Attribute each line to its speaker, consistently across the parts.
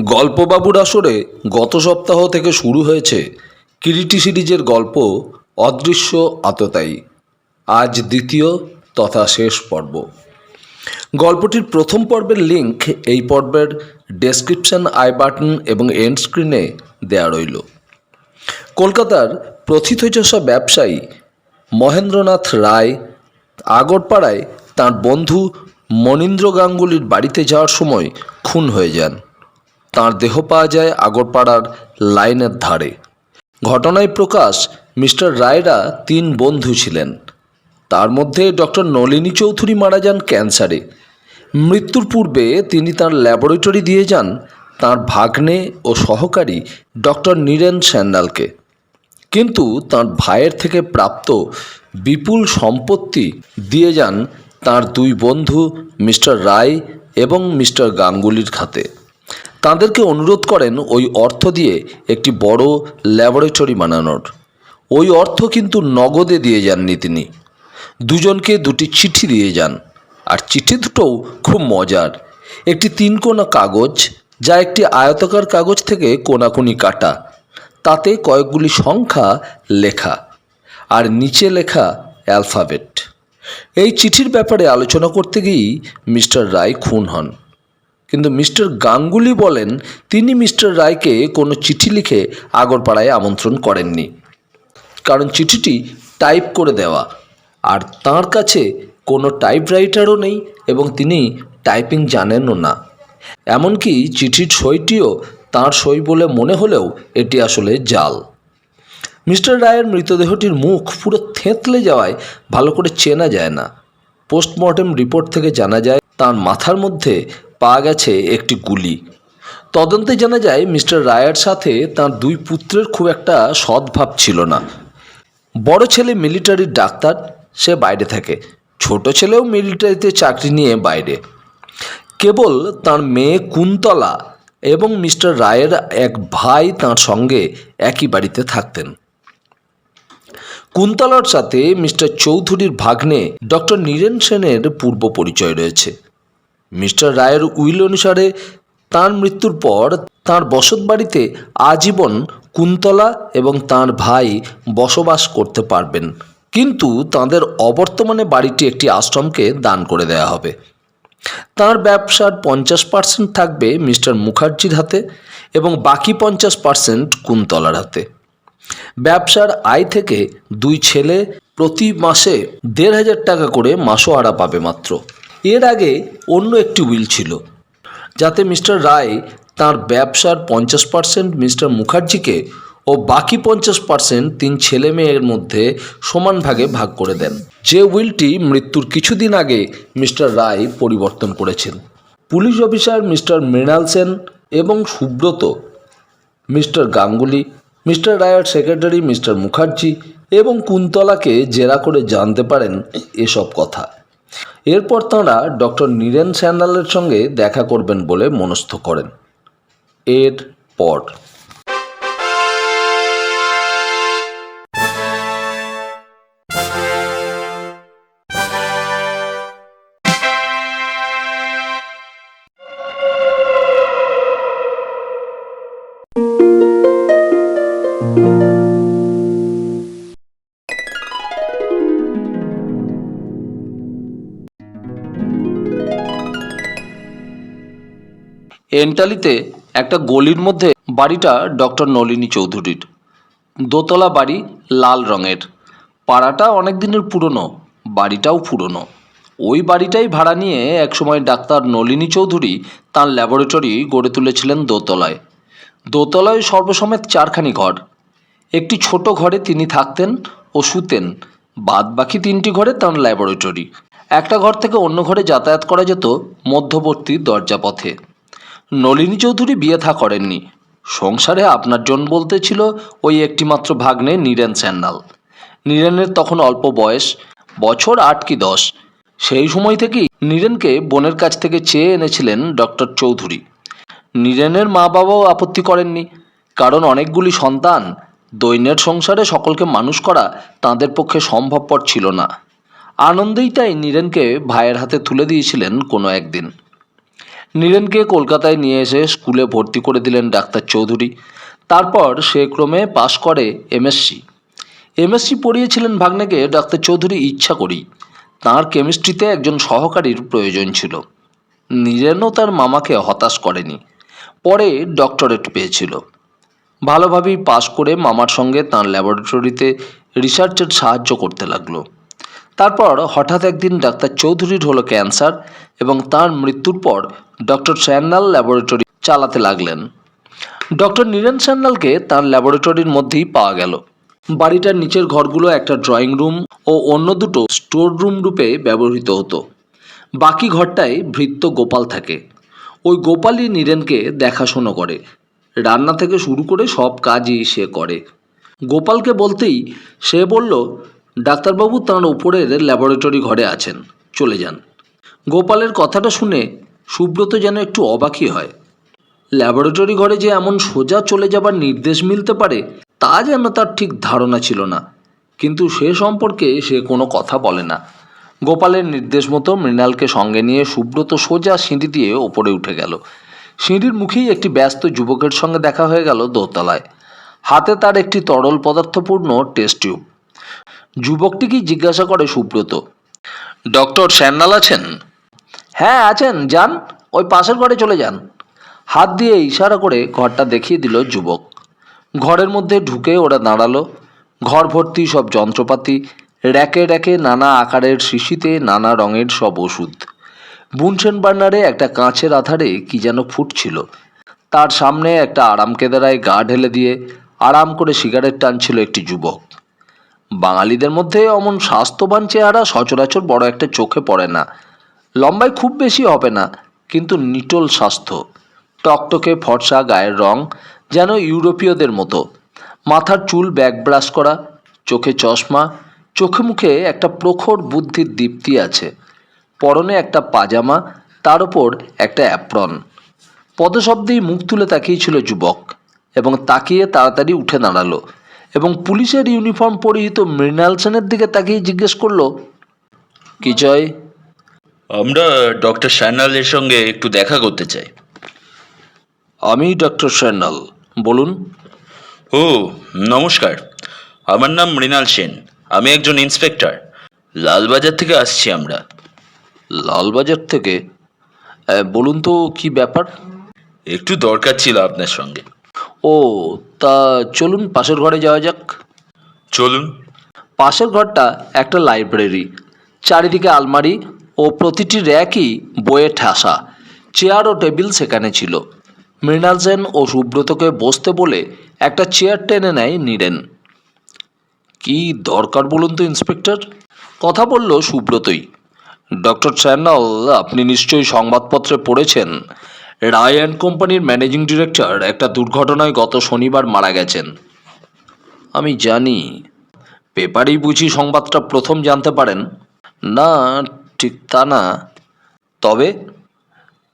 Speaker 1: গল্পবাবুর আসরে গত সপ্তাহ থেকে শুরু হয়েছে কিরিটি সিরিজের গল্প অদৃশ্য আততায়ী। আজ দ্বিতীয় তথা শেষ পর্ব। গল্পটির প্রথম পর্বের লিঙ্ক এই পর্বের ডেসক্রিপশন, আই বাটন এবং এন্ড স্ক্রিনে দেয়া রইল। কলকাতার প্রথিতযশা ব্যবসায়ী মহেন্দ্রনাথ রায় আগরপাড়ায় তাঁর বন্ধু মনীন্দ্র গাঙ্গুলির বাড়িতে যাওয়ার সময় খুন হয়ে যান। তাঁর দেহ পাওয়া যায় আগরপাড়ার লাইনের ধারে। ঘটনায় প্রকাশ মিস্টার রায়রা 3 বন্ধু ছিলেন। তার মধ্যে ডক্টর নলিনী চৌধুরী মারা যান ক্যান্সারে। মৃত্যুর পূর্বে তিনি তাঁর ল্যাবরেটরি দিয়ে যান তাঁর ভাগ্নে ও সহকারী ডক্টর নীরেন স্যান্যালকে। কিন্তু তাঁর ভাইয়ের থেকে প্রাপ্ত বিপুল সম্পত্তি দিয়ে যান তাঁর 2 বন্ধু মিস্টার রায় এবং মিস্টার গাঙ্গুলির খাতে। তাঁদেরকে অনুরোধ করেন ওই অর্থ দিয়ে একটি বড় ল্যাবরেটরি বানানোর। ওই অর্থ কিন্তু নগদে দিয়ে যাননি তিনি। দুজনকে 2টি চিঠি দিয়ে যান, আর চিঠি দুটোও খুব মজার। একটি 3 কোনা কাগজ, যা একটি আয়তাকার কাগজ থেকে কোনাকুনি কাটা, তাতে কয়েকগুলি সংখ্যা লেখা, আর নিচে লেখা অ্যালফাবেট। এই চিঠির ব্যাপারে আলোচনা করতে গিয়েই মিস্টার রায় খুন হন। কিন্তু মিস্টার গাঙ্গুলি বলেন তিনি মিস্টার রায়কে কোনো চিঠি লিখে আগরপাড়ায় আমন্ত্রণ করেননি, কারণ চিঠিটি টাইপ করে দেওয়া, আর তাঁর কাছে কোনো টাইপরাইটারও নেই এবং তিনি টাইপিং জানেনও না। এমনকি চিঠির সইটিও তাঁর সই বলে মনে হলেও এটি আসলে জাল। মিস্টার রায়ের মৃতদেহটির মুখ পুরো থেঁতলে যাওয়ায় ভালো করে চেনা যায় না। পোস্টমর্টেম রিপোর্ট থেকে জানা যায় তাঁর মাথার মধ্যে পাওয়া গেছে একটি গুলি। তদন্তে জানা যায় মিস্টার রায়ের সাথে তাঁর 2 পুত্রের খুব একটা সদ্ভাব ছিল না। বড় ছেলে মিলিটারির ডাক্তার, সে বাইরে থাকে। ছোট ছেলেও মিলিটারিতে চাকরি নিয়ে বাইরে। কেবল তাঁর মেয়ে কুন্তলা এবং মিস্টার রায়ের এক ভাই তাঁর সঙ্গে একই বাড়িতে থাকতেন। কুন্তলার সাথে মিস্টার চৌধুরীর ভাগ্নে ডক্টর নীরেন সেনের পূর্ব পরিচয় রয়েছে। মিস্টার রায়ের উইল অনুসারে তাঁর মৃত্যুর পর তাঁর বসত বাড়িতে আজীবন কুন্তলা এবং তাঁর ভাই বসবাস করতে পারবেন, কিন্তু তাঁদের অবর্তমানে বাড়িটি একটি আশ্রমকে দান করে দেওয়া হবে। তাঁর ব্যবসার 50% থাকবে মিস্টার মুখার্জির হাতে এবং বাকি 50% কুন্তলার হাতে। ব্যবসার আয় থেকে 2 ছেলে প্রতি মাসে 1,500 টাকা করে মাসোহারা পাবে মাত্র। এর আগে অন্য একটি উইল ছিল, যাতে মিস্টার রায় তাঁর ব্যবসার 50% মিস্টার মুখার্জিকে ও বাকি 50% 3 ছেলে মেয়ের মধ্যে সমান ভাগে ভাগ করে দেন। যে উইলটি মৃত্যুর কিছুদিন আগে মিস্টার রায় পরিবর্তন করেছেন। Police officer mister Mrinal Sen এবং সুব্রত মিস্টার গাঙ্গুলি, মিস্টার রায়ের সেক্রেটারি মিস্টার মুখার্জি এবং কুন্তলাকে জেরা করে জানতে পারেন এসব কথা। এরপর তাঁরা ডক্টর নীরেন স্যান্যালের সঙ্গে দেখা করবেন বলে মনস্থ করেন। এরপর এন্টালিতে একটা গলির মধ্যে বাড়িটা ডক্টর নলিনী চৌধুরীর। দোতলা বাড়ি, লাল রঙের। পাড়াটা অনেক দিনের পুরনো, বাড়িটাও পুরনো। ওই বাড়িটাই ভাড়া নিয়ে একসময় ডাক্তার নলিনী চৌধুরী তাঁর ল্যাবরেটরি গড়ে তুলেছিলেন দোতলায়। দোতলায় সর্বসমেত 4খানি ঘর। একটি ছোট ঘরে তিনি থাকতেন ও শুতেন, বাদ বাকি 3টি ঘরে তাঁর ল্যাবরেটরি। একটা ঘর থেকে অন্য ঘরে যাতায়াত করা যেত মধ্যবর্তী দরজাপথে। নলিনী চৌধুরী বিয়ে থা করেননি। সংসারে আপনার জন বলতে ছিল ওই একটিমাত্র ভাগ্নে নীরেন স্যান্যাল। নীরেনের তখন অল্প বয়স, বছর 8 কি 10। সেই সময় থেকেই নীরেনকে বোনের কাছ থেকে চেয়ে এনেছিলেন ডক্টর চৌধুরী। নীরেনের মা বাবাও আপত্তি করেননি, কারণ অনেকগুলি সন্তান, দৈন্যের সংসারে সকলকে মানুষ করা তাঁদের পক্ষে সম্ভবপর ছিল না। আনন্দেই তাই নীরেনকে ভাইয়ের হাতে তুলে দিয়েছিলেন কোনো একদিন। নীরেনকে কলকাতায় নিয়ে এসে স্কুলে ভর্তি করে দিলেন ডাক্তার চৌধুরী। তারপর সে ক্রমে পাশ করে এমএসসি। এমএসসি পড়িয়েছিলেন ভাগ্নেকে ডাক্তার চৌধুরী ইচ্ছা করেই। তাঁর কেমিস্ট্রিতে একজন সহকারীর প্রয়োজন ছিল। নীরেনও তার মামাকে হতাশ করেনি, পরে ডক্টরেট পেয়েছিল। ভালোভাবেই পাশ করে মামার সঙ্গে তাঁর ল্যাবরেটরিতে রিসার্চের সাহায্য করতে লাগলো। তারপর হঠাৎ একদিন ডাক্তার চৌধুরীর হলো ক্যান্সার এবং তার মৃত্যুর পর ডক্টর স্যান্যাল ল্যাবরেটরি চালাতে লাগলেন। ডক্টর নীরেন স্যান্যালকে তাঁর ল্যাবরেটরির মধ্যেই পাওয়া গেল। বাড়িটার নিচের ঘরগুলো একটা ড্রয়িং রুম ও অন্য দুটো স্টোর রুম রূপে ব্যবহৃত হতো। বাকি ঘরটায় ভৃত্য গোপাল থাকে। ওই গোপালই নীরেনকে দেখাশোনা করে, রান্না থেকে শুরু করে সব কাজই সে করে। গোপালকে বলতেই সে বলল, ডাক্তারবাবু তাঁর উপরের ল্যাবরেটরি ঘরে আছেন, চলে যান। গোপালের কথাটা শুনে সুব্রত যেন একটু অবাকই হয়। ল্যাবরেটরি ঘরে যে এমন সোজা চলে যাবার নির্দেশ মিলতে পারে তা যেন তার ঠিক ধারণা ছিল না, কিন্তু সে সম্পর্কে সে কোনো কথা বলে না। গোপালের নির্দেশ মতো মৃণালকে সঙ্গে নিয়ে সুব্রত সোজা সিঁড়ি দিয়ে ওপরে উঠে গেল। সিঁড়ির মুখেই একটি ব্যস্ত যুবকের সঙ্গে দেখা হয়ে গেল দোতলায়। হাতে তার একটি তরল পদার্থপূর্ণ টেস্ট টিউব। যুবকটিকেই জিজ্ঞাসা করে সুব্রত, ডক্টর স্যান্যাল আছেন? হ্যাঁ আছেন, যান, ওই পাশের ঘরে চলে যান। হাত দিয়ে ইশারা করে ঘরটা দেখিয়ে দিল যুবক। ঘরের মধ্যে ঢুকে ওরা দাঁড়ালো। ঘর ভর্তি সব যন্ত্রপাতি, র্যাকে র্যাকে নানা আকারের শিশিতে নানা রঙের সব ওষুধ। বুনসেন বার্নারে একটা কাঁচের আধারে কি যেন ফুটছিল। তার সামনে একটা আরাম কেদারায় গা ঢেলে দিয়ে আরাম করে সিগারেট টানছিল একটি যুবক। বাঙালিদের মধ্যে অমন স্বাস্থ্যবান চেহারা সচরাচর বড় একটা চোখে পড়ে না। লম্বায় খুব বেশি হবে না, কিন্তু নিটোল স্বাস্থ্য। টকটকে ফর্সা গায়ের রং, যেন ইউরোপীয়দের মতো। মাথার চুল ব্যাক ব্রাশ করা, চোখে চশমা, চোখে মুখে একটা প্রখর বুদ্ধির দীপ্তি আছে। পরনে একটা পাজামা, তার ওপর একটা অ্যাপ্রন। পদশব্দেই মুখ তুলে তাকিয়েছিল যুবক, এবং তাকিয়ে তাড়াতাড়ি উঠে দাঁড়ালো এবং পুলিশের ইউনিফর্ম পরিহিত মৃণাল সেনের দিকে তাকিয়ে জিজ্ঞেস করলো, কি চাই?
Speaker 2: আমরা ডক্টর স্যান্যালের সঙ্গে একটু দেখা করতে চাই।
Speaker 1: আমি ডক্টর স্যান্যাল, বলুন।
Speaker 2: ও নমস্কার, আমার নাম মৃণাল সেন, আমি একজন ইন্সপেক্টর। লালবাজার থেকে আসছি আমরা।
Speaker 1: লালবাজার থেকে? বলুন তো কি ব্যাপার?
Speaker 2: একটু দরকার ছিল আপনার সঙ্গে।
Speaker 1: ও, তা চলুন পাশের ঘরে যাওয়া যাক।
Speaker 2: চলুন।
Speaker 1: পাশের ঘরটা একটা লাইব্রেরি। চারিদিকে আলমারি ও প্রতিটি র্যাকই বইয়ে ঠাসা। চেয়ার ও টেবিল সেখানে ছিল। মৃণাল সেন ও সুব্রতকে বসতে বলে একটা চেয়ার টেনে নেয় নীরেন। কি দরকার বলুন তো ইন্সপেক্টর? কথা বলল সুব্রতই। ডক্টর স্যান্যাল, আপনি নিশ্চয়ই সংবাদপত্রে পড়েছেন, রায় অ্যান্ড কোম্পানির ম্যানেজিং ডিরেক্টর একটা দুর্ঘটনায় গত শনিবার মারা গেছেন। আমি জানি। পেপারেই বুঝি সংবাদটা প্রথম জানতে পারেন? না, ঠিক তা না। তবে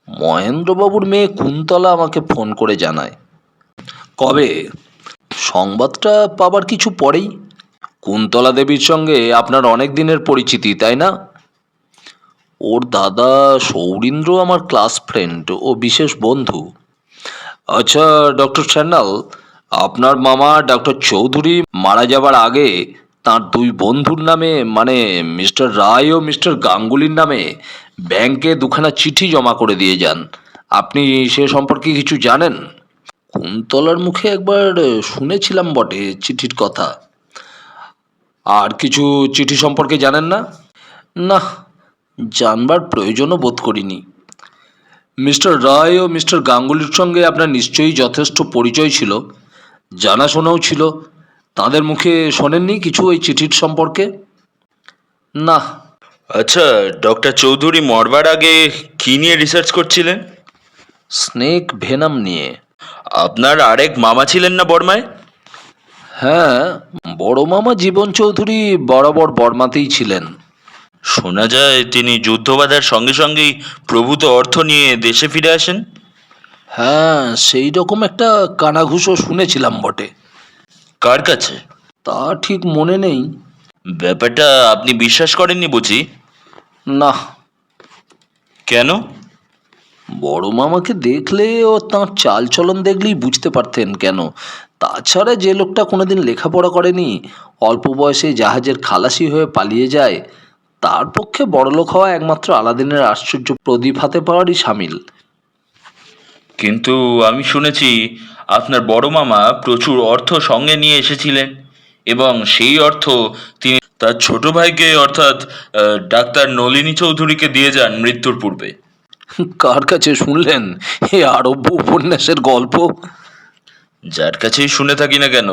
Speaker 1: মহেন্দ্রবাবুর মেয়ে কুন্তলা আমাকে ফোন করে জানায়। কবে? সংবাদটা পাবার কিছু পরেই। কুন্তলা দেবীর সঙ্গে আপনার অনেক দিনের পরিচিতি, তাই না? ওর দাদা সৌরীন্দ্র আমার ক্লাস ফ্রেন্ড ও বিশেষ বন্ধু। আচ্ছা ডক্টর স্যান্যাল, আপনার মামা ডক্টর চৌধুরী মারা যাবার আগে তার দুই বন্ধুর নামে, মানে মিস্টার রায় ও মিস্টার গাঙ্গুলির নামে ব্যাংকে দুখানা চিঠি জমা করে দিয়ে যান। আপনি সে সম্পর্কে কিছু জানেন? কুন্তলার মুখে একবার শুনেছিলাম বটে চিঠির কথা। আর কিছু চিঠি সম্পর্কে জানেন না? না, জানবার প্রয়োজনও বোধ করিনি। মিস্টার রায় ও মিস্টার গাঙ্গুলির সঙ্গে আপনার নিশ্চয়ই যথেষ্ট পরিচয় ছিল, জানাশোনাও ছিল। তাদের মুখে শোনেননি কিছু ওই চিঠির সম্পর্কে? না।
Speaker 2: আচ্ছা, ডক্টর চৌধুরী মরবার আগে কি নিয়ে রিসার্চ করছিলেন?
Speaker 1: স্নেক ভেনাম নিয়ে।
Speaker 2: আপনার আরেক মামা ছিলেন না বর্মায়?
Speaker 1: হ্যাঁ, বড় মামা জীবন চৌধুরী বরাবর বর্মাতেই ছিলেন।
Speaker 2: শোনা যায় তিনি যুদ্ধ বাঁধার সঙ্গে সঙ্গেই প্রভূত অর্থ নিয়ে দেশে ফিরে আসেন।
Speaker 1: হ্যাঁ, সেই রকম একটা কানাঘুষো শুনেছিলাম বটে।
Speaker 2: কার কাছে?
Speaker 1: তা ঠিক মনে নেই।
Speaker 2: ব্যাপারটা আপনি বিশ্বাস করেননি বুঝি?
Speaker 1: না।
Speaker 2: কেন?
Speaker 1: বড় মামাকে দেখলে ও তাঁর চালচলন দেখলেই বুঝতে পারতেন কেন। তাছাড়া যে লোকটা কোনোদিন লেখাপড়া করেনি, অল্প বয়সে জাহাজের খালাসি হয়ে পালিয়ে যায়, তার পক্ষে বড়লোক হওয়া একমাত্র আলাদিনের আশ্চর্য প্রদীপ হাতে পাওয়ারই সামিল।
Speaker 2: কিন্তু আমি শুনেছি আপনার বড় মামা প্রচুর অর্থ সঙ্গে নিয়ে এসেছিলেন এবং সেই অর্থ তিনি তার ছোট ভাইকে অর্থাৎ ডাক্তার নলিনী চৌধুরীকে দিয়ে যান মৃত্যুর পূর্বে।
Speaker 1: কার কাছে শুনলেন এ আরব্য উপন্যাসের গল্প?
Speaker 2: যার কাছেই শুনে থাকি না কেন,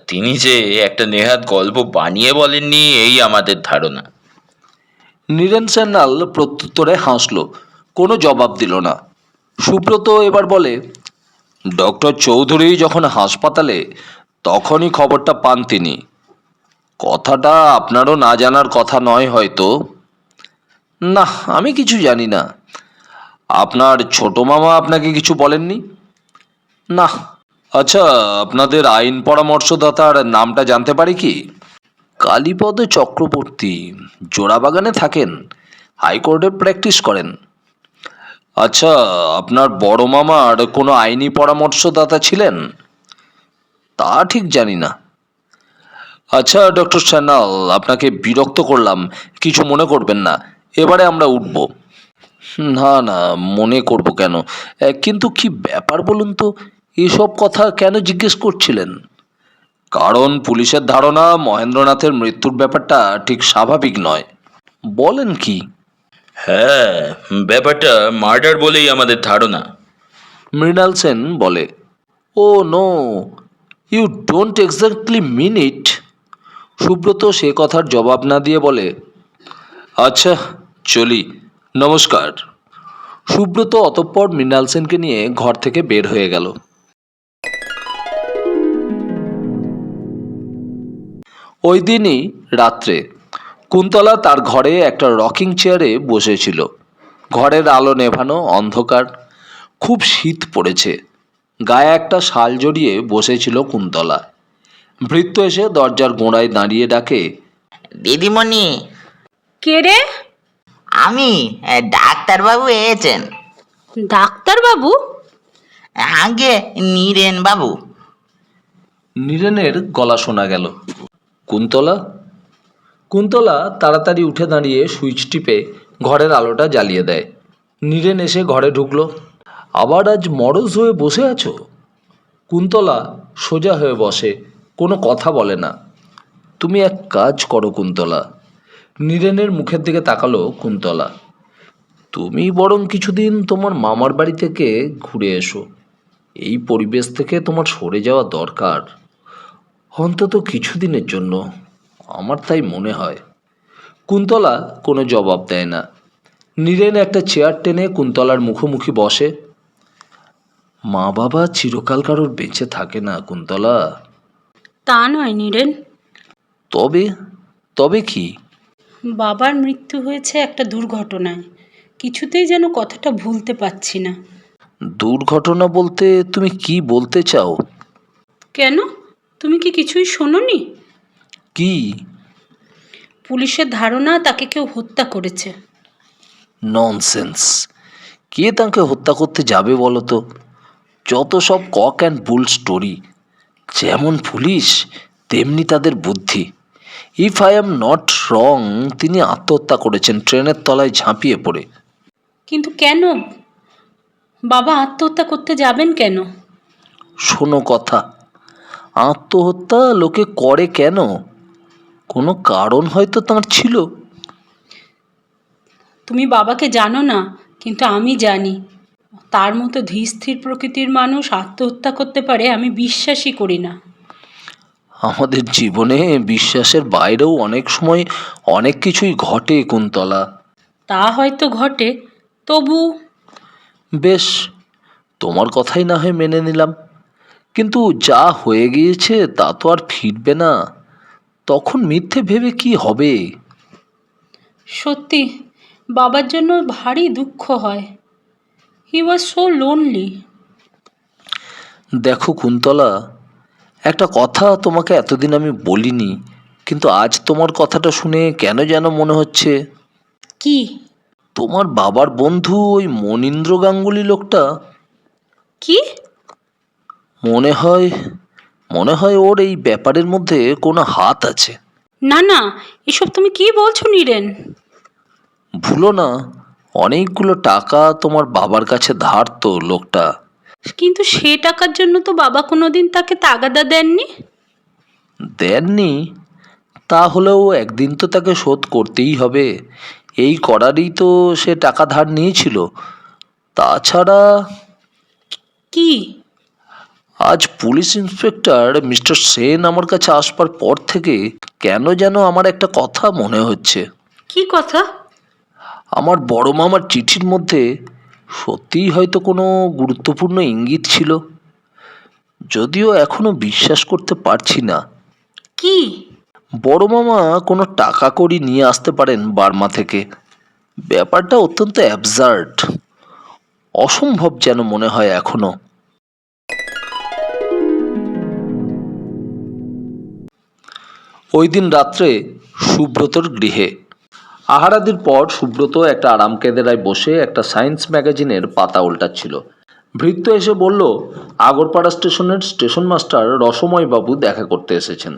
Speaker 2: তিনি যে একটা নেহাত গল্প বানিয়ে বলেননি এই আমাদের ধারণা।
Speaker 1: নীরেন সান্যাল প্রত্যুত্তরে হাসল, কোনো জবাব দিল না। সুব্রত এবার বলে, ডক্টর চৌধুরী যখন হাসপাতালে তখনই খবরটা পান তিনি। কথাটা আপনারও না জানার কথা নয় হয়তো। না, আমি কিছু জানি না। আপনার ছোট মামা আপনাকে কিছু বলেননি? না। আচ্ছা, আপনাদের আইন পরামর্শদাতার নামটা জানতে পারি কি? কালীপদ চক্রবর্তী, জোড়াবাগানে থাকেন, হাইকোর্টে প্র্যাকটিস করেন। আচ্ছা, আপনার বড় মামার কোনো আইনি পরামর্শদাতা ছিলেন? তা ঠিক জানি না। আচ্ছা ডক্টর সান্যাল, আপনাকে বিরক্ত করলাম, কিছু মনে করবেন না। এবারে আমরা উঠব। না না, মনে করব কেন? কিন্তু কি ব্যাপার বলুন তো, এসব কথা কেন জিজ্ঞেস করছিলেন? কারণ পুলিশের ধারণা মহেন্দ্রনাথের মৃত্যুর ব্যাপারটা ঠিক স্বাভাবিক নয়। বলেন কি?
Speaker 2: হ্যাঁ, ব্যাপারটা মার্ডার বলেই আমাদের ধারণা।
Speaker 1: মৃণাল সেন বলে, ও নো, ইউ ডোন্ট এক্স্যাক্টলি মিন ইট। সুব্রত সে কথার জবাব না দিয়ে বলে, আচ্ছা চলি, নমস্কার। সুব্রত অতঃপর মৃণাল সেনকে নিয়ে ঘর থেকে বের হয়ে গেল। ওই দিনই রাত্রে কুন্তলা তার ঘরে একটা রকিং চেয়ারে বসেছিল। ঘরের আলো নেভানো, অন্ধকার, খুব শীত পড়েছে। গায়ে একটা শাল জড়িয়ে বসেছিল কুন্তলা। ভৃত্য এসে দরজার গোড়ায় দাঁড়িয়ে ডাকে,
Speaker 3: দিদিমণি,
Speaker 4: কে রে?
Speaker 3: আমি ডাক্তারবাবু এসেছেন।
Speaker 4: ডাক্তারবাবু?
Speaker 3: আগে নীরেন বাবু।
Speaker 1: নীরেনের গলা শোনা গেল। কুন্তলা? কুন্তলা তাড়াতাড়ি উঠে দাঁড়িয়ে সুইচ টিপে ঘরের আলোটা জ্বালিয়ে দেয়। নীরেন এসে ঘরে ঢুকলো। আবার আজ মরজ হয়ে বসে আছো? কুন্তলা সোজা হয়ে বসে, কোনো কথা বলে না। তুমি এক কাজ করো কুন্তলা। নীরেনের মুখের দিকে তাকালো কুন্তলা। তুমি বরং কিছুদিন তোমার মামার বাড়ি থেকে ঘুরে এসো। এই পরিবেশ থেকে তোমার সরে যাওয়া দরকার, অন্তত কিছুদিনের জন্য, আমার তাই মনে হয়। কুন্তলা কোনো জবাব দেয় না। নীরেন একটা চেয়ার টেনে কুন্তলার মুখোমুখি বসে। মা বাবা চিরকাল কারোর বেঁচে থাকে না কুন্তলা।
Speaker 4: তা নয় নীরেন।
Speaker 1: তবে? তবে কি?
Speaker 4: বাবার মৃত্যু হয়েছে একটা দুর্ঘটনায়। কিছুতেই যেন কথাটা ভুলতে পারছি না।
Speaker 1: দুর্ঘটনা বলতে তুমি কি বলতে চাও?
Speaker 4: কেন, তুমি কি কিছুই শোনোনি?
Speaker 1: কি?
Speaker 4: পুলিশের ধারণা তাকে কেউ হত্যা করেছে।
Speaker 1: ননসেন্স! কে তাকে হত্যা করতে যাবে বলো তো? যত সব কক অ্যান্ড বুল স্টোরি। যেমন পুলিশ তেমনি তাদের বুদ্ধি। If I am not wrong, তিনি আত্মহত্যা করেছেন ট্রেনের তলায় ঝাঁপিয়ে পড়ে।
Speaker 4: কিন্তু কেন? বাবা আত্মহত্যা করতে যাবেন কেন?
Speaker 1: শোনো কথা, আত্মহত্যা লোকে করে কেন? কোনো কারণ হয়তো তাঁর ছিল।
Speaker 4: তুমি বাবাকে জানো না, কিন্তু আমি জানি। তার মতো ধীরস্থির প্রকৃতির মানুষ আত্মহত্যা করতে পারে আমি বিশ্বাসই করি না।
Speaker 1: আমাদের জীবনে বিশ্বাসের বাইরেও অনেক সময় অনেক কিছুই ঘটে কুন্তলা।
Speaker 4: তা হয়তো ঘটে, তবু।
Speaker 1: বেশ, তোমার কথাই না হয় মেনে নিলাম, কিন্তু যা হয়ে গিয়েছে তা তো আর ফিরবে না। তখন মিথ্যে ভেবে কি হবে?
Speaker 4: সত্যি বাবার জন্য ভারী দুঃখ হয়। হি ওয়াজ সো লোনলি।
Speaker 1: দেখো কুন্তলা, একটা কথা তোমাকে এতদিন আমি বলিনি, কিন্তু আজ তোমার কথাটা শুনে কেন যেন মনে হচ্ছে।
Speaker 4: কি?
Speaker 1: তোমার বাবার বন্ধু ওই মনীন্দ্র গাঙ্গুলি লোকটা,
Speaker 4: কি?
Speaker 1: মনে হয় ওর এই ব্যাপারের মধ্যে কোনো হাত আছে।
Speaker 4: না না, এসব তুমি কি বলছো নীরেন?
Speaker 1: ভুলো না, অনেকগুলো টাকা তোমার বাবার কাছে ধার তো লোকটা।
Speaker 4: কিন্তু সে টাকার জন্য তো বাবা কোনোদিন তাকে তাগাদা দেননি।
Speaker 1: দেননি? তাহলেও একদিন তো তাকে শোধ করতেই হবে। এই করারই তো সে টাকা ধার নিয়েছিল। তাছাড়া
Speaker 4: কি?
Speaker 1: আজ পুলিশ ইন্সপেক্টর মিস্টার সেন আমার কাছে আসবার পর থেকে কেন যেন আমার একটা কথা মনে হচ্ছে।
Speaker 4: কি কথা?
Speaker 1: আমার বড় মামার চিঠির মধ্যে সত্যিই হয়তো কোনো গুরুত্বপূর্ণ ইঙ্গিত ছিল, যদিও এখনো বিশ্বাস করতে পারছি না।
Speaker 4: কি?
Speaker 1: বড় মামা কোনো টাকা কড়ি নিয়ে আসতে পারেন বার্মা থেকে। ব্যাপারটা অত্যন্ত অ্যাবসার্ড, অসম্ভব যেন মনে হয় এখনো। ওই দিন রাত্রে সুব্রতর গৃহে আহারাদির পর সুব্রত একটা আরাম কেদারায় বসে একটা সায়েন্স ম্যাগাজিনের পাতা উল্টাচ্ছিল। ভৃত্য এসে বলল, আগরপাড়া স্টেশনের স্টেশন মাস্টার রসময়বাবু দেখা করতে এসেছেন।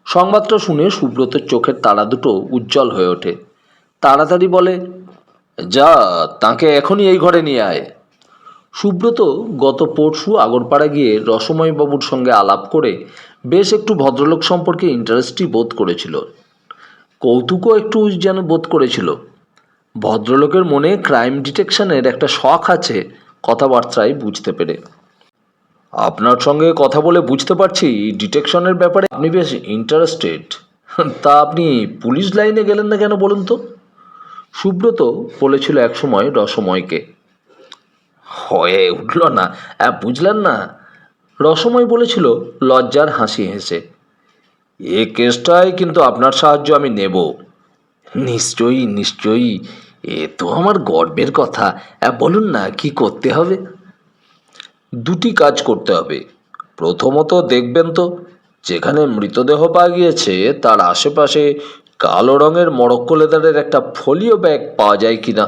Speaker 1: সংবাদটা শুনে সুব্রতের চোখের তারা দুটো উজ্জ্বল হয়ে ওঠে। তাড়াতাড়ি বলে, যা, তাকে এখনই এই ঘরে নিয়ে আয়। সুব্রত গত পরশু আগরপাড়া গিয়ে রসময়বাবুর সঙ্গে আলাপ করে বেশ একটু ভদ্রলোক সম্পর্কে ইন্টারেস্টই বোধ করেছিল, কৌতুকও একটু যেন বোধ করেছিল। ভদ্রলোকের মনে ক্রাইম ডিটেকশনের একটা শখ আছে কথাবার্তায় বুঝতে পেরে। আপনার সঙ্গে কথা বলে বুঝতে পারছি ডিটেকশনের ব্যাপারে আপনি বেশ ইন্টারেস্টেড। তা আপনি পুলিশ লাইনে গেলেন না কেন বলুন তো? সুব্রত বলেছিল একসময় রসময়কে। হয়ে উঠল না, বুঝলেন না? রসময় বলেছিল লজ্জার হাসি হেসে। এ কেসটায় কিন্তু আপনার সাহায্য আমি নেব। নিশ্চয়ই নিশ্চয়ই, এ তো আমার গর্বের কথা। বলুন না কি করতে হবে? দুটি কাজ করতে হবে। প্রথমত দেখবেন তো যেখানে মৃতদেহ পাওয়া গিয়েছে তার আশেপাশে কালো রঙের মরক্কো লেদারের একটা ফোলিও ব্যাগ পাওয়া যায় কিনা।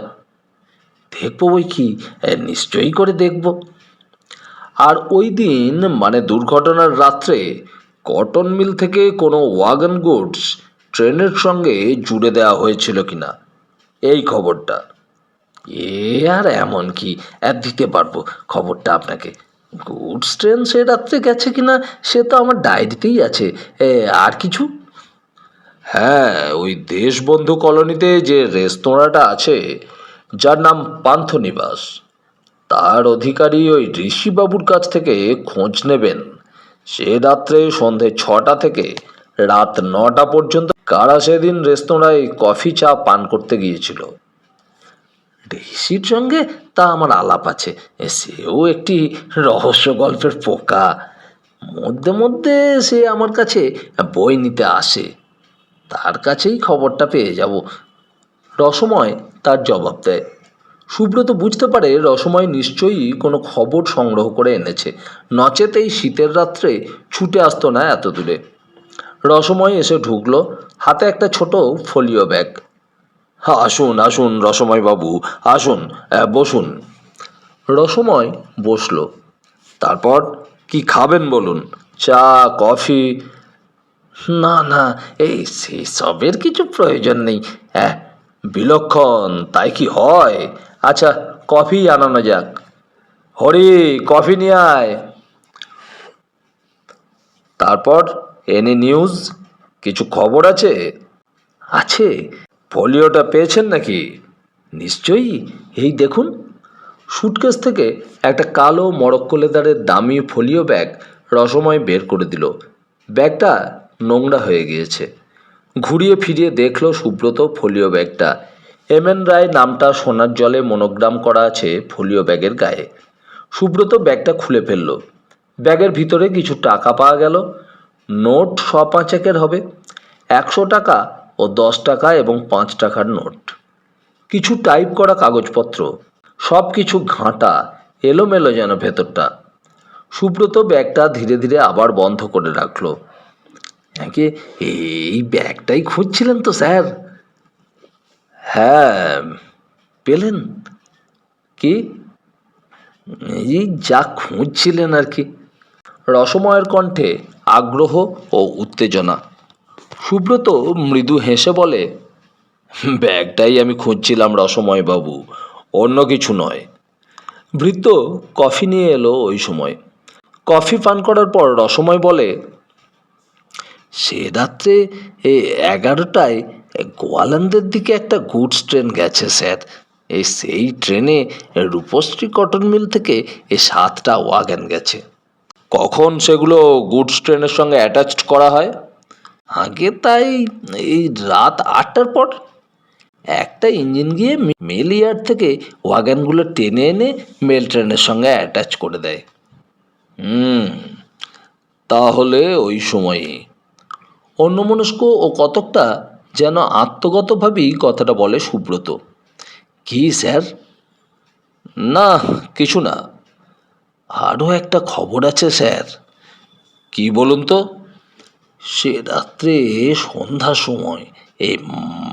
Speaker 1: দেখবো বই কি, নিশ্চয়ই করে দেখব। আর ওই দিন মানে দুর্ঘটনার রাত্রে কটন মিল থেকে কোনো ওয়াগন গুডস ট্রেনের সঙ্গে জুড়ে দেওয়া হয়েছিল কিনা এই খবরটা। এ আর এমন কি, দিতে পারবো খবরটা আপনাকে। গুডস ট্রেন সে রাত্রে গেছে কিনা সে তো আমার ডায়েরিতেই আছে। আর কিছু? হ্যাঁ, ওই দেশবন্ধু কলোনিতে যে রেস্তোরাঁটা আছে যার নাম পান্থনিবাস, তার অধিকারী ওই ঋষিবাবুর কাছ থেকে খোঁজ নেবেন সে রাত্রে সন্ধে 6টা থেকে রাত 9টা পর্যন্ত কারা সেদিন রেস্তোরাঁয় কফি চা পান করতে গিয়েছিল। ঋষির সঙ্গে তা আমার আলাপ আছে, সেও একটি রহস্য গল্পের পোকা। মধ্যে মধ্যে সে আমার কাছে বই নিতে আসে, তার কাছেই খবরটা পেয়ে যাব। রসময় তার জবাব দেয়। সুব্রত বুঝতে পারে রসময় নিশ্চয়ই কোনো খবর সংগ্রহ করে এনেছে, নচেত এই শীতের রাত্রে ছুটে আসতো না এত দূরে। রসময় এসে ঢুকলো, হাতে একটা ছোট ফোলিও ব্যাগ। আসুন আসুন রসময়বাবু, আসুন, বসুন। রসময় বসল। তারপর কি খাবেন বলুন? চা, কফি? না না, এই সেসবের কিছু প্রয়োজন নেই। বিলক্ষণ, তাই কি হয়? আচ্ছা, কফি আনানো যাক। হরি, কফি নিয়ে আয়। তারপর এনি নিউজ? কিছু খবর আছে? আছে। ফোলিওটা পেয়েছেন নাকি? নিশ্চয়ই, এই দেখুন। সুটকেস থেকে একটা কালো মরক্কো লেদারের দামি ফোলিও ব্যাগ রসময় বের করে দিল। ব্যাগটা নোংরা হয়ে গিয়েছে। ঘুরিয়ে ফিরিয়ে দেখলো সুব্রত ফোলিও ব্যাগটা। এম.এন. রায় নামটা সোনার জলে মনোগ্রাম করা আছে ফোলিও ব্যাগের গায়ে। সুব্রত ব্যাগটা খুলে ফেলল। ব্যাগের ভিতরে কিছু টাকা পাওয়া গেল। নোট 5-এর হবে, 100 টাকা ও 10 টাকা এবং 5 টাকার নোট। কিছু টাইপ করা কাগজপত্র, সব কিছু ঘাঁটা, এলোমেলো যেন ভেতরটা। সুব্রত ব্যাগটা ধীরে ধীরে আবার বন্ধ করে রাখলো। এই ব্যাগটাই খুঁজছিলেন তো স্যার? হ্যাঁ, পেলেন কি? এই যা খুঁজছিলেন আর কি। রসময়ের কণ্ঠে আগ্রহ ও উত্তেজনা। সুব্রত মৃদু হেসে বলে, ব্যাগটাই আমি খুঁজছিলাম রসময় বাবু, অন্য কিছু নয়। ভৃত্য কফি নিয়ে এলো ওই সময়। কফি পান করার পর রসময় বলে, সে রাত্রে 11টায় গোয়ালন্দের দিকে একটা গুডস ট্রেন গেছে স্যার। সেই ট্রেনে রূপশ্রী কটন মিল থেকে 7টা ওয়াগন গেছে। কখন সেগুলো গুডস ট্রেনের সঙ্গে অ্যাটাচড করা হয়? আগে তাই এই রাত 8টার পর। একটা ইঞ্জিন গিয়ে মেল ইয়ার্ড থেকে ওয়াগনগুলো টেনে এনে মেল ট্রেনের সঙ্গে অ্যাটাচ করে দেয়। তাহলে ওই সময়ই। অন্যমনস্ক ও কতকটা যেন আত্মগতভাবেই কথাটা বলে সুব্রত। কি স্যার? না কিছু না, আরও একটা খবর আছে স্যার। কি বলুন তো? সে রাত্রে সন্ধ্যার সময়,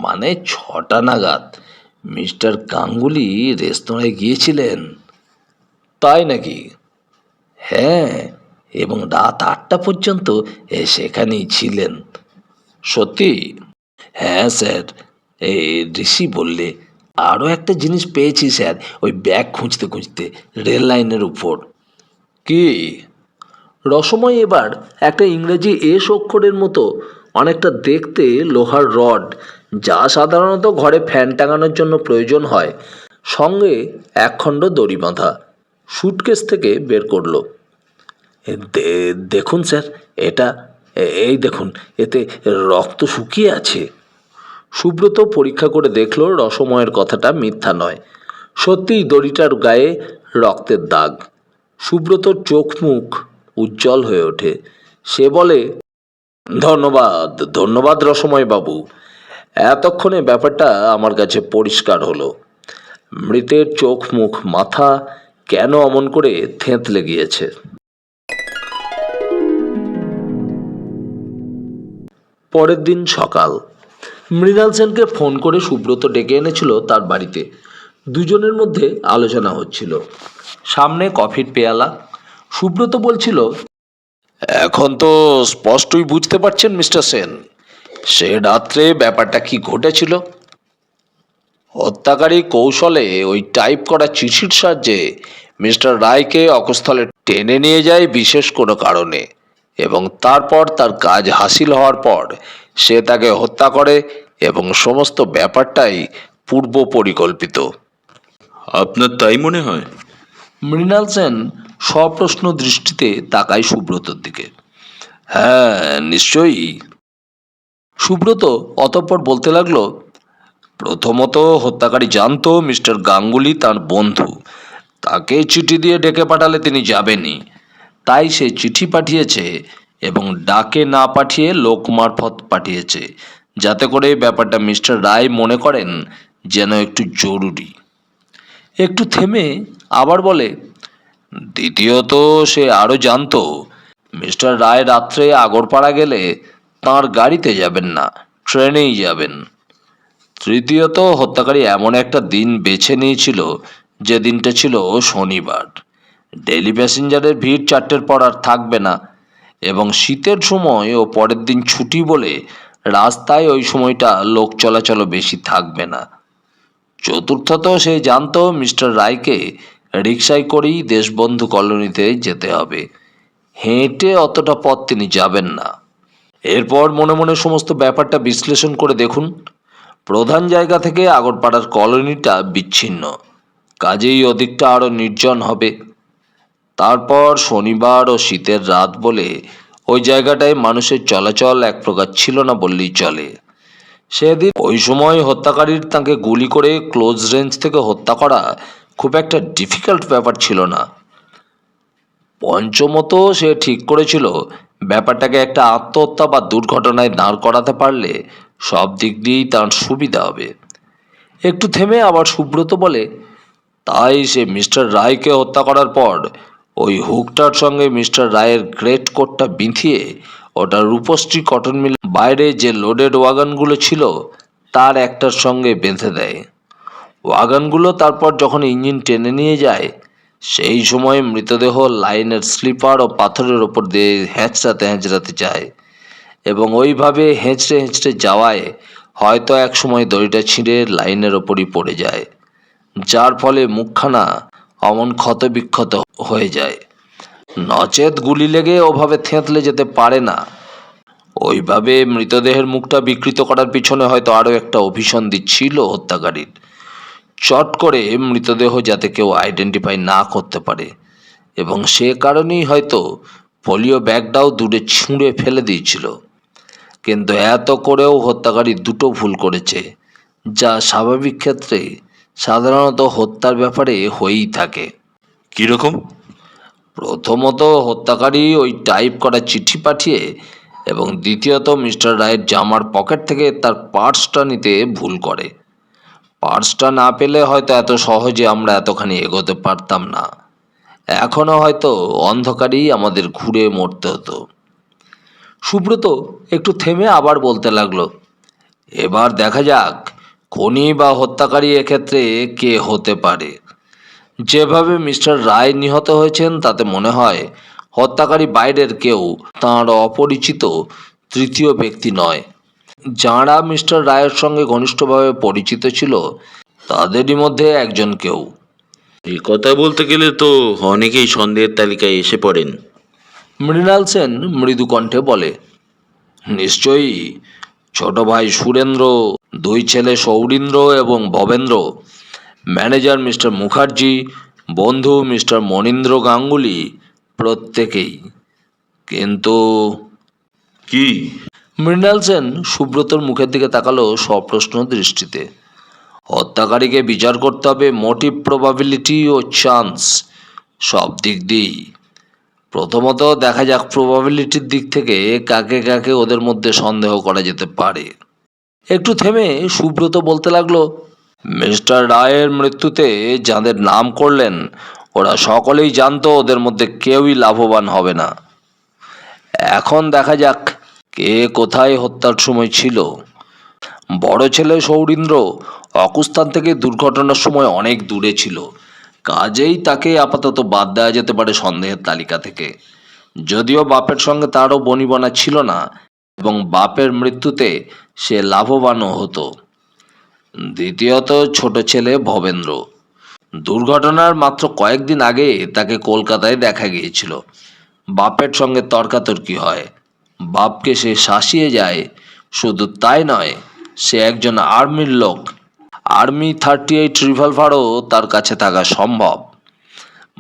Speaker 1: মানে 6টা নাগাদ মিস্টার গাঙ্গুলি রেস্তোরাঁয় গিয়েছিলেন। তাই নাকি? হ্যাঁ, এবং রাত 8টা পর্যন্ত সেখানেই ছিলেন। সত্যি? হ্যাঁ স্যার, ঋষি বললে। আরও একটা জিনিস পেয়েছি স্যার, ওই ব্যাগ খুঁজতে খুঁজতে রেল লাইনের উপর। কি? রসময় এবার একটা ইংরেজি এস অক্ষরের মতো অনেকটা দেখতে লোহার রড, যা সাধারণত ঘরে ফ্যান টাঙানোর জন্য প্রয়োজন হয়, সঙ্গে একখণ্ড দড়ি বাঁধা সুটকেস থেকে বের করলো। দেখুন স্যার, এটা এই দেখুন, এতে রক্ত শুকিয়ে আছে। সুব্রত পরীক্ষা করে দেখল রসময়ের কথাটা মিথ্যা নয়। সত্যিই দড়িটার গায়ে রক্তের দাগ। সুব্রতর চোখ মুখ উজ্জ্বল হয়ে ওঠে। সে বলে, ধন্যবাদ ধন্যবাদ রসময় বাবু, এতক্ষণে ব্যাপারটা আমার কাছে পরিষ্কার হলো। মৃতের চোখ মুখ মাথা কেন অমন করে থেঁতলে গিয়েছে। পরের দিন সকাল। মৃণাল সেনকে ফোন করে সুব্রত ডেকে এনেছিল তার বাড়িতে। দুজনের মধ্যে আলোচনা হচ্ছিল। সামনে কফির পেয়ালা। সুব্রত বলছিল, এখন তো স্পষ্টই বুঝতে পারছেন মিস্টার সেন, সে রাত্রে ব্যাপারটা কি ঘটেছিল। হত্যাকারী কৌশলে ওই টাইপ করা চিঠির সাহায্যে মিস্টার রায়কে অকস্থলে টেনে নিয়ে যায় বিশেষ কোনো কারণে, এবং তারপর তার কাজ হাসিল হওয়ার পর সে তাকে হত্যা করে, এবং সমস্ত ব্যাপারটাই পূর্ব পরিকল্পিত।
Speaker 2: আপনার তাই মনে হয়?
Speaker 1: মৃণাল সেন সপ্রশ্ন দৃষ্টিতে তাকায় সুব্রতর দিকে। হ্যাঁ নিশ্চয়ই। সুব্রত অতঃপর বলতে লাগলো, প্রথমত হত্যাকারী জানতো মিস্টার গাঙ্গুলি তার বন্ধু, তাকে চিঠি দিয়ে ডেকে পাঠালে তিনি যাবেনই, তাই সে চিঠি পাঠিয়েছে এবং ডাকে না পাঠিয়ে লোক মারফত পাঠিয়েছে, যাতে করে ব্যাপারটা মিস্টার রায় মনে করেন যেন একটু জরুরি। একটু থেমে আবার বলে, দ্বিতীয়ত সে আরও জানতো মিস্টার রায় রাত্রে আগরপাড়া গেলে তাঁর গাড়িতে যাবেন না, ট্রেনেই যাবেন। তৃতীয়ত হত্যাকারী এমন একটা দিন বেছে নিয়েছিল যে দিনটা ছিল শনিবার। ডেলি প্যাসেঞ্জারের ভিড় 4টের পর আর থাকবে না, এবং শীতের সময় ও পরের দিন ছুটি বলে রাস্তায় ওই সময়টা লোক চলাচলও বেশি থাকবে না। চতুর্থত সে জানতো মিস্টার রায়কে রিকশায় করেই দেশবন্ধু কলোনিতে যেতে হবে, হেঁটে অতটা পথ তিনি যাবেন না। এরপর মনে মনে সমস্ত ব্যাপারটা বিশ্লেষণ করে দেখুন। প্রধান জায়গা থেকে আগরপাড়ার কলোনিটা বিচ্ছিন্ন, কাজেই ওদিকটা আরও নির্জন হবে। তারপর শনিবার ও শীতের রাত বলে ওই জায়গাটায় মানুষের চলাচল এক প্রকার ছিল না বললেই চলে। সেদিন ওই সময় হত্যাকারীর তাকে গুলি করে ক্লোজ রেঞ্জ থেকে হত্যা করা খুব একটা ডিফিকাল্ট ব্যাপার ছিল না। পঞ্চমত সে ঠিক করেছিল ব্যাপারটাকে একটা আত্মহত্যা বা দুর্ঘটনায় দাঁড় করাতে পারলে সব দিক দিয়েই তার সুবিধা হবে। একটু থেমে আবার সুব্রত বলে, তাই সে মিস্টার রায়কে হত্যা করার পর ওই হুকটার সঙ্গে মিস্টার রায়ের গ্রেট কোটটা বিঁধিয়ে ওটা রূপশ্রী কটন মিল বাইরে যে লোডেড ওয়াগনগুলো ছিল তার একটার সঙ্গে বেঁধে দেয়। ওয়াগনগুলো তারপর যখন ইঞ্জিন টেনে নিয়ে যায়, সেই সময় মৃতদেহ লাইনের স্লিপার ও পাথরের ওপর দিয়ে হেঁচড়াতে হেঁচড়াতে যায়, এবং ওইভাবে হেঁচড়ে হেঁচড়ে যাওয়ায় হয়তো এক সময় দড়িটা ছিঁড়ে লাইনের ওপরই পড়ে যায়, যার ফলে মুখখানা অমন ক্ষতবিক্ষত হয়ে যায়। নচেত গুলি লেগে ওভাবে থেঁতলে যেতে পারে না। ওইভাবে মৃতদেহের মুখটা বিকৃত করার পিছনে হয়তো আরও একটা অভিসন্ধি ছিল হত্যাকারীর, চট করে মৃতদেহ যাতে কেউ আইডেন্টিফাই না করতে পারে, এবং সে কারণেই হয়তো পোলিও ব্যাগটাও দূরে ছুঁড়ে ফেলে দিয়েছিল। কিন্তু এত করেও হত্যাকারী দুটো ভুল করেছে, যা স্বাভাবিক ক্ষেত্রে সাধারণত হত্যার ব্যাপারে হয়েই থাকে।
Speaker 2: কিরকম?
Speaker 1: প্রথমত, হত্যাকারী ওই টাইপ করা চিঠি পাঠিয়ে, এবং দ্বিতীয়ত মিস্টার রায়ের জামার পকেট থেকে তার পার্সটা নিতে ভুল করে। পার্সটা না পেলে হয়তো এত সহজে আমরা এতখানি এগোতে পারতাম না। এখনও হয়তো অন্ধকারেই আমাদের ঘুরে মরতে হতো। সুব্রত একটু থেমে আবার বলতে লাগলো, এবার দেখা যাক খুনি বা হত্যাকারী এক্ষেত্রে কে হতে পারে। যেভাবে মিস্টার রায় নিহত হয়েছেন তাতে মনে হয় হত্যাকারী বাইরের কেউ, তাঁর অপরিচিত তৃতীয় ব্যক্তি নয়। যাঁরা মিস্টার রায়ের সঙ্গে ঘনিষ্ঠভাবে পরিচিত ছিল তাদেরই মধ্যে একজন কেউ।
Speaker 2: এই কথা বলতে গেলে তো অনেকেই সন্দেহের তালিকায় এসে পড়েন।
Speaker 1: মৃণাল সেন মৃদু কণ্ঠে বলে, নিশ্চয়ই ছোট ভাই সুরেন্দ্র, দুই ছেলে সৌরীন্দ্র এবং ভবেন্দ্র, ম্যানেজার মিস্টার মুখার্জি, বন্ধু মিস্টার মনীন্দ্র গাঙ্গুলি, প্রত্যেকেই। কিন্তু
Speaker 2: কি?
Speaker 1: মৃণাল সেন সুব্রতর মুখের দিকে তাকালো সপ্রশ্ন দৃষ্টিতে। হত্যাকারীকে বিচার করতে হবে মোটিভ, প্রবাবিলিটি ও চান্স, সব দিক দিয়েই। প্রথমত দেখা যাক প্রবাবিলিটির দিক থেকে কাকে কাকে ওদের মধ্যে সন্দেহ করা যেতে পারে। একটু থেমে সুব্রত বলতে লাগলো, মিস্টার রায়ের মৃত্যুতে যাদের নাম করলেন ওরা সকলেই জানতো ওদের মধ্যে কেউই লাভবান হবে না। এখন দেখা যাক কে কোথায় হত্যার সময় ছিল। বড় ছেলে সৌরীন্দ্র অকুস্থান থেকে দুর্ঘটনার সময় অনেক দূরে ছিল, কাজেই তাকে আপাতত বাদ দেওয়া যেতে পারে সন্দেহের তালিকা থেকে, যদিও বাপের সঙ্গে তারও বনিবনা ছিল না এবং বাপের মৃত্যুতে সে লাভবানও হতো। দ্বিতীয়ত ছোট ছেলে ভবেন্দ্র, দুর্ঘটনার মাত্র কয়েকদিন আগে তাকে কলকাতায় দেখা গিয়েছিল। বাপের সঙ্গে তর্কাতর্কি হয়, বাপকে সে শাসিয়ে যায়। শুধু তাই নয়, সে একজন আর্মির লোক, আর্মি 38 রিভলভারও তার কাছে থাকা সম্ভব।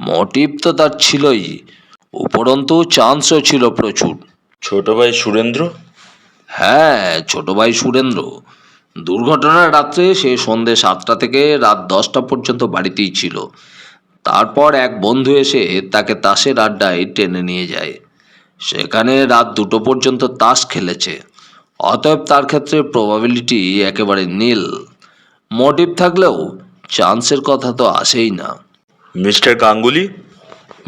Speaker 1: মোটিভ তো তার ছিলই, উপরন্তু চান্সও ছিল প্রচুর।
Speaker 2: ছোট ভাই সুরেন্দ্র?
Speaker 1: হ্যাঁ, ছোট ভাই সুরেন্দ্র। দুর্ঘটনার রাত্রে সে সন্ধ্যে 7টা থেকে রাত 10টা পর্যন্ত বাড়িতেই ছিল। তারপর এক বন্ধু এসে তাকে তাসের আড্ডায় টেনে নিয়ে যায়। সেখানে রাত 2টো পর্যন্ত তাস খেলেছে। অতএব তার ক্ষেত্রে প্রবাবিলিটি একেবারে নীল। মোটিভ থাকলেও চান্সের কথা তো আসেই না।
Speaker 2: মিস্টার গাঙ্গুলি?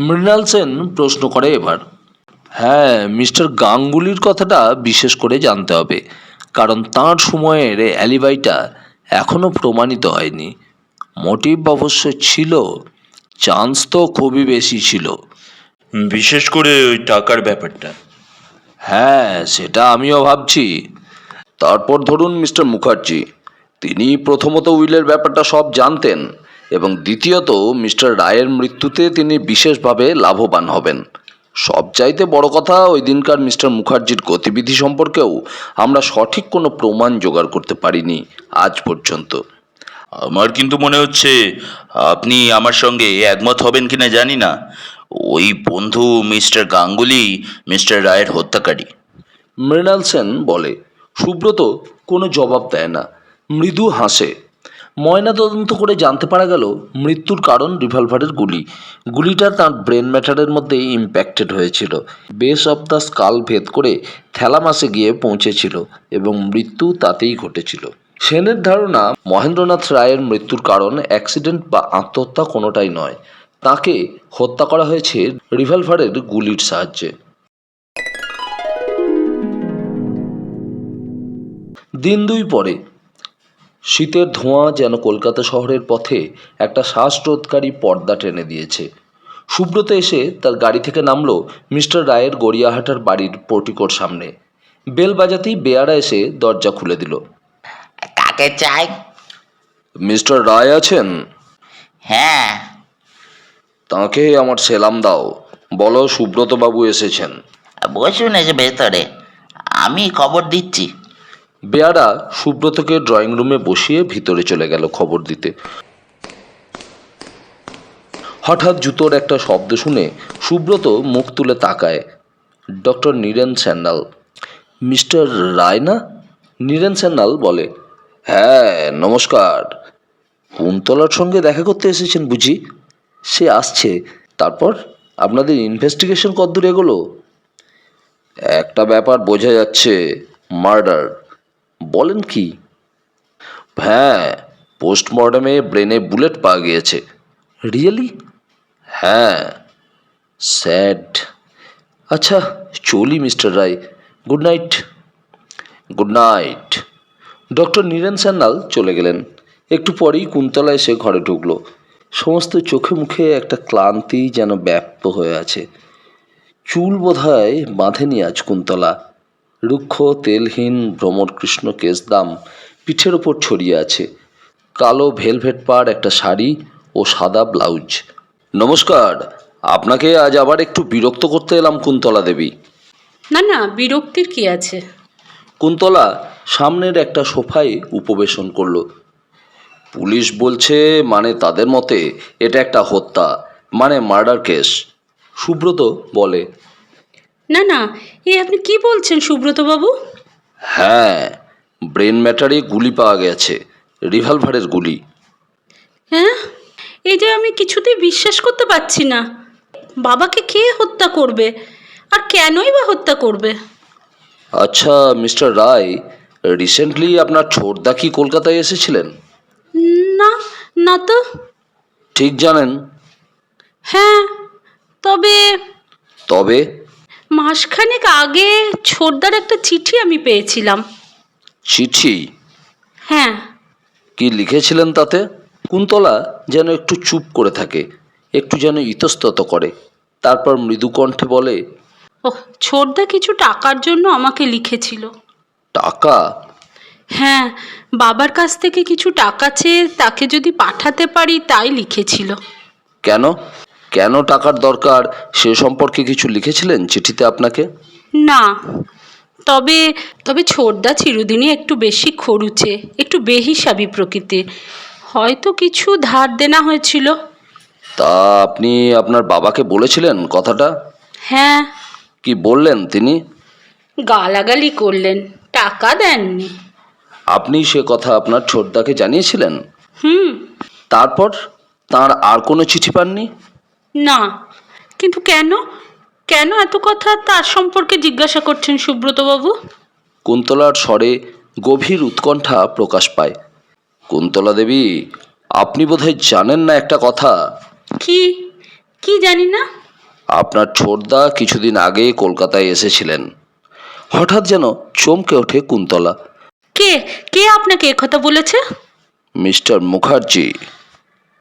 Speaker 1: মৃণাল সেন প্রশ্ন করে এবার। হ্যাঁ, মিস্টার গাঙ্গুলির কথাটা বিশেষ করে জানতে হবে, কারণ তাঁর সময়ের অ্যালিবাইটা এখনও প্রমাণিত হয়নি। মোটিভ অবশ্য ছিল, চান্স তো খুবই বেশি ছিল।
Speaker 2: বিশেষ করে ওই টাকার ব্যাপারটা।
Speaker 1: হ্যাঁ, সেটা আমিও ভাবছি। তারপর ধরুন মিস্টার মুখার্জি, তিনি প্রথমত উইলের ব্যাপারটা সব জানতেন, এবং দ্বিতীয়ত মিস্টার রায়ের মৃত্যুতে তিনি বিশেষভাবে লাভবান হবেন। সবচাইতে বড় কথা, ওই দিনকার মিস্টার মুখার্জির গতিবিধি সম্পর্কেও আমরা সঠিক কোনো প্রমাণ জোগাড় করতে পারিনি আজ পর্যন্ত।
Speaker 2: আমার কিন্তু মনে হচ্ছে আপনি আমার সঙ্গে একমত হবেন কিনা জানি না, ওই বন্ধু মিস্টার গাঙ্গুলি মিস্টার রায়ের হত্যাকারী।
Speaker 1: মৃণাল সেন বলে। সুব্রত কোনো জবাব দেয় না, মৃদু হাসে। ময়নাতদন্ত করে জানতে পারা গেল মৃত্যুর কারণ রিভলভারের গুলি। গুলিটা তার ব্রেন ম্যাটারের মধ্যে ইম্প্যাক্টেড হয়েছিল, বেস অফ দ্য স্কাল ভেদ করে থ্যালামাসে গিয়ে পৌঁছেছিল এবং মৃত্যু তাতেই ঘটেছিল। সেনের ধারণা মহেন্দ্রনাথ রায়ের মৃত্যুর কারণ অ্যাক্সিডেন্ট বা আত্মহত্যা কোনোটাই নয়, তাকে হত্যা করা হয়েছে রিভলভারের গুলির সাহায্যে। দিন 2 পরে শীতের ধোঁয়া যেন কলকাতা শহরের পথে একটা শ্বাসরোধকারী পর্দা টেনে দিয়েছে। সুব্রত এসে তার গাড়ি থেকে নামলো মিস্টার রায়ের গড়িয়াহাটার বাড়ির পোর্টিকোর সামনে। বেল বাজাতেই বেয়ারা এসে দরজা খুলে দিল।
Speaker 3: কাকে চাই?
Speaker 1: মিস্টার রায় আছেন?
Speaker 3: হ্যাঁ।
Speaker 1: তাঁকে আমার সেলাম দাও, বলো সুব্রতবাবু এসেছেন।
Speaker 3: বসুন এসে ভেতরে, আমি খবর দিচ্ছি।
Speaker 1: বেয়ারা সুব্রতকে ড্রয়িং রুমে বসিয়ে ভিতরে চলে গেল খবর দিতে। হঠাৎ জুতোর একটা শব্দ শুনে সুব্রত মুখ তুলে তাকায়। ডক্টর নীরেন স্যান্যাল। মিস্টার রায় না? নীরেন স্যান্যাল বলে। হ্যাঁ, নমস্কার। কুন্তলার সঙ্গে দেখা করতে এসেছেন বুঝি? সে আসছে। তারপর আপনাদের ইনভেস্টিগেশন কতদূর এগোলো? একটা ব্যাপার বোঝা যাচ্ছে, মার্ডার। বলেন কি? হ্যাঁ, পোস্টমর্টমে ব্রেনে বুলেট পাওয়া গিয়েছে। রিয়েলি? হ্যাঁ। স্যাড। আচ্ছা, চলি mister Roy. Good night. Good night. Doctor Niren Sanyal চলে গেলেন। একটু পরেই কুন্তলা এসে ঘরে ঢুকলো। সমস্ত চোখে মুখে একটা ক্লান্তি যেন ব্যাপ্ত হয়ে আছে। চুল বোধহয় বাঁধেনি আজ কুন্তলা। রুক্ষ তেলহীন ভ্রমরকৃষ্ণ কেশদাম পিঠের ওপর ছড়িয়ে আছে। কালো ভেলভেট পাড় একটা শাড়ি ও সাদা ব্লাউজ। নমস্কার, আপনাকে আজ আবার একটু বিরক্ত করতে এলাম কুন্তলা দেবী।
Speaker 4: না না, বিরক্তির কি আছে?
Speaker 1: কুন্তলা সামনের একটা সোফায় উপবেশন করল। পুলিশ বলছে, মানে তাদের মতে এটা একটা হত্যা, মানে মার্ডার কেস। সুব্রত বলে।
Speaker 4: না না, আপনি কি বলছেন সুব্রতবাবু?
Speaker 1: হ্যাঁ, ব্রেন ম্যাটারে গুলি পাওয়া গেছে, রিভলভারের গুলি।
Speaker 4: হ্যাঁ, এই যে আমি কিছুতেই বিশ্বাস করতে পারছি না। বাবাকে কে হত্যা করবে, আর কেনই বা হত্যা করবে?
Speaker 1: আচ্ছা মিস্টার রায়, রিসেন্টলি আপনার ছোটদা কি কলকাতায় এসেছিলেন?
Speaker 4: না, না তো।
Speaker 1: ঠিক জানেন?
Speaker 4: হ্যাঁ, তবে
Speaker 1: তবে
Speaker 4: মাসখানেক আগে ছোটদার একটা চিঠি আমি পেয়েছিলাম।
Speaker 1: চিঠি?
Speaker 4: হ্যাঁ।
Speaker 1: কি লিখেছিলেন তাতে? কুন্তলা যেন একটু চুপ করে থাকে, একটু যেন ইতস্তত করে, তারপর মৃদু কণ্ঠে বলে।
Speaker 4: ও, ছোটদা কিছু টাকার জন্য আমাকে লিখেছিল।
Speaker 1: টাকা?
Speaker 4: হ্যাঁ, বাবার কাছ থেকে কিছু টাকা চেয়ে তাকে যদি পাঠাতে পারি তাই লিখেছিল।
Speaker 1: কেন? কেন টাকার দরকার সে সম্পর্কে কিছু লিখেছিলেন চিঠিতে আপনাকে?
Speaker 4: না, তবে তবে ছোটদা চিরদিনই একটু বেশি খরুচে, একটু বেহিসাবি প্রকৃতির। হয়তো কিছু ধার দেনা হয়েছিল।
Speaker 1: তা আপনি আপনার বাবাকে বলেছিলেন কথাটা?
Speaker 4: হ্যাঁ।
Speaker 1: কি বললেন তিনি?
Speaker 4: গালাগালি করলেন, টাকা দেননি।
Speaker 1: আপনি সে কথা আপনার ছোটদাকে জানিয়েছিলেন?
Speaker 4: হুম।
Speaker 1: তারপর তার আর কোনো চিঠি পাননি?
Speaker 4: না। কিন্তু কেন, কেন এত কথা তার সম্পর্কে জিজ্ঞাসা করছেন সুব্রতবাবু?
Speaker 1: কুন্তলার স্বরে গভীর উৎকণ্ঠা প্রকাশ পায়। কুন্তলা দেবী, আপনি বোধহয় জানেন না একটা কথা।
Speaker 4: কি? কি জানি না?
Speaker 1: আপনার ছোটদা কিছুদিন আগে কলকাতায় এসেছিলেন। হঠাৎ যেন চমকে ওঠে কুন্তলা।
Speaker 4: কে কে আপনাকে একথা বলেছে?
Speaker 1: মিস্টার মুখার্জি।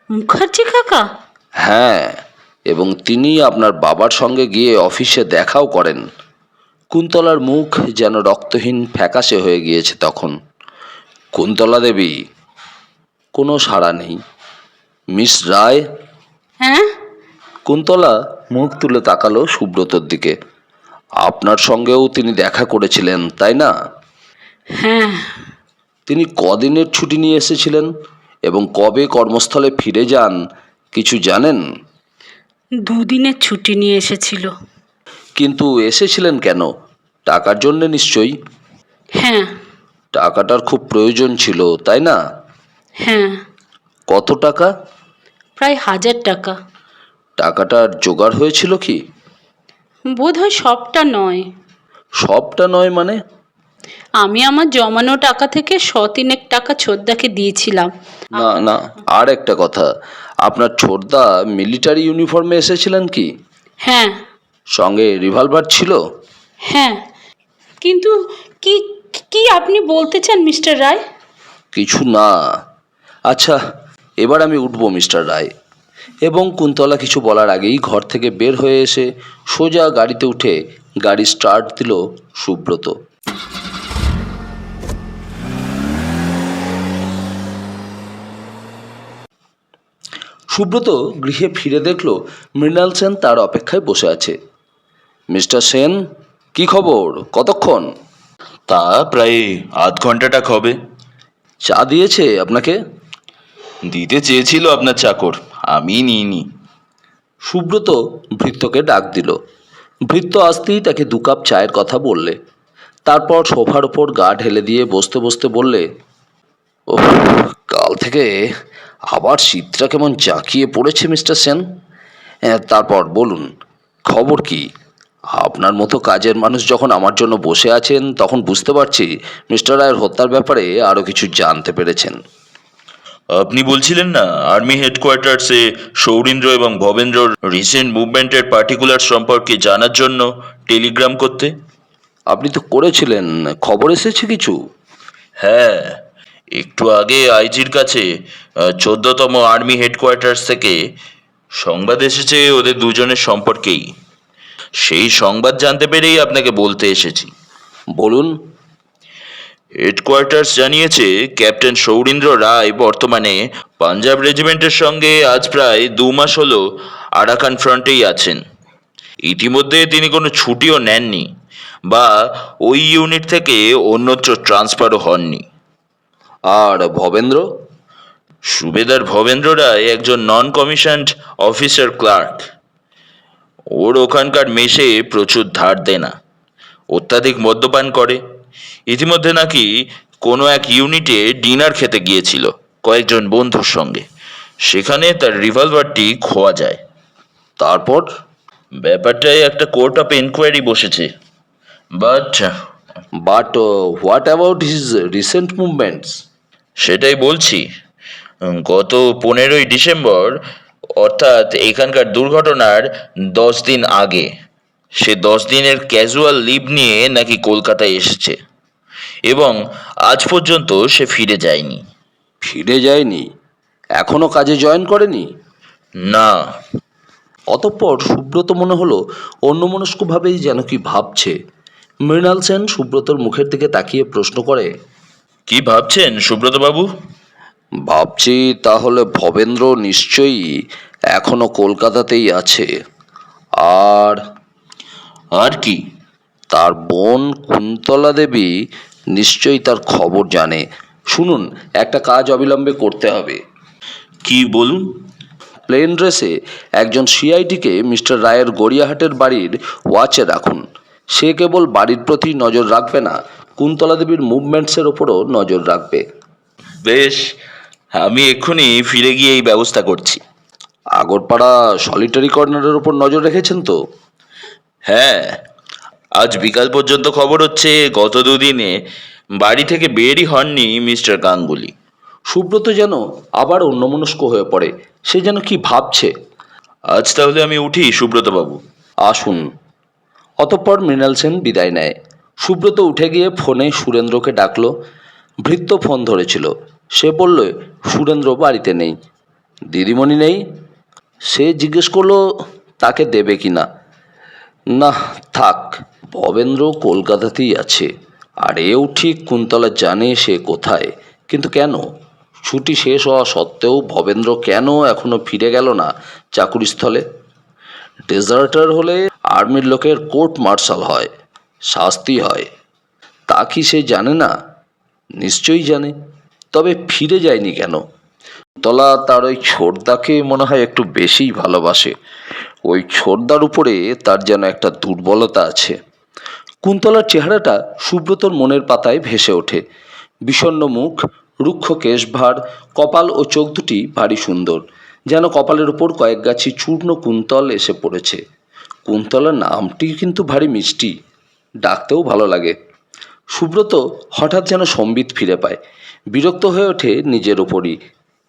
Speaker 4: মুখার্জি কাকা?
Speaker 1: হ্যাঁ, এবং তিনি আপনার বাবার সঙ্গে গিয়ে অফিসে দেখাও করেন। কুন্তলার মুখ যেন রক্তহীন ফ্যাকাশে হয়ে গিয়েছে তখন। কুন্তলা দেবী। কোনো সাড়া নেই। মিস রায়?
Speaker 4: হ্যাঁ।
Speaker 1: কুন্তলা মুখ তুলে তাকালো সুব্রতর দিকে। আপনার সঙ্গেও তিনি দেখা করেছিলেন, তাই না?
Speaker 4: হ্যাঁ।
Speaker 1: তিনি কদিনের ছুটি নিয়ে এসেছিলেন এবং কবে কর্মস্থলে ফিরে যান কিছু জানেন?
Speaker 4: 2 দিনের ছুটি নিয়ে এসেছিল।
Speaker 1: কিন্তু এসেছিলেন কেন? টাকার জন্যে নিশ্চয়ই।
Speaker 4: হ্যাঁ।
Speaker 1: টাকাটার খুব প্রয়োজন ছিল, তাই না?
Speaker 4: হ্যাঁ।
Speaker 1: কত টাকা?
Speaker 4: প্রায় 1000 টাকা।
Speaker 1: টাকাটার জোগাড় হয়েছিল কি?
Speaker 4: বোধহয় সবটা নয়।
Speaker 1: সবটা নয় মানে?
Speaker 4: আমি আমার জমানো টাকা থেকে 100 টাকা ছোটদাকে দিয়েছিলাম।
Speaker 1: না না, আর একটা কথা, আপনার ছোটদা মিলিটারি ইউনিফর্মে এসেছিলেন কি?
Speaker 4: হ্যাঁ।
Speaker 1: সঙ্গে রিভলভার ছিল?
Speaker 4: হ্যাঁ। কিন্তু কি কি আপনি বলতে চান মিস্টার রায়?
Speaker 1: কিছু না। আচ্ছা, এবার আমি উঠবো মিস্টার রায়। এবং কুন্তলা কিছু বলার আগেই ঘর থেকে বের হয়ে এসে সোজা গাড়িতে উঠে গাড়ি স্টার্ট দিল সুব্রত। সুব্রত গৃহে ফিরে দেখল মৃণাল সেন তার অপেক্ষায় বসে আছে। মিস্টার সেন, কি খবর? কতক্ষণ?
Speaker 2: তা প্রায় আধ ঘন্টাটা হবে।
Speaker 1: চা দিয়েছে আপনাকে?
Speaker 2: দিতে চেয়েছিল আপনার চাকর, আমি নিইনি।
Speaker 1: সুব্রত ভৃত্যকে ডাক দিল। ভৃত্য আসতেই তাকে 2 কাপ চায়ের কথা বললে। তারপর সোফার ওপর গা ঢেলে দিয়ে বসতে বসতে বললে, ওহ, কাল থেকে আবার শীতটা কেমন জাঁকিয়ে পড়েছে মিস্টার সেন। তারপর বলুন, খবর কি? আপনার মতো কাজের মানুষ যখন আমার জন্য বসে আছেন, তখন বুঝতে পারছি মিস্টার রায়ের হত্যার ব্যাপারে আরও কিছু জানতে পেরেছেন।
Speaker 2: আপনি বলছিলেন না আর্মি হেডকোয়ার্টার্সে সৌরীন্দ্র এবং ভবেন্দ্রর রিসেন্ট মুভমেন্টের পার্টিকুলার সম্পর্কে জানার জন্য টেলিগ্রাম করতে?
Speaker 1: আপনি তো করেছিলেন, খবর এসেছে কিছু?
Speaker 2: হ্যাঁ, একটু আগে আইজির কাছে 14তম আর্মি হেডকোয়ার্টার্স থেকে সংবাদ এসেছে ওদের দুজনের সম্পর্কেই। সেই সংবাদ জানতে পেরেই আপনাকে বলতে এসেছি।
Speaker 1: বলুন।
Speaker 2: হেডকোয়ার্টার্স জানিয়েছে ক্যাপ্টেন সৌরীন্দ্র রায় বর্তমানে পাঞ্জাব রেজিমেন্টের সঙ্গে আজ প্রায় 2 মাস হলো আরাকান ফ্রন্টেই আছেন। ইতিমধ্যে তিনি কোনো ছুটিও নেননি বা ওই ইউনিট থেকে অন্যত্র ট্রান্সফারও হননি।
Speaker 1: আর ভবেন্দ্র?
Speaker 2: সুবেদার ভবেন্দ্র রায় একজন নন কমিশনড অফিসার ক্লার্ক। ওর ওখানকার মেসে প্রচুর ধার দেনা, অত্যাধিক মদ্যপান করে। ইতিমধ্যে নাকি কোনো এক ইউনিটে ডিনার খেতে গিয়েছিল কয়েকজন বন্ধুর সঙ্গে। সেখানে তার রিভলভারটি খোয়া যায়।
Speaker 1: তারপর?
Speaker 2: ব্যাপারটায় একটা কোর্ট অফ এনকোয়ারি বসেছে। But
Speaker 1: but what about his recent movements?
Speaker 2: সেটাই বলছি। গত 15ই ডিসেম্বর, অর্থাৎ এখানকার দুর্ঘটনার 10 দিন আগে, সে 10 দিনের ক্যাজুয়াল লিভ নিয়ে নাকি কলকাতায় এসেছে এবং আজ পর্যন্ত সে ফিরে যায়নি।
Speaker 1: ফিরে যায়নি? এখনো কাজে জয়েন করেনি?
Speaker 2: না।
Speaker 1: অতঃপর সুব্রত মনে হলো অন্যমনস্কভাবেই যেন কি ভাবছে। মৃণাল সেন সুব্রতর মুখের দিকে তাকিয়ে প্রশ্ন করে,
Speaker 2: কি ভাবছেন সুব্রতবাবু?
Speaker 1: ভাবছি তাহলে ভবেন্দ্র নিশ্চয়ই এখনো কলকাতাতেই আছে। আর
Speaker 2: আর কি?
Speaker 1: তার বোন কুন্তলা দেবী নিশ্চয়ই তার খবর জানে। শুনুন, একটা কাজ অবিলম্বে করতে হবে।
Speaker 2: কি বলুন?
Speaker 1: প্লেন ড্রেসে একজন সিআইডিকে মিস্টার রায়ের গড়িয়াহাটের বাড়ির ওয়াচে রাখুন। সে কেবল বাড়ির প্রতি নজর রাখবে না, কুন্তলা দেবীর মুভমেন্টসের ওপরও নজর রাখবে।
Speaker 2: বেশ, আমি এক্ষুনি ফিরে গিয়ে এই ব্যবস্থা করছি।
Speaker 1: আগরপাড়া সলিটারি কর্নারের ওপর নজর রেখেছেন তো?
Speaker 2: হ্যাঁ, আজ বিকাল পর্যন্ত খবর হচ্ছে গত 2 দিনে বাড়ি থেকে বেরই হননি মিস্টার গাঙ্গুলি।
Speaker 1: সুব্রত যেন আবার অন্যমনস্ক হয়ে পড়ে। সে যেন কি ভাবছে।
Speaker 2: আজ তাহলে আমি উঠি সুব্রতবাবু।
Speaker 1: আসুন। অতঃপর মৃণাল সেন বিদায় নেয়। সুব্রত উঠে গিয়ে ফোনে সুরেন্দ্রকে ডাকলো। ভৃত্য ফোন ধরেছিল। সে বলল সুরেন্দ্র বাড়িতে নেই। দিদিমণি নেই? সে জিজ্ঞেস করলো তাকে দেবে কি না। না, থাক, ভবেন্দ্র কলকাতাতেই আছে। আর এও ঠিক কুন্তলা জানে সে কোথায়। কিন্তু কেন? ছুটি শেষ হওয়া সত্ত্বেও ভবেন্দ্র কেন এখনো ফিরে গেল না চাকুরিস্থলে? ডেজার্টার হলে আর্মির লোকের কোর্ট মার্শাল হয়, শাস্তি হয়। তা কি সে জানে না? নিশ্চয়ই জানে। তবে ফিরে যায়নি কেন? কুন্তলা তার ওই ছোটদাকে মনে হয় একটু বেশিই ভালোবাসে। ওই ছোটদার উপরে তার যেন একটা দুর্বলতা আছে। কুন্তলার চেহারাটা সুব্রতর মনের পাতায় ভেসে ওঠে। বিষণ্ণ মুখ, রুক্ষ কেশভার, কপাল ও চোখ দুটি ভারী সুন্দর। যেন কপালের উপর কয়েক গাছি চূর্ণ কুন্তল এসে পড়েছে। কুন্তলার নামটি কিন্তু ভারী মিষ্টি, ডাকতেও ভালো লাগে। সুব্রত হঠাৎ যেন সম্বিত ফিরে পায়। বিরক্ত হয়ে ওঠে নিজের ওপরই।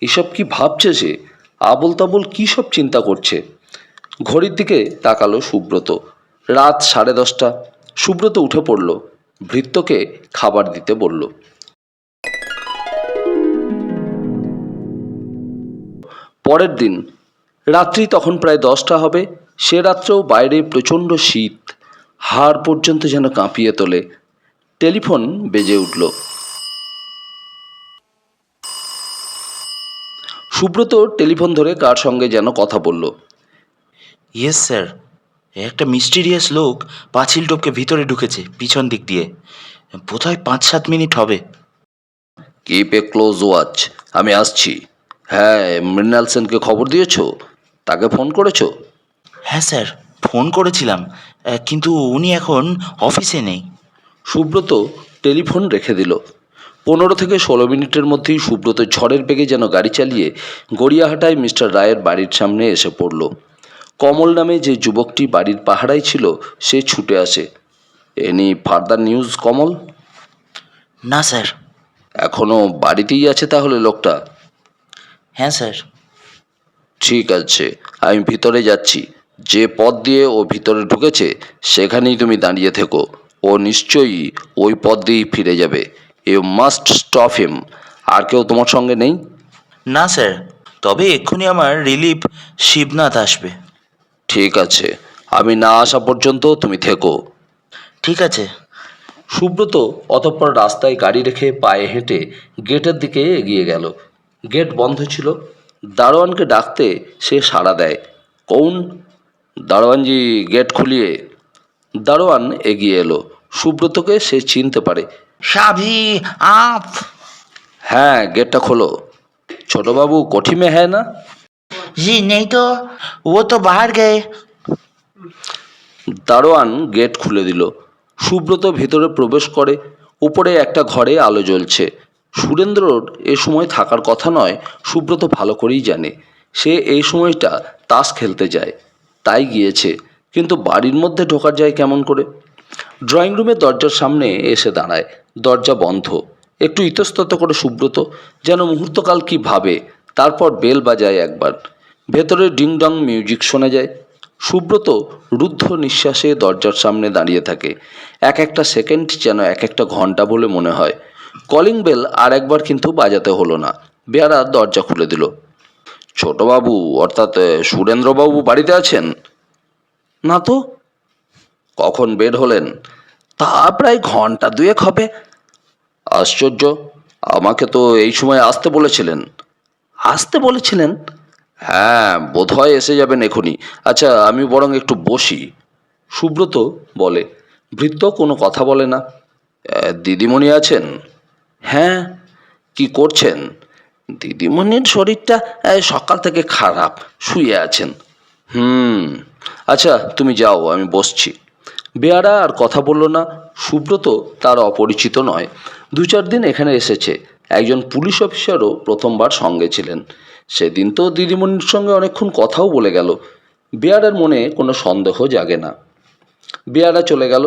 Speaker 1: এসব কি ভাবছে সে? আবোল তাবোল কী সব চিন্তা করছে। ঘড়ির দিকে তাকালো সুব্রত। রাত 10:30। সুব্রত উঠে পড়ল। ভৃত্যকে খাবার দিতে বলল। পরের দিন রাত্রি তখন প্রায় 10টা হবে। সে রাত্রেও বাইরে প্রচণ্ড শীত, হাড় পর্যন্ত যেন কাঁপিয়ে তোলে। টেলিফোন বেজে উঠল। সুব্রত টেলিফোন ধরে কার সঙ্গে যেন কথা বলল।
Speaker 5: ইয়েস স্যার, একটা মিস্টিরিয়াস লোক পাঁচিল টপকে ভিতরে ঢুকেছে পিছন দিক দিয়ে। বোধহয় 5-7 মিনিট হবে।
Speaker 1: কিপ এ ক্লোজ ওয়াচ, আমি আসছি। হ্যাঁ, মৃণাল সেনকে খবর দিয়েছো? তাকে ফোন করেছো?
Speaker 5: হ্যাঁ স্যার, ফোন করেছিলাম, কিন্তু উনি এখন অফিসে নেই।
Speaker 1: সুব্রত টেলিফোন রেখে দিল। 15 থেকে 16 মিনিটের মধ্যেই সুব্রত ঝড়ের বেগে যেন গাড়ি চালিয়ে গড়িয়াহাটায় মিস্টার রায়ের বাড়ির সামনে এসে পড়ল। কমল নামে যে যুবকটি বাড়ির পাহারায় ছিল সে ছুটে আসে। এনি ফার্দার নিউজ কমল?
Speaker 5: না স্যার।
Speaker 1: এখনো বাড়িতেই আছে তাহলে লোকটা?
Speaker 5: হ্যাঁ স্যার।
Speaker 1: ঠিক আছে, আমি ভিতরে যাচ্ছি। যে পথ দিয়ে ও ভিতরে ঢুকেছে সেখানেই তুমি দাঁড়িয়ে থেকো। ও নিশ্চয়ই ওই পথ দিয়েই ফিরে যাবে। You must stop him. আর কেউ তোমার সঙ্গে নেই?
Speaker 5: না স্যার, তবে এক্ষুনি আমার রিলিফ শিবনাথ আসবে।
Speaker 1: ঠিক আছে, আমি না আসা পর্যন্ত তুমি থেকো।
Speaker 5: ঠিক আছে।
Speaker 1: সুব্রত অতঃপর রাস্তায় গাড়ি রেখে পায়ে হেঁটে গেটের দিকে এগিয়ে গেল। গেট বন্ধ ছিল। দারোয়ানকে ডাকতে সে সাড়া দেয়। কৌন? দারোয়ানজি, গেট খুলিয়ে। দারোয়ান এগিয়ে এলো। সুব্রতকে সে চিনতে পারে।
Speaker 5: সাভি আপ।
Speaker 1: হ্যাঁ, গেটটা খোলো। ছোটবাবু কোঠি মে হ্যায় না?
Speaker 5: জি নেই তো, ও তো বাহার গয়ে।
Speaker 1: দারোয়ান গেট খুলে দিল। সুব্রত ভেতরে প্রবেশ করে। উপরে একটা ঘরে আলো জ্বলছে। সুরেন্দ্রর এ সময় থাকার কথা নয়, সুব্রত ভালো করেই জানে। সে এই সময়টা তাস খেলতে যায়, তাই গিয়েছে। কিন্তু বাড়ির মধ্যে ঢোকার যায় কেমন করে? ড্রয়িং রুমের দরজার সামনে এসে দাঁড়ায়। দরজা বন্ধ। একটু ইতস্তত করে সুব্রত, যেন মুহূর্তকাল কি ভাবে। তারপর বেল বাজায় একবার। ভেতরে ডিং ডং মিউজিক শোনা যায়। সুব্রত রুদ্ধ নিঃশ্বাসে দরজার সামনে দাঁড়িয়ে থাকে। এক একটা সেকেন্ড যেন এক একটা ঘন্টা বলে মনে হয়। কলিং বেল আর একবার কিন্তু বাজাতে হলো না। বেয়ারা দরজা খুলে দিল। ছোটবাবু অর্থাৎ সুরেন্দ্রবাবু বাড়িতে আছেন? না তো। কখন বের হলেন? তা প্রায় ঘন্টা 2 হবে। আশ্চর্য, আমাকে তো এই সময় আসতে বলেছিলেন। আসতে বলেছিলেন? হ্যাঁ, বোধহয় এসে যাবেন এখনই। আচ্ছা, আমি বরং একটু বসি। সুব্রত বলে। ভৃত্য কোনো কথা বলে না। দিদিমণি আছেন? হ্যাঁ। কি করছেন? দিদিমণির শরীরটা সকাল থেকে খারাপ, শুয়ে আছেন। আচ্ছা, তুমি যাও, আমি বসছি। বেয়ারা আর কথা বলল না। সুব্রত তার অপরিচিত নয়। 2-4 দিন এখানে এসেছে। একজন পুলিশ অফিসারও প্রথমবার সঙ্গে ছিলেন। সেদিন তো দিদিমণির সঙ্গে অনেকক্ষণ কথাও বলে গেল। বেয়ারার মনে কোনো সন্দেহ জাগে না। বেয়ারা চলে গেল।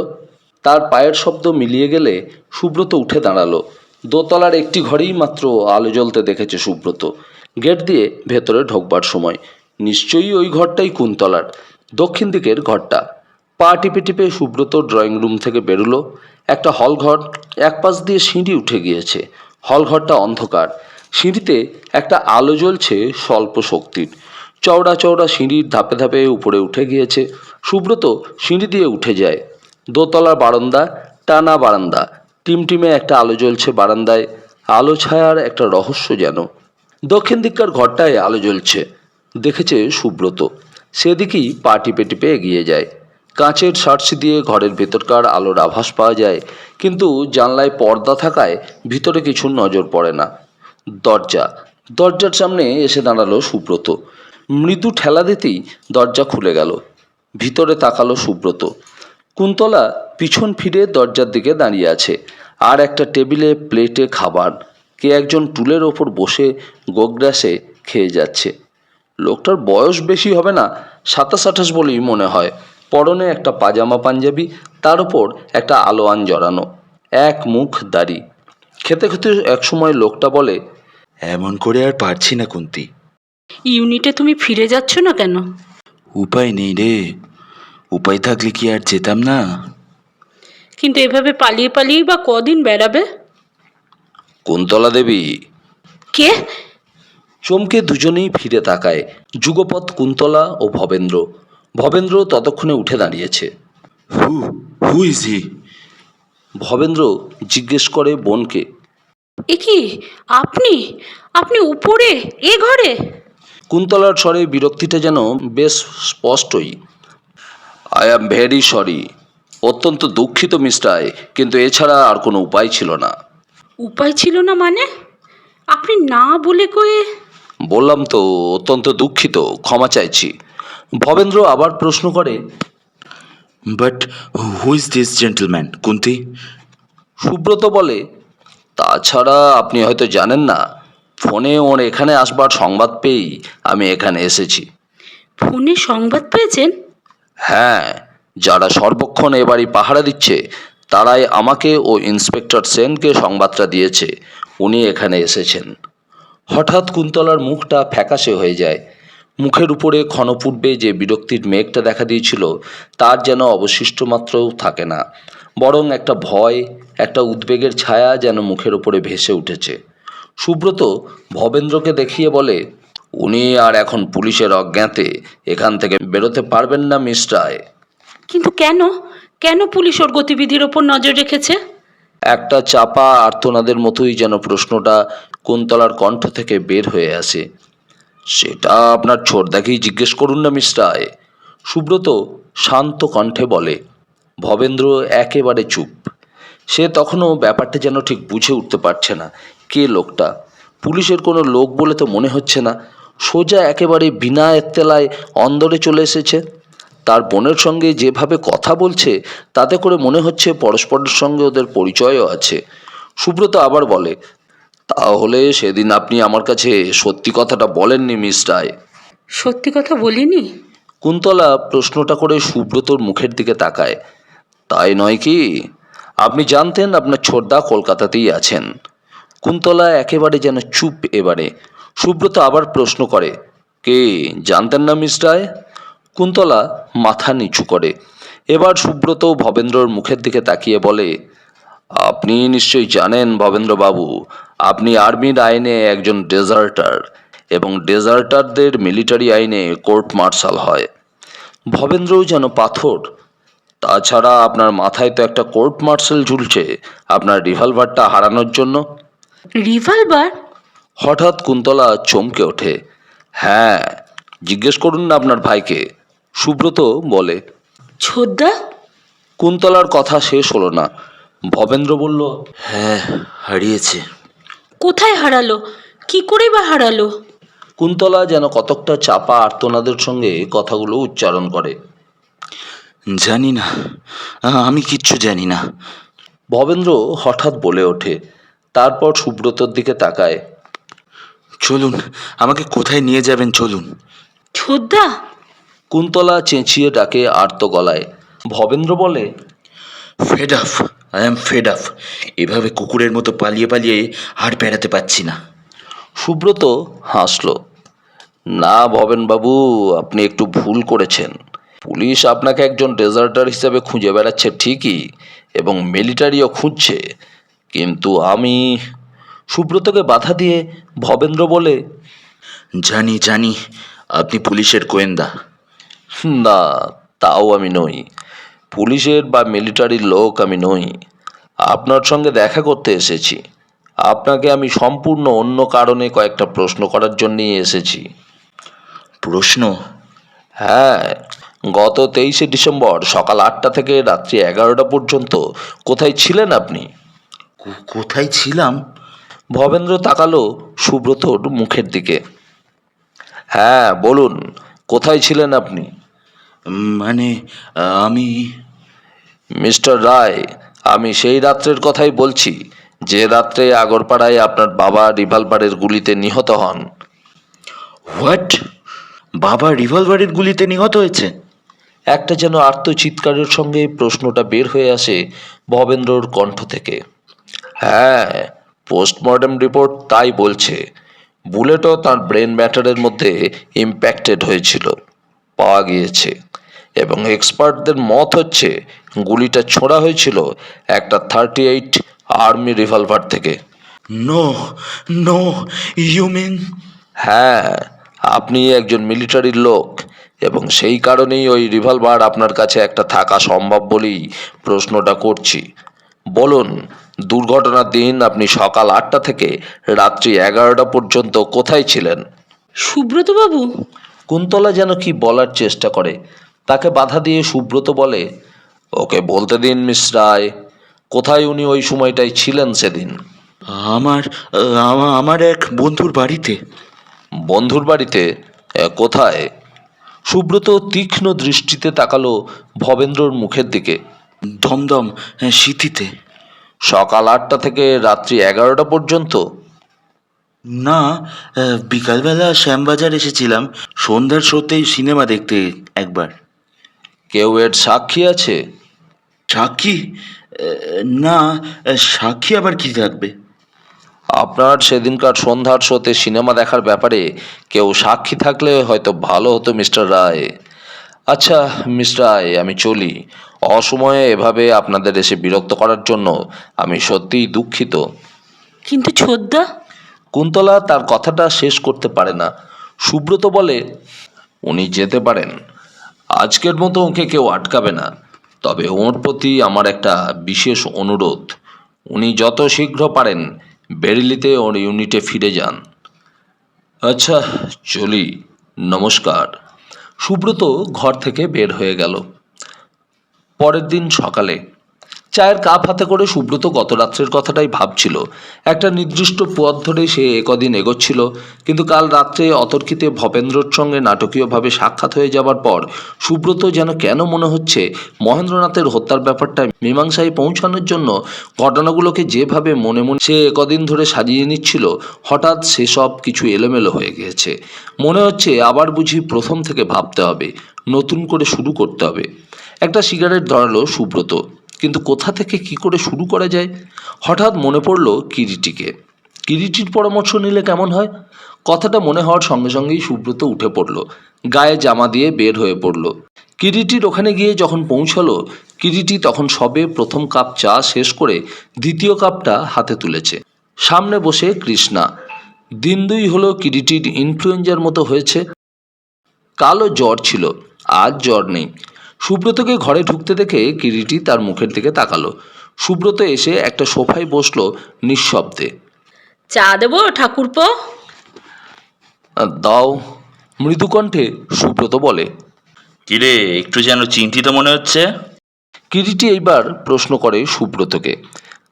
Speaker 1: তার পায়ের শব্দ মিলিয়ে গেলে সুব্রত উঠে দাঁড়ালো। দোতলার একটি ঘরেই মাত্র আলো জ্বলতে দেখেছে সুব্রত। গেট দিয়ে ভেতরে ঢোকবার সময় নিশ্চয়ই ওই ঘরটাই কুন্তলার, দক্ষিণ দিকের ঘরটা। পা টিপে টিপে সুব্রত ড্রয়িং রুম থেকে বেরোলো। একটা হলঘর, এক পাশ দিয়ে সিঁড়ি উঠে গিয়েছে। হলঘরটা অন্ধকার। সিঁড়িতে একটা আলো জ্বলছে স্বল্প শক্তির। চওড়া চওড়া সিঁড়ির ধাপে ধাপে উপরে উঠে গিয়েছে। সুব্রত সিঁড়ি দিয়ে উঠে যায়। দোতলার বারান্দা, টানা বারান্দা। টিমটিমে একটা আলো জ্বলছে বারান্দায়। আলো ছায়ার একটা রহস্য যেন। দক্ষিণ দিককার ঘরটায় আলো জ্বলছে দেখেছে সুব্রত। সেদিকেই পা টিপে টিপে এগিয়ে যায়। কাঁচের সার্চ দিয়ে ঘরের ভেতরকার আলোর আভাস পাওয়া যায়, কিন্তু জানলায় পর্দা থাকায় ভিতরে কিছু নজর পড়ে না। দরজার সামনে এসে দাঁড়ালো সুব্রত। মৃদু ঠেলা দিতেই দরজা খুলে গেল। ভিতরে তাকালো সুব্রত। কুন্তলা পিছন ফিরে দরজার দিকে দাঁড়িয়ে আছে। আর একটা টেবিলে প্লেটে খাবার। কে একজন টুলের ওপর বসে গোগ্রাসে খেয়ে যাচ্ছে। লোকটার বয়স বেশি হবে না, 27-28 বলেই মনে হয়। পরনে একটা পাজামা পাঞ্জাবি, তার উপর একটা আলোয়ান জড়ানো, এক মুখ দাড়ি। খেতে খেতে একসময় লোকটা বলে,
Speaker 5: এমন করে আর পারছি না কুন্তি।
Speaker 4: ইউনিটে তুমি ফিরে যাচ্ছ না কেন?
Speaker 5: উপায় নেই রে, উপায় থাকলে কি আর যেতাম না?
Speaker 4: কিন্তু এভাবে পালিয়ে পালিয়েই বা কদিন বেড়াবে?
Speaker 1: কুন্তলা দেবী।
Speaker 4: কে?
Speaker 1: চমকে দুজনেই ফিরে তাকায়, যুগপৎ, কুন্তলা ও ভবেন্দ্র। ভবেন্দ্র ততক্ষণে উঠে দাঁড়িয়েছে।
Speaker 5: হু হু ইজ হি?
Speaker 1: ভবেন্দ্র জিজ্ঞেস করে বোনকে।
Speaker 4: এ কি, আপনি আপনি উপরে এ ঘরে?
Speaker 1: কুন্তলার স্বরে বিরক্তিটা যেন বেশ স্পষ্টই। আই অ্যাম ভেরি সরি, অত্যন্ত দুঃখিত মিস্টার, কিন্তু এছাড়া আর কোনো উপায় ছিল না।
Speaker 4: উপায় ছিল না মানে? আপনি না বলে কয়ে?
Speaker 1: বললাম তো, অত্যন্ত দুঃখিত, ক্ষমা চাইছি। ভবেন্দ্র আবার প্রশ্ন করে।
Speaker 5: But who is this gentleman, Kunti?
Speaker 1: Subrata বলে, তাছাড়া আপনি হয়তো জানেন না, ফোনে ওর এখানে আসবার সংবাদ পেয়েই আমি এখানে এসেছি।
Speaker 4: ফোনে সংবাদ পেয়েছেন?
Speaker 1: হ্যাঁ, যারা সর্বক্ষণ এ বাড়ি পাহারা দিচ্ছে তারাই আমাকে ও ইন্সপেক্টর সেনকে সংবাদটা দিয়েছে উনি এখানে এসেছেন। হঠাৎ কুন্তলার মুখটা ফ্যাকাশে হয়ে যায়। মুখের উপরে ক্ষণপূর্বে যে বিরক্তির মেঘটা দেখা দিয়েছিল তার যেন অবশিষ্ট মাত্রও থাকে না, বরং একটা ভয়, একটা উদ্বেগের ছায়া যেন মুখের উপরে ভেসে উঠেছে। সুব্রত ভবেন্দ্রকে দেখিয়ে বলে, উনি আর এখন পুলিশের অজ্ঞাতে এখান থেকে বেরোতে পারবেন না মিস্টার।
Speaker 4: কিন্তু কেন? কেন পুলিশ ওর গতিবিধির ওপর নজর রেখেছে?
Speaker 1: একটা চাপা আর্তনাদের মতোই যেন প্রশ্নটা কুন্তলার কণ্ঠ থেকে বের হয়ে আসে। সেটা আপনার ছোটদাকেই জিজ্ঞেস করুন না মিস্টার, সুব্রত শান্ত কণ্ঠে বলে। ভবেন্দ্র একেবারে চুপ। সে তখনও ব্যাপারটা যেন ঠিক বুঝে উঠতে পারছে না। কে লোকটা? পুলিশের কোনো লোক বলে তো মনে হচ্ছে না। সোজা একেবারে বিনা এত্তেলায় অন্দরে চলে এসেছে। তার বোনের সঙ্গে যেভাবে কথা বলছে তাতে করে মনে হচ্ছে পরস্পরের সঙ্গে ওদের পরিচয়ও আছে। সুব্রত আবার বলে, তাহলে সেদিন আপনি আমার কাছে সত্যি কথাটা বলেননি মিস্টার?
Speaker 4: সত্যি কথা বলিনি?
Speaker 1: কুন্তলা প্রশ্নটা করে সুব্রতর মুখের দিকে তাকায়। তাই নয় কি? আপনি জানতেন আপনার ছোটদা কলকাতাতেই আছেন। কুন্তলা একেবারে যেন চুপ এবারে। সুব্রত আবার প্রশ্ন করে, কে জানতেন না মিস্টার? কুন্তলা মাথা নিচু করে। এবার সুব্রত ভবেন্দ্রর মুখের দিকে তাকিয়ে বলে, আপনি নিশ্চয়ই জানেন ভবেন্দ্রবাবু, আপনি আর্মির আইনে একজন ডেজার্টার, এবং ডেজার্টারদের মিলিটারি আইনে কোর্ট মার্শাল হয়। ভবেন্দ্রও যেন পাথর। তাছাড়া আপনার মাথায় তো একটা কোর্ট মার্শাল ঝুলছে আপনার রিভলভারটা হারানোর জন্য।
Speaker 4: রিভলভার?
Speaker 1: হঠাৎ কুন্তলা চমকে ওঠে। হ্যাঁ, জিজ্ঞেস করুন না আপনার ভাইকে, সুব্রত বলে।
Speaker 4: ছোদ্দা?
Speaker 1: কুন্তলার কথা শেষ হলো না। ভবেন্দ্র বলল,
Speaker 5: হ্যাঁ, হারিয়েছে।
Speaker 4: কোথায় হারালো? কি করে বা হারালো?
Speaker 1: কুন্তলা যেন কতকটা চাপা আর্তনাদের সঙ্গে কথাগুলো উচ্চারণ করে।
Speaker 5: জানি না, আমি কিচ্ছু জানি না।
Speaker 1: ভবেন্দ্র হঠাৎ বলে ওঠে, তারপর সুব্রতর দিকে তাকায়।
Speaker 5: চলুন, আমাকে কোথায় নিয়ে যাবেন, চলুন।
Speaker 4: ছোদ্দা?
Speaker 1: কুন্তলা চেঁচিয়ে ডাকে আর্ত গলায়। ভবেন্দ্র বলে,
Speaker 5: fed up, I am fed up. এভাবে কুকুরের মতো পালিয়ে পালিয়ে আর বেড়াতে পারছি না।
Speaker 1: সুব্রত হাসল। না ভবেনবাবু, আপনি একটু ভুল করেছেন। পুলিশ আপনাকে একজন ডেজার্টার হিসেবে খুঁজে বেড়াচ্ছে ঠিকই, এবং মিলিটারিও খুঁজছে, কিন্তু আমি। সুব্রতকে বাধা দিয়ে ভবেন্দ্র বলে,
Speaker 5: জানি জানি, আপনি পুলিশের গোয়েন্দা।
Speaker 1: না, তাও আমি নই। পুলিশের বা মিলিটারির লোক আমি নই। আপনার সঙ্গে দেখা করতে এসেছি। আপনাকে আমি সম্পূর্ণ অন্য কারণে কয়েকটা প্রশ্ন করার জন্যই এসেছি।
Speaker 5: প্রশ্ন?
Speaker 1: হ্যাঁ, গত 23শে ডিসেম্বর সকাল 8টা থেকে রাত্রি 11টা পর্যন্ত কোথায় ছিলেন আপনি?
Speaker 5: কোথায় ছিলাম?
Speaker 1: ভবেন্দ্র তাকালো সুব্রতর মুখের দিকে। হ্যাঁ বলুন, কোথায় ছিলেন আপনি?
Speaker 5: মানে আমি।
Speaker 1: মিস্টার রায়, আমি সেই রাত্রের কথাই বলছি যে রাত্রে আগরপাড়ায় আপনার বাবা রিভলভারের গুলিতে নিহত হন।
Speaker 5: হোয়াট? বাবা রিভলভারের গুলিতে নিহত হয়েছে?
Speaker 1: একটা যেন আর্তচিৎকারের সঙ্গে প্রশ্নটা বের হয়ে আসে ভবেন্দ্রর কণ্ঠ থেকে। হ্যাঁ, পোস্টমর্টেম রিপোর্ট তাই বলছে। বুলেটও তার ব্রেন ম্যাটারের মধ্যে ইম্প্যাক্টেড হয়েছিল, পাওয়া গিয়েছে, এবং এক্সপার্টদের মত হচ্ছে গুলিটা ছোড়া হয়েছিল একটা 38 আর্মি রিভলভার থেকে।
Speaker 5: No no, you mean?
Speaker 1: হ্যাঁ, আপনি একজন মিলিটারির লোক এবং সেই কারণেই ওই রিভলভার আপনার কাছে একটা থাকা সম্ভব বলেই প্রশ্নটা করছি। বলুন, দুর্ঘটনার দিন আপনি সকাল 8টা থেকে রাত্রি 11টা পর্যন্ত কোথায় ছিলেন?
Speaker 4: সুব্রতবাবু,
Speaker 1: কুন্তলা যেন কি বলার চেষ্টা করে, তাকে বাধা দিয়ে সুব্রত বলে, ওকে বলতে দিন মিস রায়, কোথায় উনি ওই সময়টায় ছিলেন সেদিন?
Speaker 5: আমার আমার এক বন্ধুর বাড়িতে।
Speaker 1: বন্ধুর বাড়িতে? কোথায়? সুব্রত তীক্ষ্ণ দৃষ্টিতে তাকালো ভবেন্দ্রর মুখের দিকে।
Speaker 5: দমদম সিটিতে।
Speaker 1: সকাল 8টা থেকে রাত্রি 11টা পর্যন্ত?
Speaker 5: না, বিকালবেলা শ্যামবাজার এসেছিলাম সন্ধ্যার শোতেই সিনেমা দেখতে একবার।
Speaker 1: কেউ এর সাক্ষী আছে?
Speaker 5: সাক্ষী? না, সাক্ষী আবার কি থাকবে?
Speaker 1: আপনার সেদিনকার সন্ধ্যার শোতে সিনেমা দেখার ব্যাপারে কেউ সাক্ষী থাকলে হয়তো ভালো হতো মিস্টার রায়। আচ্ছা মিস রায়, আমি চলি। অসময়ে এভাবে আপনাদের এসে বিরক্ত করার জন্য আমি সত্যিই দুঃখিত।
Speaker 4: কিন্তু ছোদ্দা?
Speaker 1: কুন্তলা তার কথাটা শেষ করতে পারে না। সুব্রত বলে, উনি যেতে পারেন, আজকের মতো ওকে কেউ আটকাবে না। তবে ওর প্রতি আমার একটা বিশেষ অনুরোধ, উনি যত শীঘ্র পারেন বেরিলিতে ওর ইউনিটে ফিরে যান। আচ্ছা চলি, নমস্কার। সুব্রত ঘর থেকে বের হয়ে গেল। পরের দিন সকালে চায়ের কাপ হাতে করে সুব্রত গত রাত্রের কথাটাই ভাবছিল। একটা নির্দিষ্ট পথ ধরে সে একদিন এগোচ্ছিল, কিন্তু কাল রাত্রে অতর্কিতে ভবেন্দ্রর সঙ্গে নাটকীয়ভাবে সাক্ষাৎ হয়ে যাবার পর সুব্রত যেন কেন মনে হচ্ছে মহেন্দ্রনাথের হত্যার ব্যাপারটা মীমাংসায় পৌঁছানোর জন্য ঘটনাগুলোকে যেভাবে মনে মনে সে একদিন ধরে সাজিয়ে নিচ্ছিল, হঠাৎ সেসব কিছু এলোমেলো হয়ে গিয়েছে। মনে হচ্ছে আবার বুঝি প্রথম থেকে ভাবতে হবে, নতুন করে শুরু করতে হবে। একটা সিগারেট ধরালো সুব্রত, কিন্তু কোথা থেকে কি করে শুরু করা যায়? হঠাৎ মনে পড়ল কিরিটিকে। কিরিটির পরামর্শ নিলে কেমন হয়? কথাটা মনে হওয়ার সঙ্গে সঙ্গেই সুব্রত উঠে পড়ল, গায়ে জামা দিয়ে বের হয়ে পড়ল। কিরিটির ওখানে গিয়ে যখন পৌঁছলো, কিরিটি তখন সবে প্রথম কাপ চা শেষ করে দ্বিতীয় কাপটা হাতে তুলেছে। সামনে বসে কৃষ্ণা। দিন দুই হলো কিরিটির ইনফ্লুয়েঞ্জার মতো হয়েছে। কালও জ্বর ছিল, আজ জ্বর নেই। সুব্রতকে ঘরে ঢুকতে দেখে কিরিটি তার মুখের দিকে তাকালো। সুব্রত এসে একটা সোফায় বসলো নিঃশব্দে।
Speaker 4: চা দেবো ঠাকুরপো?
Speaker 1: দাও, মৃদুকণ্ঠে সুব্রত বলে।
Speaker 2: কিরে, একটু যেন চিন্তিত মনে হচ্ছে।
Speaker 1: কিরিটি এইবার প্রশ্ন করে সুব্রতকে।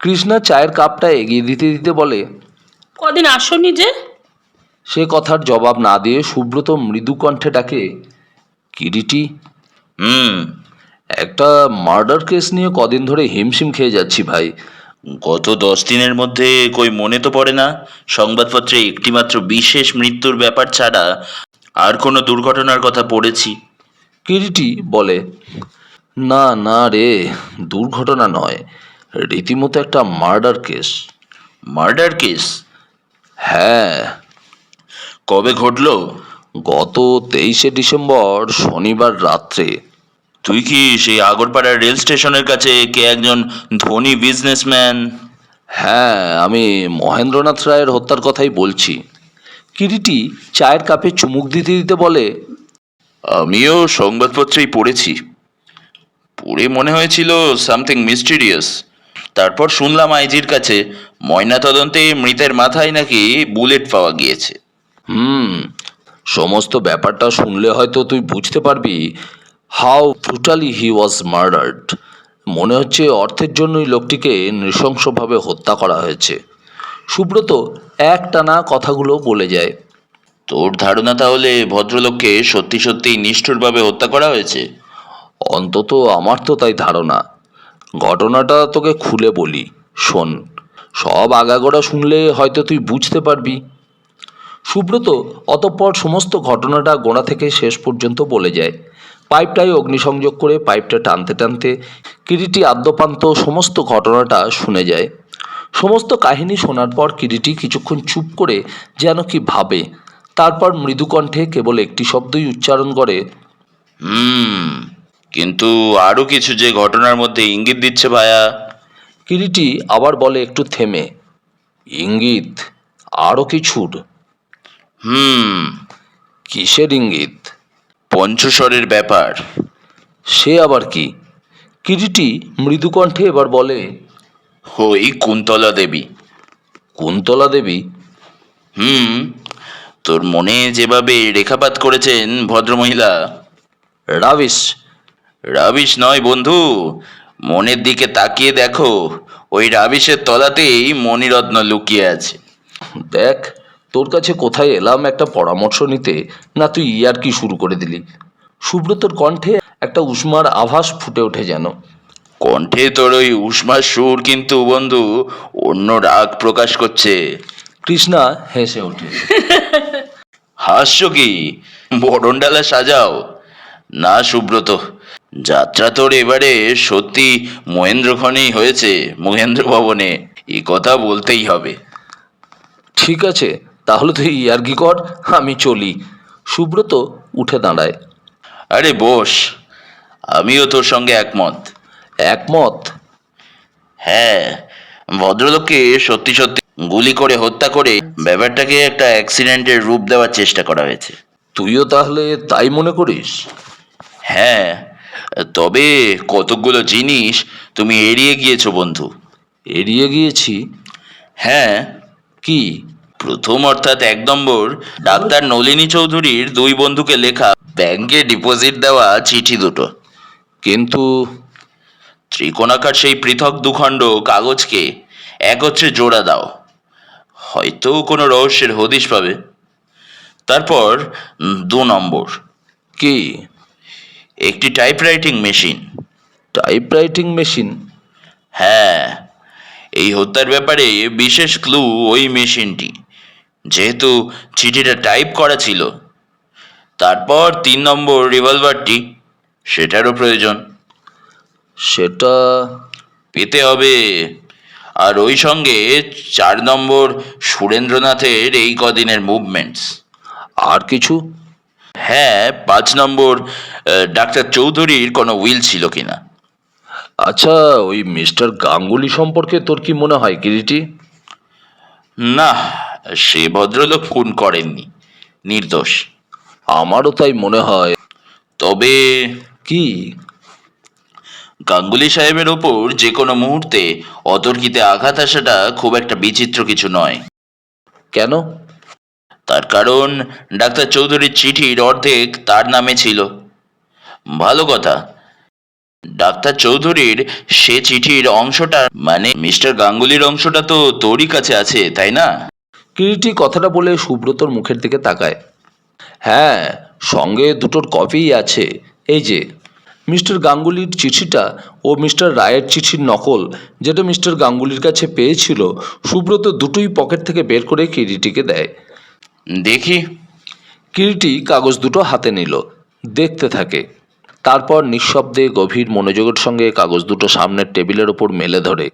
Speaker 1: কৃষ্ণা চায়ের কাপটা এগিয়ে দিতে দিতে বলে,
Speaker 4: কদিন আসনি যে?
Speaker 1: সে কথার জবাব না দিয়ে সুব্রত মৃদুকণ্ঠে ডাকে, কিরিটি।
Speaker 2: হুম।
Speaker 1: একটা মার্ডার কেস নিয়ে কদিন ধরে হিমশিম খেয়ে যাচ্ছি ভাই।
Speaker 2: গত 10 দিনের মধ্যে কই মনে তো পড়ে না সংবাদপত্রে একটিমাত্র বিশেষ মৃত্যুর ব্যাপার ছাড়া আর কোনো দুর্ঘটনার কথা পড়েছি।
Speaker 1: কিরিটি বলে, না না রে, দুর্ঘটনা নয়, রীতিমতো একটা মার্ডার কেস।
Speaker 2: Murder case?
Speaker 1: হ্যাঁ।
Speaker 2: কবে ঘটলো?
Speaker 1: গত 23শে ডিসেম্বর শনিবার রাত্রে।
Speaker 2: তুই কি সেই আগরপাড়ার রেল স্টেশনের কাছে কে একজন ধনী বিজনেসম্যান?
Speaker 1: হ্যাঁ, আমি মহেন্দ্রনাথ রায়ের হত্যার কথাই বলছি। কিরিটি চায়ের কাপে চুমুক দিতে দিতে বলে,
Speaker 2: আমিও সংবাদপত্রেই পড়েছি, পড়ে মনে হয়েছিল সামথিং মিস্টিরিয়াস। তারপর শুনলাম আইজির কাছে ময়নাতদন্তে মৃতের মাথায় নাকি বুলেট পাওয়া গিয়েছে।
Speaker 1: সমস্ত ব্যাপারটা শুনলে হয়তো তুই বুঝতে পারবি how brutally he was murdered. মনে হচ্ছে অর্থের জন্যই লোকটিকে নৃশংসভাবে হত্যা করা হয়েছে। সুব্রত একটানা কথাগুলো বলে যায়।
Speaker 2: তোর ধারণা তাহলে ভদ্রলোককে সত্যি সত্যিই নিষ্ঠুরভাবে হত্যা করা হয়েছে?
Speaker 1: অন্তত আমার তো তাই ধারণা। ঘটনাটা তোকে খুলে বলি, শোন। সব আগাগোড়া শুনলে হয়তো তুই বুঝতে পারবি। সুব্রত অতঃপর সমস্ত ঘটনাটা গোড়া থেকে শেষ পর্যন্ত বলে যায়। পাইপটায় অগ্নিসংযোগ করে পাইপটা টানতে টানতে কিরিটি আদ্যপান্ত সমস্ত ঘটনাটা শুনে যায়। সমস্ত কাহিনী শোনার পর কিরিটি কিছুক্ষণ চুপ করে যেন কি ভাবে, তারপর মৃদুকণ্ঠে কেবল একটি শব্দই উচ্চারণ করে,
Speaker 2: কিন্তু আরো কিছু যে ঘটনার মধ্যে ইঙ্গিত দিচ্ছে ভায়া।
Speaker 1: কিরিটি আবার বলে একটু থেমে, ইঙ্গিত? আরও কিছুর?
Speaker 2: হুম,
Speaker 1: কিসের ইঙ্গিত?
Speaker 2: পঞ্চস্বরের ব্যাপার।
Speaker 1: সে আবার কি? কিরিটি মৃদু কণ্ঠে এবার বলে,
Speaker 2: ওই কুন্তলা দেবী।
Speaker 1: কুন্তলা দেবী?
Speaker 2: হুম, তোর মনে যেভাবে রেখাপাত করেছেন ভদ্রমহিলা।
Speaker 1: রাবিশ।
Speaker 2: রাবিশ নয় বন্ধু, মনের দিকে তাকিয়ে দেখো, ওই রাবিশের তলাতেই মণিরত্ন লুকিয়ে আছে।
Speaker 1: দেখ, তোর কাছে কোথায় এলাম একটা পরামর্শ নিতে, না তুই ইয়ার্কি শুরু করে দিলি। সুব্রতর কণ্ঠে একটা উষ্মার আভাস ফুটে ওঠে যেন।
Speaker 2: কণ্ঠে তোর ওই উষ্মার সুর কিন্তু বন্ধু অন্য রাগ প্রকাশ করছে।
Speaker 1: কৃষ্ণা হেসে ওঠে।
Speaker 2: হাস্য কি? বরণডালা সাজাও না সুব্রত, যাত্রা তোর এবারে সত্যি মহেন্দ্রক্ষণেই হয়েছে, মহেন্দ্র ভবনে, এই কথা বলতেই হবে।
Speaker 1: ঠিক আছে, তাহলে তুই ইয়ার্কি কর, আমি চলি। সুব্রত উঠে দাঁড়ায়।
Speaker 2: আরে বস, আমিও তোর সঙ্গে একমত।
Speaker 1: একমত?
Speaker 2: হ্যাঁ, ভদ্রলোককে সত্যি সত্যি গুলি করে হত্যা করে ব্যাপারটাকে একটা অ্যাক্সিডেন্টের রূপ দেওয়ার চেষ্টা করা হয়েছে।
Speaker 1: তুইও তাহলে তাই মনে করিস?
Speaker 2: হ্যাঁ, তবে কতকগুলো জিনিস তুমি এড়িয়ে গিয়েছো বন্ধু।
Speaker 1: এড়িয়ে গিয়েছি?
Speaker 2: হ্যাঁ,
Speaker 1: কি?
Speaker 2: প্রথম অর্থাৎ 1 নম্বর, ডাক্তার নলিনী চৌধুরীর 2 বন্ধুকে লেখা ব্যাংকে ডিপোজিট দেওয়া চিঠি দুটো।
Speaker 1: কিন্তু
Speaker 2: ত্রিকোণাকার সেই পৃথক দুখণ্ড কাগজকে একত্রে জোড়া দাও, হয়তো কোনো রহস্যের হদিশ পাবে। তারপর 2 নম্বর,
Speaker 1: কি?
Speaker 2: একটি টাইপরাইটিং মেশিন।
Speaker 1: Typewriting machine?
Speaker 2: হ্যাঁ, এই হত্যার ব্যাপারে বিশেষ ক্লু ওই মেশিনটি, যেহেতু চিঠিটা টাইপ করা ছিল। তারপর 3 নম্বর, রিভলভারটি, সেটারও প্রয়োজন,
Speaker 1: সেটা
Speaker 2: পেতে হবে। আর ওই সঙ্গে 4 নম্বর, সুরেন্দ্রনাথের এই কদিনের মুভমেন্টস।
Speaker 1: আর কিছু?
Speaker 2: হ্যাঁ, 5 নম্বর, ডাক্তার চৌধুরীর কোনো উইল ছিল কিনা।
Speaker 1: আচ্ছা, ওই মিস্টার গাঙ্গুলি সম্পর্কে তোর কি মনে হয় কিরিটি?
Speaker 2: না, সে ভদ্রলোক খুন করেননি, নির্দোষ।
Speaker 1: আমারও তাই মনে হয়।
Speaker 2: তবে
Speaker 1: কি?
Speaker 2: গাঙ্গুলি সাহেবের ওপর যে কোনো মুহূর্তে অতর্কিতে আঘাত আসাটা খুব একটা বিচিত্র কিছু নয়।
Speaker 1: কেন?
Speaker 2: তার কারণ ডাক্তার চৌধুরীর চিঠির অর্ধেক তার নামে ছিল। ভালো কথা, ডাক্তার চৌধুরীর সে চিঠির অংশটা, মানে মিস্টার গাঙ্গুলির অংশটা তো তোরই কাছে আছে, তাই না?
Speaker 1: কিরিটি কথাটা বলে সুব্রতর মুখের দিকে তাকায়। হ্যাঁ, সঙ্গে দুটোর কপিই আছে। এই যে মিস্টার গাঙ্গুলির চিঠিটা ও মিস্টার রায়ের চিঠির নকল, যেটা মিস্টার গাঙ্গুলির কাছে পেয়েছিল, সুব্রত দুটোই পকেট থেকে বের করে কিরিটিকে দেয়।
Speaker 2: দেখি।
Speaker 1: কিরিটি কাগজ দুটো হাতে নিল, দেখতে থাকে। তারপর নিঃশব্দে গভীর মনোযোগের সঙ্গে কাগজ দুটো সামনের টেবিলের ওপর মেলে ধরে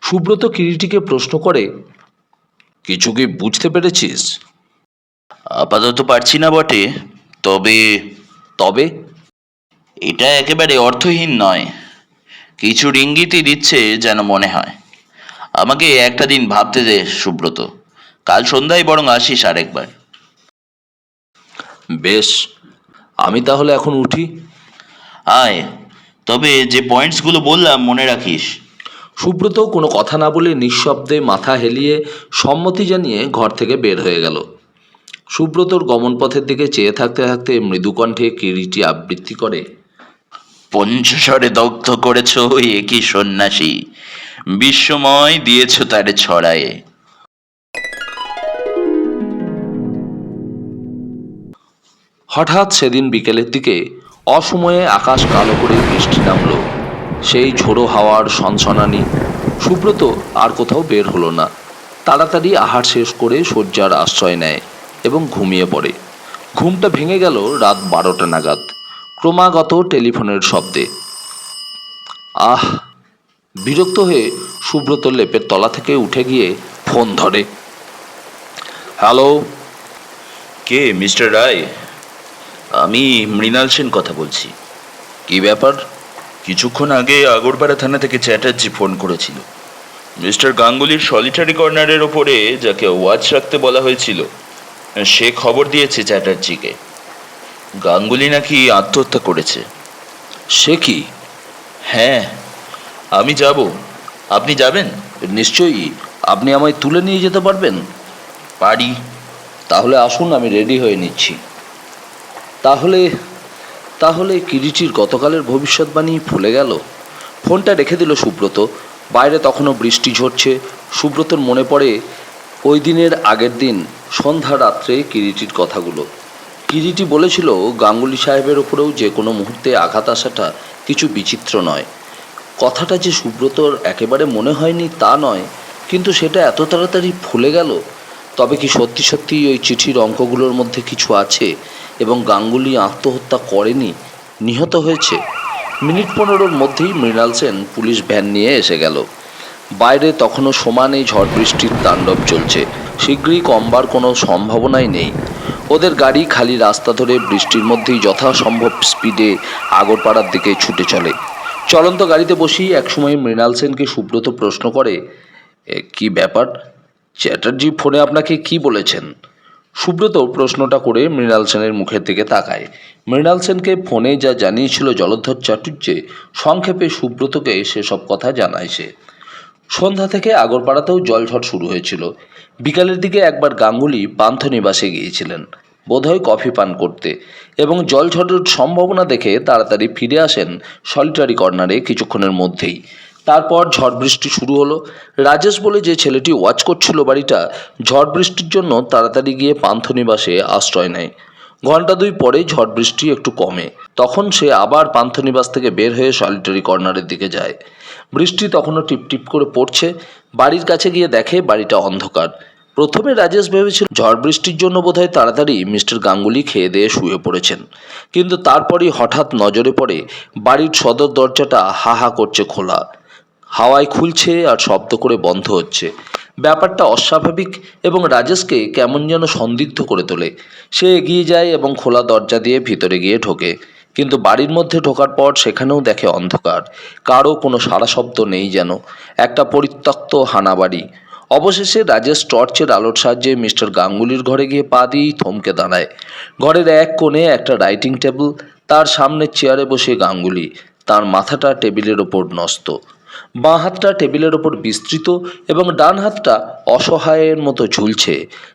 Speaker 1: সুব্রত কিরিটিকে প্রশ্ন করে, কিছু কি বুঝতে পেরেছিস?
Speaker 2: আপাতত পারছি না বটে, তবে
Speaker 1: তবে
Speaker 2: এটা একেবারে অর্থহীন নয়, কিছু ইঙ্গিতই দিচ্ছে যেন মনে হয়। আমাকে একটা দিন ভাবতে দে সুব্রত, কাল সন্ধ্যায় বরং আসিস আরেকবার।
Speaker 1: বেশ, আমি তাহলে এখন উঠি।
Speaker 2: আয়, তবে যে পয়েন্টসগুলো বললাম মনে রাখিস।
Speaker 1: সুব্রত কোনো কথা না বলে নিঃশব্দে মাথা হেলিয়ে সম্মতি জানিয়ে ঘর থেকে বের হয়ে গেল। সুব্রতর গমনপথের দিকে চেয়ে থাকতে থাকতে মৃদুকণ্ঠে কিরিটি আবৃত্তি করে,
Speaker 2: পঞ্চস্বরে দগ্ধ করেছ একই সন্ন্যাসী, বিশ্বময় দিয়েছ তারে ছড়ায়ে।
Speaker 1: হঠাৎ সেদিন বিকেলের দিকে অসময়ে আকাশ কালো করে বৃষ্টি নামল। সেই ঝোড়ো হাওয়ার সনসনানি। সুব্রত আর কোথাও বের হলো না। তাড়াতাড়ি আহার শেষ করে শয্যার আশ্রয় নেয় এবং ঘুমিয়ে পড়ে। ঘুমটা ভেঙে গেল রাত 12টা নাগাদ, ক্রমাগত টেলিফোনের শব্দে। আহ! বিরক্ত হয়ে সুব্রত লেপের তলা থেকে উঠে গিয়ে ফোন ধরে। হ্যালো?
Speaker 2: কে মিস্টার রায়? আমি মৃণাল সেন কথা বলছি।
Speaker 1: কি ব্যাপার?
Speaker 2: কিছুক্ষণ আগে আগরপাড়া থানা থেকে চ্যাটার্জি ফোন করেছিল। মিস্টার গাঙ্গুলির সলিটারি কর্নারের ওপরে যাকে ওয়াচ রাখতে বলা হয়েছিল, সে খবর দিয়েছে চ্যাটার্জিকে গাঙ্গুলি নাকি আত্মহত্যা করেছে।
Speaker 1: সে কি?
Speaker 2: হ্যাঁ, আমি যাব। আপনি যাবেন?
Speaker 1: নিশ্চয়ই। আপনি আমায় তুলে নিয়ে যেতে পারবেন?
Speaker 2: পারি।
Speaker 1: তাহলে আসুন, আমি রেডি হয়ে নিচ্ছি। তাহলে তাহলে কিরিটির গতকালের ভবিষ্যৎবাণী ভুলে গেল। ফোনটা রেখে দিল সুব্রত। বাইরে তখনও বৃষ্টি ঝরছে। সুব্রতর মনে পড়ে ওই দিনের আগের দিন সন্ধ্যা রাত্রে কিরিটির কথাগুলো। কিরিটি বলেছিল গাঙ্গুলি সাহেবের ওপরেও যে কোনো মুহূর্তে আঘাত আসাটা কিছু বিচিত্র নয়। কথাটা যে সুব্রতর একেবারে মনে হয়নি তা নয়, কিন্তু সেটা এত তাড়াতাড়ি ভুলে গেল। তবে কি সত্যি সত্যি ওই চিঠির অঙ্কগুলোর মধ্যে কিছু আছে এবং গাঙ্গুলি আত্মহত্যা করেনি, নিহত হয়েছে? মিনিট 15-র মধ্যেই মৃণাল সেন পুলিশ ভ্যান নিয়ে এসে গেল। বাইরে তখনও সমানে ঝড় বৃষ্টির তাণ্ডব চলছে। শীঘ্রই কমবার কোনো সম্ভাবনাই নেই। ওদের গাড়ি খালি রাস্তা ধরে বৃষ্টির মধ্যেই যথাসম্ভব স্পিডে আগরপাড়ার দিকে ছুটে চলে। চলন্ত গাড়িতে বসেই একসময় মৃণাল সেনকে সুব্রত প্রশ্ন করে, কি ব্যাপার, চ্যাটার্জি ফোনে আপনাকে কি বলেছেন? সুব্রত প্রশ্নটা করে মৃণাল সেনের মুখের দিকে তাকায়। মৃণাল সেনকে ফোনে যা জানিয়েছিল জলধর চাটুর্যে, সংক্ষেপে সুব্রতকে সেসব কথা জানায় সে। সন্ধ্যা থেকে আগরপাড়াতেও জলঝড় শুরু হয়েছিল। বিকালের দিকে একবার গাঙ্গুলি পান্থনিবাসে গিয়েছিলেন, বোধহয় কফি পান করতে, এবং জলঝড়ের সম্ভাবনা দেখে তাড়াতাড়ি ফিরে আসেন সলিটারি কর্নারে কিছুক্ষণের মধ্যেই। তারপর ঝড় বৃষ্টি শুরু হলো। রাজেশ বলে যে ছেলেটি ওয়াচ করছিল বাড়িটা, ঝড় বৃষ্টির জন্য তাড়াতাড়ি গিয়ে পান্থনিবাসে আশ্রয় নেয়। ঘন্টা 2 পরে ঝড় বৃষ্টি একটু কমে। তখন সে আবার পান্থনিবাস থেকে বের হয়ে সলিটারি কর্নারের দিকে যায়। বৃষ্টি তখনও টিপটিপ করে পড়ছে। বাড়ির কাছে গিয়ে দেখে বাড়িটা অন্ধকার। প্রথমে রাজেশ ভেবেছিল ঝড় বৃষ্টির জন্য বোধহয় তাড়াতাড়ি মিস্টার গাঙ্গুলি খেয়ে দিয়ে শুয়ে পড়েছেন, কিন্তু তারপরই হঠাৎ নজরে পড়ে বাড়ির সদর দরজাটা হা হা করছে খোলা, হাওয়ায় খুলছে আর শব্দ করে বন্ধ হচ্ছে। ব্যাপারটা অস্বাভাবিক এবং রাজেশকে কেমন যেন সন্দিগ্ধ করে তোলে। সে এগিয়ে যায় এবং খোলা দরজা দিয়ে ভিতরে গিয়ে ঢোকে, কিন্তু বাড়ির মধ্যে ঢোকার পর সেখানেও দেখে অন্ধকার, কারও কোনো সাড়া শব্দ নেই, যেন একটা পরিত্যক্ত হানাবাড়ি। অবশেষে রাজেশ টর্চের আলোর সাহায্যে মিস্টার গাঙ্গুলির ঘরে গিয়ে পা দিয়েই থমকে দাঁড়ায়। ঘরের এক কোণে একটা রাইটিং টেবিল, তার সামনে চেয়ারে বসে গাঙ্গুলি, তার মাথাটা টেবিলের ওপর ন্যস্ত, বাঁ হাতটা টেবিলের ওপর বিস্তৃত এবং ডান হাতটা অসহায়ের মতো ঝুলছে।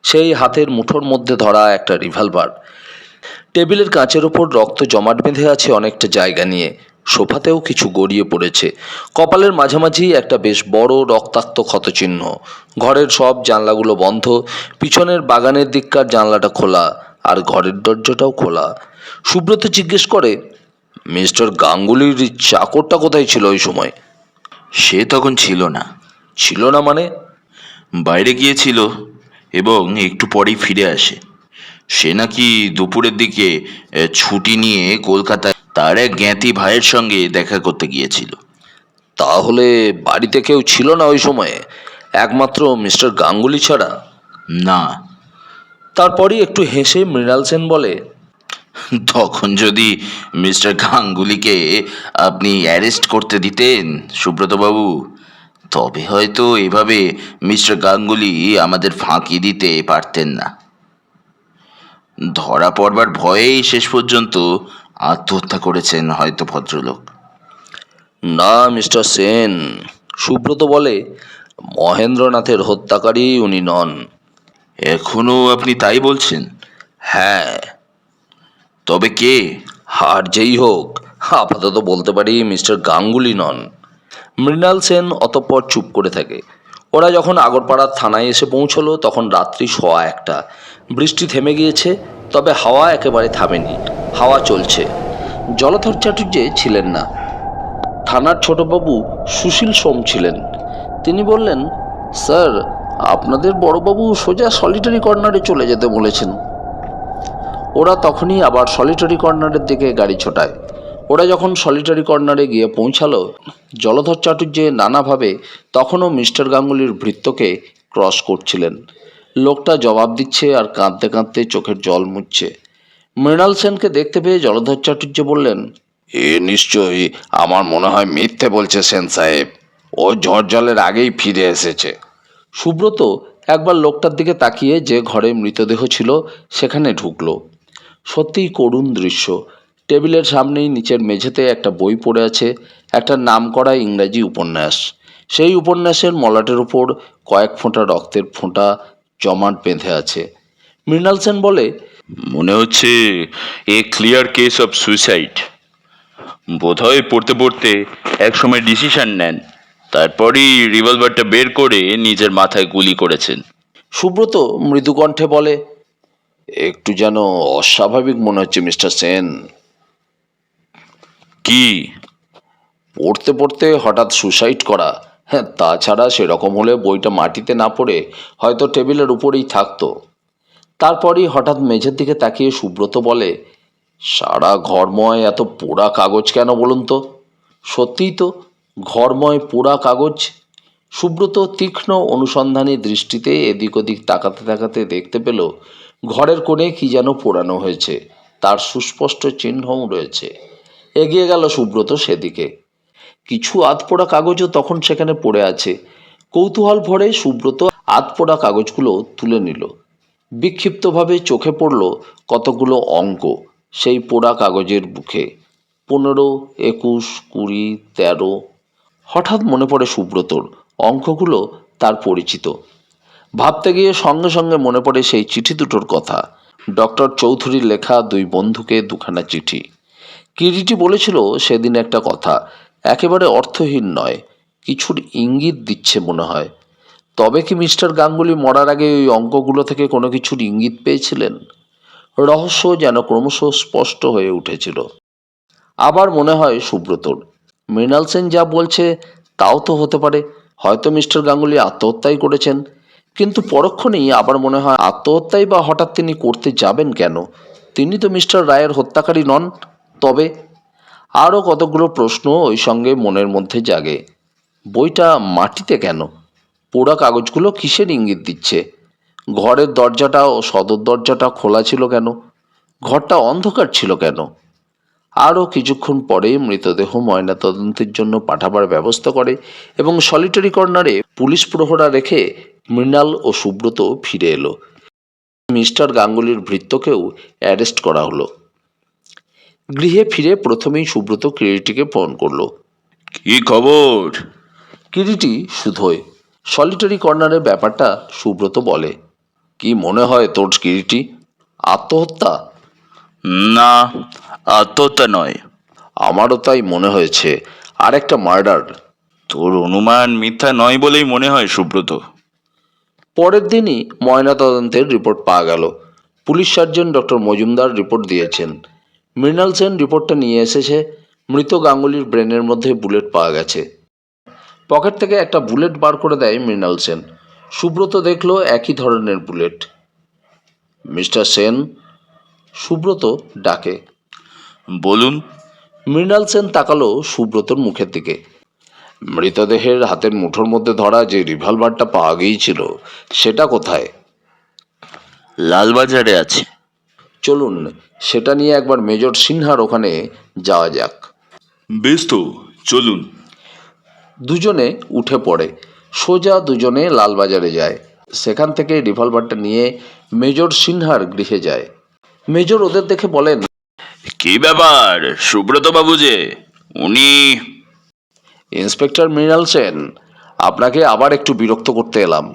Speaker 1: সেই হাতের মুঠোর মধ্যে ধরা একটা রিভলভার। টেবিলের কাঁচের ওপর রক্ত জমাট বেঁধে আছে অনেকটা জায়গা নিয়ে। সোফাতেও কিছু গড়িয়ে পড়েছে। কপালের মাঝামাঝি একটা বেশ বড় রক্তাক্ত ক্ষতচিহ্ন। ঘরের সব জানলাগুলো বন্ধ। পিছনের বাগানের দিককার জানলাটা খোলা, আর ঘরের দরজাটাও খোলা। সুব্রত জিজ্ঞেস করে, মিস্টার গাঙ্গুলির চাকরটা কোথায় ছিল ওই সময়?
Speaker 2: সে তখন ছিল না।
Speaker 1: ছিল না মানে?
Speaker 2: বাইরে গিয়েছিল এবং একটু পরেই ফিরে আসে। সে নাকি দুপুরের দিকে ছুটি নিয়ে কলকাতায় তার এক জ্ঞাতি ভাইয়ের সঙ্গে দেখা করতে গিয়েছিল।
Speaker 1: তাহলে বাড়িতে কেউ ছিল না ওই সময়ে, একমাত্র মিস্টার গাঙ্গুলি ছাড়া?
Speaker 2: না।
Speaker 1: তারপরই একটু হেসে মৃণাল সেন বলে,
Speaker 2: তখন যদি মিস্টার গাঙ্গুলিকে আপনি অ্যারেস্ট করতে দিতেন সুব্রতবাবু, তবে হয়তো এভাবে মিস্টার গাঙ্গুলি আমাদের ফাঁকি দিতে পারতেন না। ধরা পড়বার ভয়েই শেষ পর্যন্ত আত্মহত্যা করেছেন হয়তো ভদ্রলোক।
Speaker 1: না মিস্টার সেন, সুব্রত বলে, মহেন্দ্রনাথের হত্যাকারী উনি নন।
Speaker 2: এখনো আপনি তাই বলছেন?
Speaker 1: হ্যাঁ।
Speaker 2: তবে কে?
Speaker 1: আর যেই হোক, আপাতত বলতে পারি মিস্টার গাঙ্গুলি নন। মৃণাল সেন অতঃপর চুপ করে থাকে। ওরা যখন আগরপাড়ার থানায় এসে পৌঁছলো তখন রাত্রি 1:15। বৃষ্টি থেমে গিয়েছে, তবে হাওয়া একেবারে থামেনি। হাওয়া চলছে। জলধর চাটুর্যে ছিলেন না। থানার ছোটবাবু সুশীল সোম ছিলেন। তিনি বললেন, স্যার, আপনাদের বড়বাবু সোজা সলিটারি কর্নারে চলে যেতে বলেছেন। ওরা তখনই আবার সলিটারি কর্নারের দিকে গাড়ি ছোটায়। ওরা যখন সলিটারি কর্নারে গিয়ে পৌঁছালো, জলধর চাটুর্যে নানাভাবে তখনও মিস্টার গাঙ্গুলির ভৃত্যকে ক্রস করছিলেন। লোকটা জবাব দিচ্ছে আর কাঁদতে কাঁদতে চোখের জল মুছছে। মৃণাল সেনকে দেখতে পেয়ে জলধর চাটুর্য বললেন, এ নিশ্চয়ই, আমার মনে হয় মিথ্যে বলছে সেন সাহেব। ও ঝড় জলের আগেই ফিরে এসেছে। সুব্রত একবার লোকটার দিকে তাকিয়ে যে ঘরে মৃতদেহ ছিল সেখানে ঢুকলো। সত্যিই করুণ দৃশ্য। টেবিলের সামনেই নিচের মেঝেতে একটা বই পড়ে আছে, একটা নামকরা ইংরাজি উপন্যাস। সেই উপন্যাসের মলাটের উপর কয়েক ফোঁটা রক্তের ফোঁটা জমাট বেঁধে আছে। মৃণাল সেন বলে,
Speaker 2: মনে হচ্ছে এ ক্লিয়ার কেস অফ সুইসাইড। বোধহয় পড়তে পড়তে একসময় ডিসিশন নেন, তারপরই রিভলভারটা বের করে নিজের মাথায় গুলি করেছেন।
Speaker 1: সুব্রত মৃদুকণ্ঠে বলে, একটু যেন অস্বাভাবিক মনে হচ্ছে মিস্টার সেন।
Speaker 2: কি?
Speaker 1: পড়তে পড়তে হঠাৎ সুসাইড করা। হ্যাঁ, তাছাড়া সেরকম হলে বইটা মাটিতে না পড়ে হয়তো টেবিলের উপরেই থাকতো। তারপরই হঠাৎ মেঝের দিকে তাকিয়ে সুব্রত বলে, সারা ঘরময় এত পোড়া কাগজ কেন বলুন তো? সত্যিই তো, ঘরময় পোড়া কাগজ। সুব্রত তীক্ষ্ণ অনুসন্ধানী দৃষ্টিতে এদিক ওদিক তাকাতে তাকাতে দেখতে পেল ঘরের কোণে কি যেন পোড়ানো হয়েছে, তার সুস্পষ্ট চিহ্নও রয়েছে। এগিয়ে গেল সুব্রত সেদিকে। কিছু আধপোড়া কাগজও তখন সেখানে পড়ে আছে। কৌতূহল ভরে সুব্রত আধপোড়া কাগজগুলো তুলে নিল। বিক্ষিপ্তভাবে চোখে পড়ল কতগুলো অঙ্ক সেই পোড়া কাগজের বুকে। 15, 21, 20, 13। হঠাৎ মনে পড়ে সুব্রতর অঙ্কগুলো তার পরিচিত। ভাবতে গিয়ে সঙ্গে সঙ্গে মনে পড়ে সেই চিঠি দুটোর কথা। ডক্টর চৌধুরীর লেখা 2 বন্ধুকে 2খানা চিঠি। কিরিটি বলেছিল সেদিন একটা কথা, একেবারে অর্থহীন নয়, কিছুর ইঙ্গিত দিচ্ছে মনে হয়। তবে কি মিস্টার গাঙ্গুলি মরার আগে ওই অঙ্কগুলো থেকে কোনো কিছুর ইঙ্গিত পেয়েছিলেন? রহস্য যেন ক্রমশ স্পষ্ট হয়ে উঠেছিল। আবার মনে হয় সুব্রতর, মৃণাল সেন যা বলছে তাও তো হতে পারে, হয়তো মিস্টার গাঙ্গুলি আত্মহত্যাই করেছেন। কিন্তু পরক্ষণেই আবার মনে হয় আত্মহত্যাই বা হঠাৎ তিনি করতে যাবেন কেন? তিনি তো মিস্টার রায়ের হত্যাকারী নন। তবে আরও কতগুলো প্রশ্ন ওই সঙ্গে মনের মধ্যে জাগে। বইটা মাটিতে কেন? পোড়া কাগজগুলো কিসের ইঙ্গিত দিচ্ছে? ঘরের দরজাটা ও সদর দরজাটা খোলা ছিল কেন? ঘরটা অন্ধকার ছিল কেন? আরও কিছুক্ষণ পরে মৃতদেহ ময়নাতদন্তের জন্য পাঠাবার ব্যবস্থা করে এবং সলিটারি কর্নারে পুলিশ প্রহরা রেখে মৃণাল ও সুব্রত ফিরে এলো। মিস্টার গাঙ্গুলির ভৃত্যকেও অ্যারেস্ট করা হলো। গৃহে ফিরে প্রথমেই সুব্রত কিরিটিকে ফোন করলো।
Speaker 2: কি খবর?
Speaker 1: কিরিটি শুধোয়। সলিটারি কর্নারের ব্যাপারটা সুব্রত বলে। কি মনে হয় তোর কিরিটি? আত্মহত্যা?
Speaker 2: না, আত্মহত্যা নয়।
Speaker 1: আমারও তাই মনে হয়েছে। আর একটা মার্ডার।
Speaker 2: তোর অনুমান মিথ্যা নয় বলেই মনে হয় সুব্রত।
Speaker 1: পরের দিনই ময়নাতদন্তের রিপোর্ট পাওয়া গেল। Police surgeon doctor Majumdar report দিয়েছেন। মৃণাল সেন রিপোর্টটা নিয়ে এসেছে। মৃত গাঙ্গুলির ব্রেনের মধ্যে বুলেট পাওয়া গেছে। পকেট থেকে একটা বুলেট বার করে দেয় মৃণাল সেন। সুব্রত দেখল একই ধরনের বুলেট। মিস্টার সেন, সুব্রত ডাকে।
Speaker 2: বলুন।
Speaker 1: মৃণাল সেন তাকালো সুব্রতর মুখের দিকে। মৃতদেহের হাতের মুঠোর মধ্যে ধরা যে রিভলভারটা পাওয়া গিয়েছিল সেটা কোথায়?
Speaker 2: লালবাজারে আছে।
Speaker 1: চলুন সেটা নিয়ে একবার মেজর সিনহার ওখানে যাওয়া যাক।
Speaker 2: বেশ তো, চলুন।
Speaker 1: দুজনে উঠে পড়ে সোজা দুজনে লালবাজারে যায়। সেখান থেকে রিভলভারটা নিয়ে মেজর সিনহার গৃহে যায়। মেজর ওদের দেখে বলেন,
Speaker 2: কি ব্যাপার সুব্রত বাবু যে? উনি?
Speaker 1: ইন্সপেক্টর মৃণাল সেন, আপনাকে আবার একটু বিরক্ত করতে এলাম।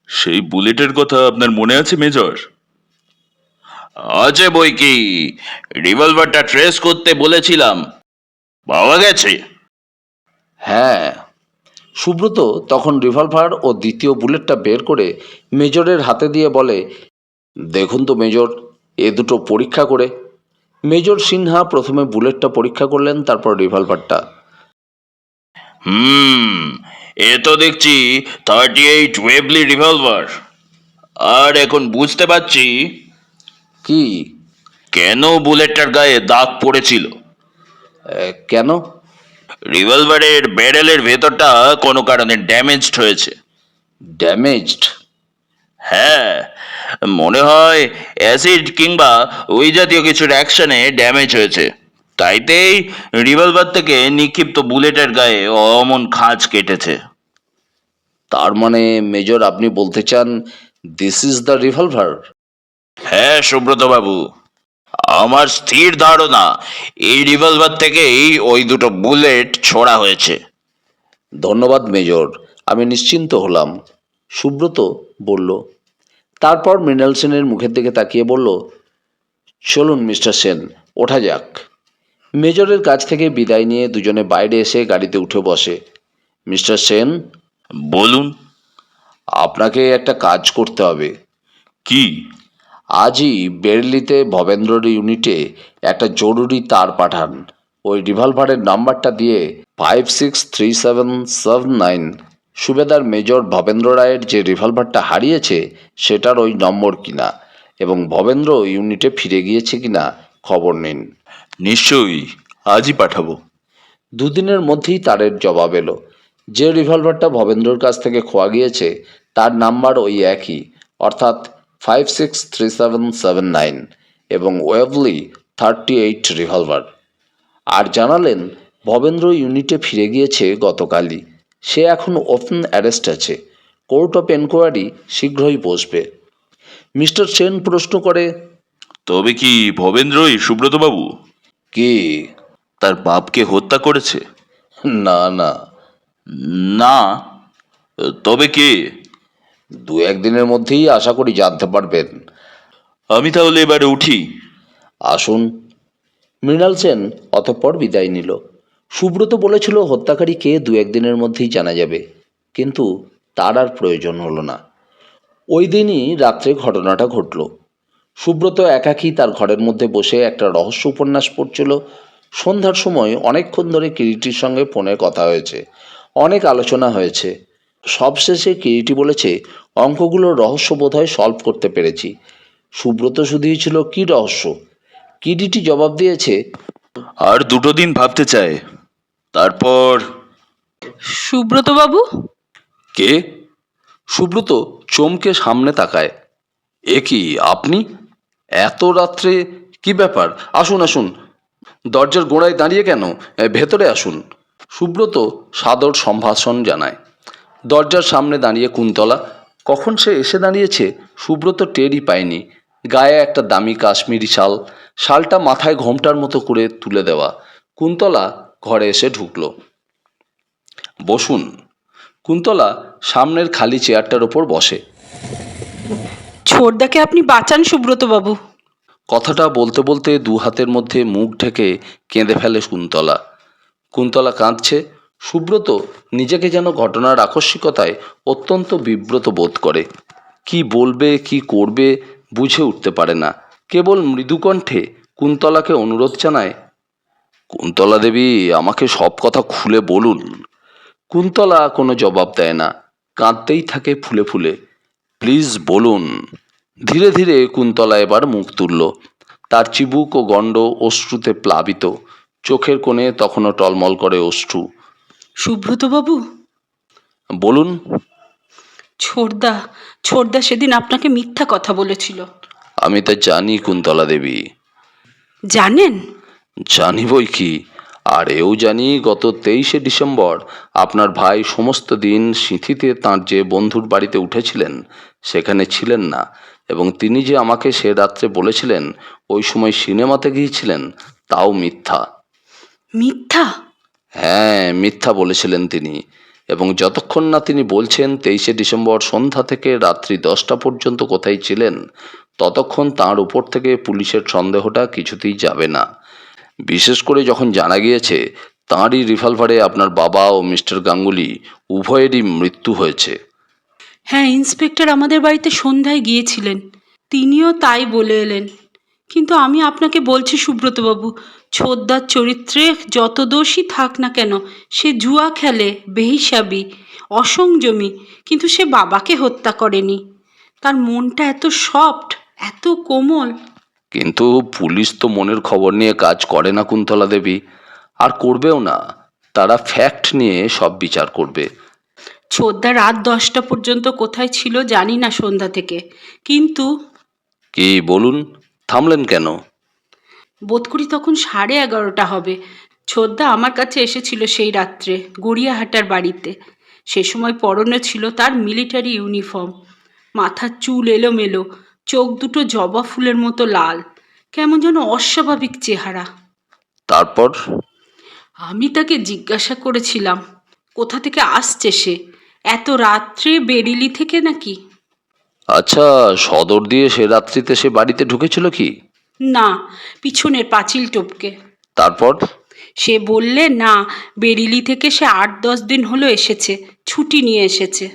Speaker 2: সেই বুলেটের কথা আপনার মনে আছে মেজর? আছে বই কি, রিভলভারটা ট্রেস করতে বলেছিলাম, পাওয়া গেছে।
Speaker 1: হ্যাঁ। সুব্রত তখন রিভলভার ও দ্বিতীয় বুলেটটা বের করে মেজরের হাতে দিয়ে বলে, দেখুন তো মেজর, এ দুটো পরীক্ষা করে। মেজর সিনহা প্রথমে বুলেটটা পরীক্ষা করলেন, তারপর রিভলভারটা।
Speaker 2: এ তো দেখছি 38 ওয়েবলি রিভলভার। আর এখন বুঝতে পারছি
Speaker 1: কি?
Speaker 2: কেন বুলেটটার গায়ে দাগ পড়েছিল।
Speaker 1: কেন?
Speaker 2: রিভলভারের ব্যারেলের ভেতরটা কোনো কারণে ড্যামেজড হয়েছে।
Speaker 1: ড্যামেজড?
Speaker 2: হ্যাঁ, মনে হয় অ্যাসিড কিংবা ওই জাতীয় কিছুর অ্যাকশনে ড্যামেজ হয়েছে। তাইতেই রিভলভার থেকে নিক্ষিপ্ত বুলেটের গায়ে অমন খাঁজ কেটেছে।
Speaker 1: তার মানে মেজর, আপনি বলতে চান দিস ইজ দ্য রিভলভার?
Speaker 5: হ্যাঁ সুব্রত বাবু, আমার স্থির ধারণা এই রিভলভার থেকেই ওই দুটো বুলেট ছোড়া হয়েছে।
Speaker 1: ধন্যবাদ মেজর, আমি নিশ্চিন্ত হলাম, সুব্রত বলল। তারপর মৃণাল সেনের মুখের দিকে তাকিয়ে বলল, চলুন মিস্টার সেন, ওঠা যাক। মেজরের কাছ থেকে বিদায় নিয়ে দুজনে বাইরে এসে গাড়িতে উঠে বসে। মিস্টার সেন,
Speaker 5: বলুন।
Speaker 1: আপনাকে একটা কাজ করতে হবে।
Speaker 2: কি?
Speaker 1: আজই বেরলিতে ভবেন্দ্রর ইউনিটে একটা জরুরি তার পাঠান। ওই রিভলভারের নাম্বারটা দিয়ে 563779, সুবেদার মেজর ভবেন্দ্র রায়ের যে রিভলভারটা হারিয়েছে সেটার ওই নম্বর কিনা, এবং ভবেন্দ্র ইউনিটে ফিরে গিয়েছে কিনা খবর নিন।
Speaker 2: নিশ্চয়ই, আজই পাঠাবো।
Speaker 1: দুদিনের মধ্যেই তারের জবাব এলো। যে রিভলভারটা ভবেন্দ্রর কাছ থেকে খোয়া গিয়েছে তার নাম্বার ওই একই, অর্থাৎ 563779, এবং ওয়েভলি 38 রিভলভার। আর জানালেন ভবেন্দ্র ইউনিটে ফিরে গিয়েছে গতকালই। সে এখন ওপেন অ্যারেস্ট আছে। কোর্ট অফ এনকোয়ারি শীঘ্রই বসবে। মিস্টার সেন প্রশ্ন করে,
Speaker 2: তবে কি ভবেন্দ্রই সুব্রতবাবু
Speaker 1: কি?
Speaker 2: তার বাপকে হত্যা করেছে?
Speaker 1: না না,
Speaker 2: না, তবে কে?
Speaker 1: দু একদিনের মধ্যেই আশা করি জানতে পারবেন।
Speaker 2: আমি তাহলে এবারে উঠি।
Speaker 1: আসুন। মৃণাল সেন অতঃপর বিদায় নিল। সুব্রত বলেছিল হত্যাকারী কে দু একদিনের মধ্যেই জানা যাবে, কিন্তু তার আর প্রয়োজন হলো না। ওই দিনই রাত্রে ঘটনাটা ঘটল। সুব্রত একাকী তার ঘরের মধ্যে বসে একটা রহস্য উপন্যাস পড়ছিল। সন্ধ্যার সময় অনেকক্ষণ ধরে কিরিটির সঙ্গে ফোনে কথা হয়েছে, অনেক আলোচনা হয়েছে। সবশেষে কিরিটি বলেছে, অঙ্কগুলোর রহস্য বোধহয় সলভ করতে পেরেছি। সুব্রত শুধিয়েছিল, কী রহস্য? কিরিটি জবাব দিয়েছে,
Speaker 2: আর 2 দিন ভাবতে চায়, তারপর।
Speaker 4: সুব্রতবাবু,
Speaker 1: কে? সুব্রত চমকে সামনে তাকায়। এ কি, আপনি এত রাত্রে? কি ব্যাপার? আসুন আসুন, দরজার গোড়ায় দাঁড়িয়ে কেন? ভেতরে আসুন। সুব্রত সাদর সম্ভাষণ জানায়। দরজার সামনে দাঁড়িয়ে কুন্তলা। কখন সে এসে দাঁড়িয়েছে সুব্রত টেরই পায়নি। গায়ে একটা দামি কাশ্মীরি শাল, শালটা মাথায় ঘোমটার মতো করে তুলে দেওয়া। কুন্তলা ঘরে এসে ঢুকলো। বসুন। কুন্তলা সামনের খালি চেয়ারটার ওপর বসে।
Speaker 4: ছোটদাকে আপনি বাঁচান সুব্রতবাবু।
Speaker 1: কথাটা বলতে বলতে দু হাতের মধ্যে মুখ ঢেকে কেঁদে ফেলে কুন্তলা। কুন্তলা কাঁদছে। সুব্রত নিজেকে যেন ঘটনার আকস্মিকতায় অত্যন্ত বিব্রত বোধ করে। কি বলবে, কি করবে বুঝে উঠতে পারে না। কেবল মৃদুকণ্ঠে কুন্তলাকে অনুরোধ জানায়, কুন্তলা দেবী, আমাকে সব কথা খুলে বলুন। কুন্তলা কোনো জবাব দেয় না, কাঁদতেই থাকে ফুলে ফুলে। প্লিজ বলুন। ধীরে ধীরে কুন্তলা এবার মুখ তুলল। তার চিবুক ও গণ্ড অশ্রুতে প্লাবিত, চোখের কোণে তখনও টলমল করে অশ্রু।
Speaker 4: সুব্রতবাবু,
Speaker 1: বলুন।
Speaker 4: ছোটদা সেদিন আপনাকে মিথ্যা কথা বলেছিল।
Speaker 1: আমি তা জানি কুন্তলা দেবী।
Speaker 4: জানেন?
Speaker 1: জানি বই কি, আর এও জানি গত 23শে ডিসেম্বর আপনার ভাই সমস্ত দিন সিঁথিতে তাঁর যে বন্ধুর বাড়িতে উঠেছিলেন সেখানে ছিলেন না, এবং তিনি যে আমাকে সে রাত্রে বলেছিলেন ওই সময় সিনেমাতে গিয়েছিলেন, তাও মিথ্যা।
Speaker 4: মিথ্যা?
Speaker 1: হ্যাঁ, মিথ্যা বলেছিলেন তিনি। এবং যতক্ষণ না তিনি বলছেন 23শে ডিসেম্বর সন্ধ্যা থেকে রাত্রি 10টা পর্যন্ত কোথায় ছিলেন, ততক্ষণ তাঁর উপর থেকে পুলিশের সন্দেহটা কিছুতেই যাবে না। বিশেষ করে যখন জানা গিয়েছে তাঁরই রিভলভারে আপনার বাবা ও মিস্টার গাঙ্গুলি উভয়েরই মৃত্যু হয়েছে।
Speaker 4: হ্যাঁ, ইন্সপেক্টর আমাদের বাড়িতে সন্ধ্যায় গিয়েছিলেন, তিনিও তাই বলে এলেন। কিন্তু আমি আপনাকে বলছি সুব্রতবাবু, ছোটদার চরিত্রে যত দোষই থাক না কেন, সে জুয়া খেলে, বেহিসাবি, অসংযমী, কিন্তু সে বাবাকে হত্যা করেনি। তার মনটা এত সফট, এত কোমল।
Speaker 1: কিন্তু পুলিশ তো মনের খবর নিয়ে কাজ করে না কুন্তলা দেবী, আর করবেও না। তারা ফ্যাক্ট নিয়ে সব বিচার করবে।
Speaker 4: ছোটদা রাত 10টা পর্যন্ত কোথায় ছিল জানি না সন্ধ্যা থেকে, কিন্তু
Speaker 1: কি বলুন, থামলেন কেন?
Speaker 4: বোধ করি তখন 11:30 হবে। ছোটদা আমার কাছে এসেছিল সেই রাত্রে গড়িয়াহাটার বাড়িতে। সে সময় পরনে ছিল তার মিলিটারি ইউনিফর্ম। মাথার চুল এলোমেলো, চোখ দুটো জবা ফুলের মতো লাল, কেমন যেন অস্বাভাবিক চেহারা।
Speaker 1: তারপর?
Speaker 4: আমি তাকে জিজ্ঞাসা করেছিলাম কোথা থেকে আসছে সে, এত রাত্রে বেরিলি থেকে নাকি।
Speaker 1: আচ্ছা, সদর দিয়ে সে রাত্রিতে সে বাড়িতে ঢুকেছিল কি?
Speaker 4: না, পিছনের পাঁচিল টপকে।
Speaker 1: তারপর?
Speaker 4: সে বললে না, বেরিলি থেকে সে 8-10 দিন হলো এসেছে, ছুটি নিয়ে এসেছে।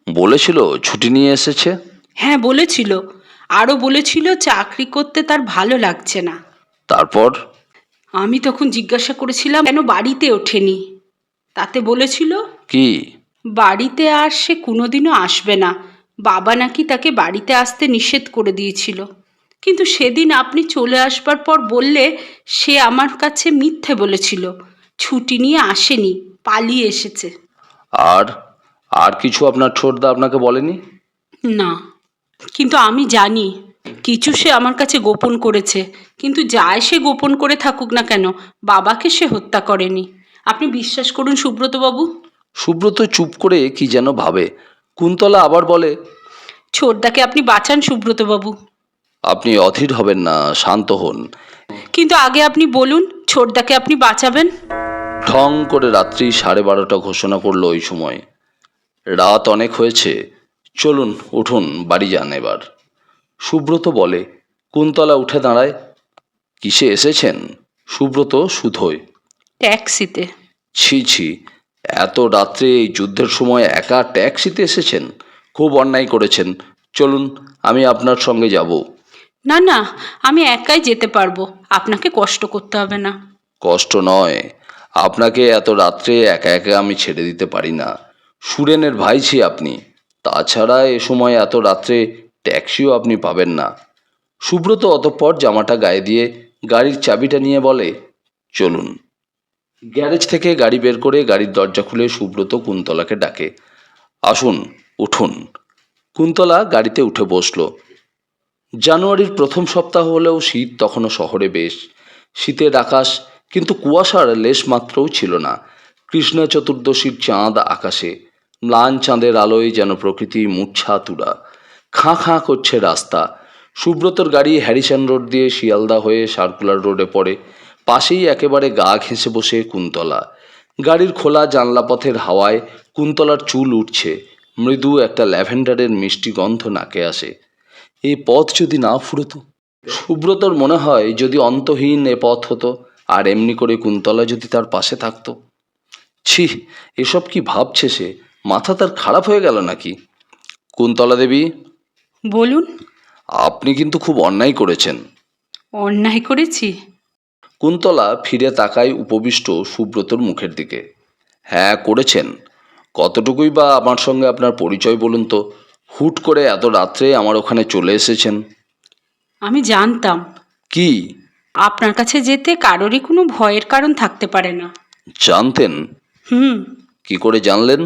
Speaker 1: বলেছিল ছুটি নিয়ে এসেছে?
Speaker 4: হ্যাঁ বলেছিল, আরও বলেছিল চাকরি করতে তার ভালো লাগছে না।
Speaker 1: তারপর?
Speaker 4: আমি তখন জিজ্ঞাসা করেছিলাম কেন বাড়িতে ওঠেনি। তাতে বলেছিল
Speaker 1: কি?
Speaker 4: বাড়িতে আর সে কোনোদিনও আসবে না, বাবা নাকি তাকে বাড়িতে আসতে নিষেধ করে দিয়েছিল। কিন্তু সেদিন আপনি চলে আসবার পর বললে সে আমার কাছে মিথ্যে বলেছিল, ছুটি নিয়ে আসেনি, পালিয়ে এসেছে।
Speaker 1: আর আর কিছু আপনার ছোটদা আপনাকে বলেনি?
Speaker 4: না, কিন্তু আমি জানি কিছু সে আমার কাছে গোপন করেছে। কিন্তু যায় সে গোপন করে থাকুক না কেন, বাবাকে সে হত্যা করেনি। আপনি বিশ্বাস করুন সুব্রতবাবু।
Speaker 1: সুব্রত চুপ করে কি যেন ভাবে। কুন্তলা আবার বলে,
Speaker 4: ছোটদাকে আপনি বাঁচান সুব্রতবাবু।
Speaker 1: আপনি অধীর হবেন না, শান্ত হন।
Speaker 4: কিন্তু আগে আপনি বলুন ছোটদাকে আপনি বাঁচাবেন।
Speaker 1: ঢং করে রাত্রি 12:30 ঘোষণা করলো ওই সময়। রাত অনেক হয়েছে, চলুন উঠুন, বাড়ি যান এবার। সুব্রত বলে। কুন্তলা উঠে দাঁড়ায়। কিসে এসেছেন? সুব্রত শুধোয়।
Speaker 4: ট্যাক্সিতে।
Speaker 1: ছি ছি, এত রাত্রে এই যুদ্ধের সময় একা ট্যাক্সিতে এসেছেন? খুব অন্যায় করেছেন। চলুন, আমি আপনার সঙ্গে যাব।
Speaker 4: না না, আমি একাই যেতে পারবো, আপনাকে কষ্ট করতে হবে না।
Speaker 1: কষ্ট নয়, আপনাকে এত রাত্রে একা একা আমি ছেড়ে দিতে পারি না। সুরেনের ভাইছি আপনি। তাছাড়া এ সময় এত রাত্রে ট্যাক্সিও আপনি পাবেন না। সুব্রত অতঃপর জামাটা গায়ে দিয়ে গাড়ির চাবিটা নিয়ে বলে, চলুন। গ্যারেজ থেকে গাড়ি বের করে গাড়ির দরজা খুলে সুব্রত কুন্তলাকে ডাকে, আসুন, উঠুন। কুন্তলা গাড়িতে উঠে বসল। জানুয়ারির প্রথম সপ্তাহ হলেও শীত তখনও শহরে বেশ। শীতের আকাশ কিন্তু কুয়াশার লেশ মাত্রও ছিল না। কৃষ্ণা চতুর্দশীর চাঁদ আকাশে, ম্লান চাঁদের আলোয় যেন প্রকৃতি মূর্ছা তুরা। খাঁ খাঁ করছে রাস্তা। সুব্রতর গাড়ি হ্যারিসন রোড দিয়ে শিয়ালদা হয়ে সার্কুলার রোডে পড়ে। পাশেই একেবারে গা ঘেঁষে বসে কুন্তলা। গাড়ির খোলা জানলা পথের হাওয়ায় কুন্তলার চুল উঠছে। মৃদু একটা ল্যাভেন্ডারের মিষ্টি গন্ধ নাকে আসে। এই পথ যদি না ফুরতো। সুব্রতর মনে হয় যদি অন্তহীন এ পথ হতো, আর এমনি করে কুন্তলা যদি তার পাশে থাকতো। ছি, এসব কি ভাবছে সে? মাথা তার খারাপ হয়ে গেল নাকি? কুন্তলা দেবী,
Speaker 4: বলুন।
Speaker 1: আপনি কিন্তু খুব অন্যায় করেছেন।
Speaker 4: অন্যায় করেছি?
Speaker 1: কুন্তলা ফিরে তাকায় উপবিষ্ট সুব্রতর মুখের দিকে। হ্যাঁ করেছেন। কতটুকুই বা আমার সঙ্গে আপনার পরিচয় বলুন তো? হুট করে এত রাত্রে আমার ওখানে চলে এসেছেন।
Speaker 4: আমি জানতাম
Speaker 1: কি?
Speaker 4: আপনার কাছে যেতে কারোরই কোনো ভয়ের কারণ থাকতে পারে না।
Speaker 1: জানতেন?
Speaker 4: হুম।
Speaker 1: কি করে জানলেন?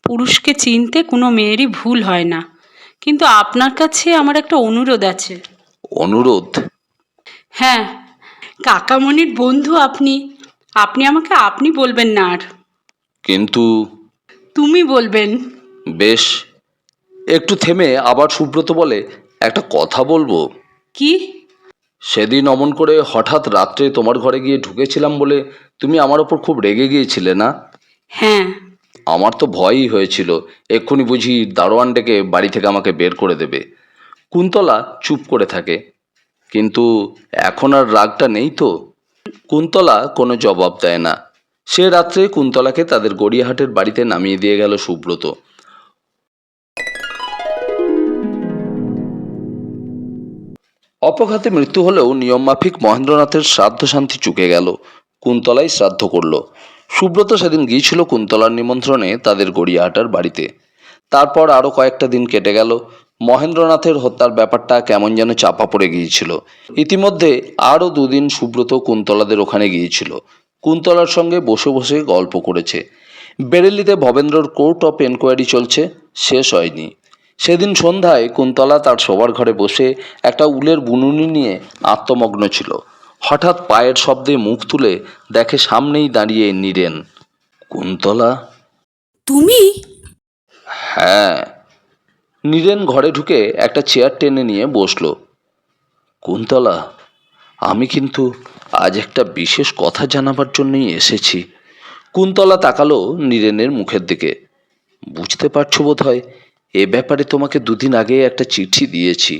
Speaker 4: পুরুষকে চিনতে কোনো মেয়েরই ভুল হয় না। কিন্তু আপনার কাছে আমার একটা অনুরোধ আছে।
Speaker 1: অনুরোধ?
Speaker 4: হ্যাঁ, কাকামণির বন্ধু আপনি, আপনি আমাকে আপনি বলবেন না আর,
Speaker 1: কিন্তু?
Speaker 4: তুমি বলবেন।
Speaker 1: বেশ। একটু থেমে আবার সুব্রত বলে, একটা কথা বলবো।
Speaker 4: কি?
Speaker 1: সেদিন অমন করে হঠাৎ রাত্রে তোমার ঘরে গিয়ে ঢুকেছিলাম বলে তুমি আমার ওপর খুব রেগে গিয়েছিলে না?
Speaker 4: হ্যাঁ।
Speaker 1: আমার তো ভয়ই হয়েছিল এক্ষুনি বুঝি দারোয়ান ডেকে বাড়ি থেকে আমাকে বের করে দেবে। কুন্তলা চুপ করে থাকে। কিন্তু এখন আর রাগটা নেই তো? কুন্তলা কোনো জবাব দেয় না। সে রাত্রে কুন্তলাকে তাদের গড়িয়াহাটের বাড়িতে নামিয়ে দিয়ে গেল সুব্রত। অপঘাতে মৃত্যু হলেও নিয়মমাফিক মহেন্দ্রনাথের শ্রাদ্ধ শান্তি চুকে গেল। কুন্তলাই শ্রাদ্ধ করল। সুব্রত সেদিন গিয়েছিল কুন্তলার নিমন্ত্রণে তাদের গড়িয়াহাটার বাড়িতে। তারপর আরও কয়েকটা দিন কেটে গেল। মহেন্দ্রনাথের হত্যার ব্যাপারটা কেমন যেন চাপা পড়ে গিয়েছিল। ইতিমধ্যে আরও 2 দিন সুব্রত কুন্তলাদের ওখানে গিয়েছিল। কুন্তলার সঙ্গে বসে বসে গল্প করেছে। বেরেলিতে ভবেন্দ্রর কোর্ট অফ এনকোয়ারি চলছে, শেষ হয়নি। সেদিন সন্ধ্যায় কুন্তলা তার শোবার ঘরে বসে একটা উলের বুনুনি নিয়ে আত্মমগ্ন ছিল। হঠাৎ পায়ের শব্দে মুখ তুলে দেখে সামনেই দাঁড়িয়ে নীরেন। কুন্তলা।
Speaker 4: তুমি?
Speaker 1: হ্যাঁ। নীরেন ঘরে ঢুকে একটা চেয়ার টেনে নিয়ে বসলো। কুন্তলা, আমি কিন্তু আজ একটা বিশেষ কথা জানাবার জন্যই এসেছি। কুন্তলা তাকালো নীরেনের মুখের দিকে। বুঝতে পারছো বোধ হয়, এ ব্যাপারে তোমাকে দুদিন আগে একটা চিঠি দিয়েছি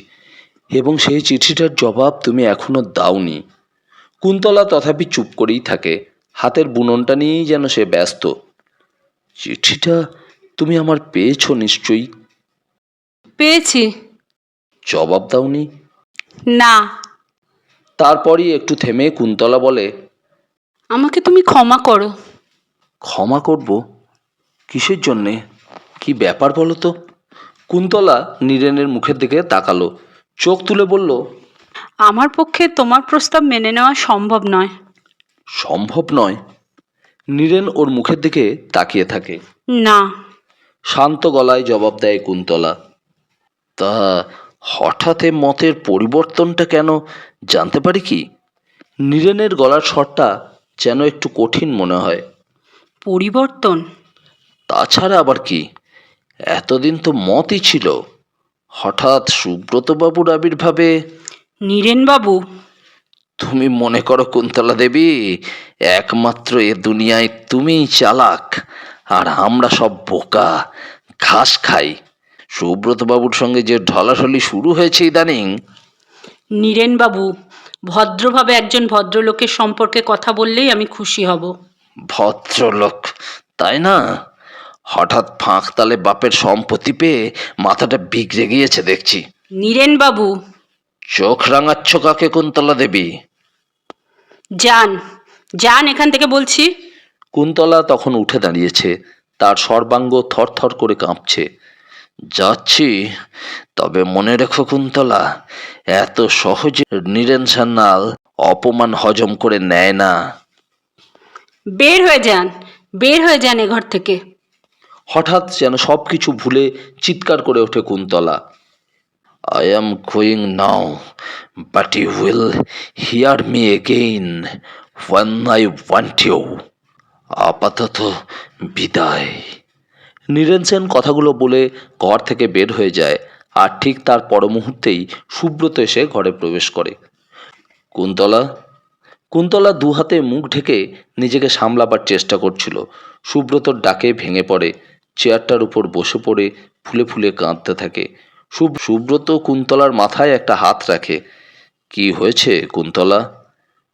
Speaker 1: এবং সেই চিঠিটার জবাব তুমি এখনো দাওনি। কুন্তলা তথাপি চুপ করেই থাকে, হাতের বুননটা নিয়েই যেন সে ব্যস্ত। চিঠিটা তুমি আমার পেয়েছো নিশ্চয়ই?
Speaker 4: পেয়েছি।
Speaker 1: জবাব দাওনি?
Speaker 4: না।
Speaker 1: তারপরই একটু থেমে কুন্তলা বলে,
Speaker 4: আমাকে তুমি ক্ষমা করো।
Speaker 1: ক্ষমা করব? কিসের জন্যে? কি ব্যাপার বলো তো? কুন্তলা নীরেনের মুখের দিকে তাকালো, চোখ তুলে বলল,
Speaker 4: আমার পক্ষে তোমার প্রস্তাব মেনে নেওয়া সম্ভব নয়।
Speaker 1: সম্ভব নয়? নীরেন ওর মুখের দিকে তাকিয়ে থাকে।
Speaker 4: না।
Speaker 1: শান্ত গলায় জবাব দেয় কুন্তলা। তা হঠাৎ এ মতের পরিবর্তনটা কেন, জানতে পারি কি? নীরেনের গলার স্বরটা যেন একটু কঠিন মনে হয়।
Speaker 4: পরিবর্তন?
Speaker 1: তাছাড়া আবার কি, এতদিন তো মতই ছিল, হঠাৎ সুব্রতবাবুর আবির্ভাবে।
Speaker 4: নীরেনবাবু।
Speaker 1: তুমি মনে করো কুন্তলা দেবী, একমাত্র এ দুনিয়ায় তুমিই চালাক আর আমরা সব বোকা, ঘাস খাই? সুব্রতবাবুর সঙ্গে যে ঢলাঢলি শুরু হয়েছে ইদানিং।
Speaker 4: নীরেনবাবু, ভদ্রভাবে একজন ভদ্রলোকের সম্পর্কে কথা বললেই আমি খুশি হব।
Speaker 1: ভদ্রলোক, তাই না? হঠাৎ ফাঁক তালে বাপের সম্পত্তি পেয়ে মাথাটা বিগড়ে গিয়েছে দেখছি।
Speaker 4: নীরেনবাবু।
Speaker 1: চোখ রাঙাচ্ছ কাকে কুন্তলা দেবী?
Speaker 4: যান, যান এখান থেকে বলছি।
Speaker 1: কুন্তলা তখন উঠে দাঁড়িয়েছে, তার সর্বাঙ্গ থরথর করে কাঁপছে। যাচ্ছি, তবে মনে রেখো কুন্তলা, এত সহজে নীরেন সান্যাল অপমান হজম করে নেয় না।
Speaker 4: বের হয়ে যান, বের হয়ে যান এ ঘর থেকে।
Speaker 1: হঠাৎ যেন সব কিছু ভুলে চিৎকার করে ওঠে Kuntala. I am going now, but you will hear me again when I want you. আপাতত বিদায়। নীরেন সেন কথাগুলো বলে ঘর থেকে বের হয়ে যায়, আর ঠিক তার পর মুহূর্তেই সুব্রত এসে ঘরে প্রবেশ করে। কুন্তলা? কুন্তলা দু হাতে মুখ ঢেকে নিজেকে সামলাবার চেষ্টা করছিল। সুব্রতর ডাকে ভেঙে পড়ে, চেয়ারটার উপর বসে পড়ে ফুলে ফুলে কাঁদতে থাকে। সুব্রত কুন্তলার মাথায় একটা হাত রাখে। কি হয়েছে কুন্তলা?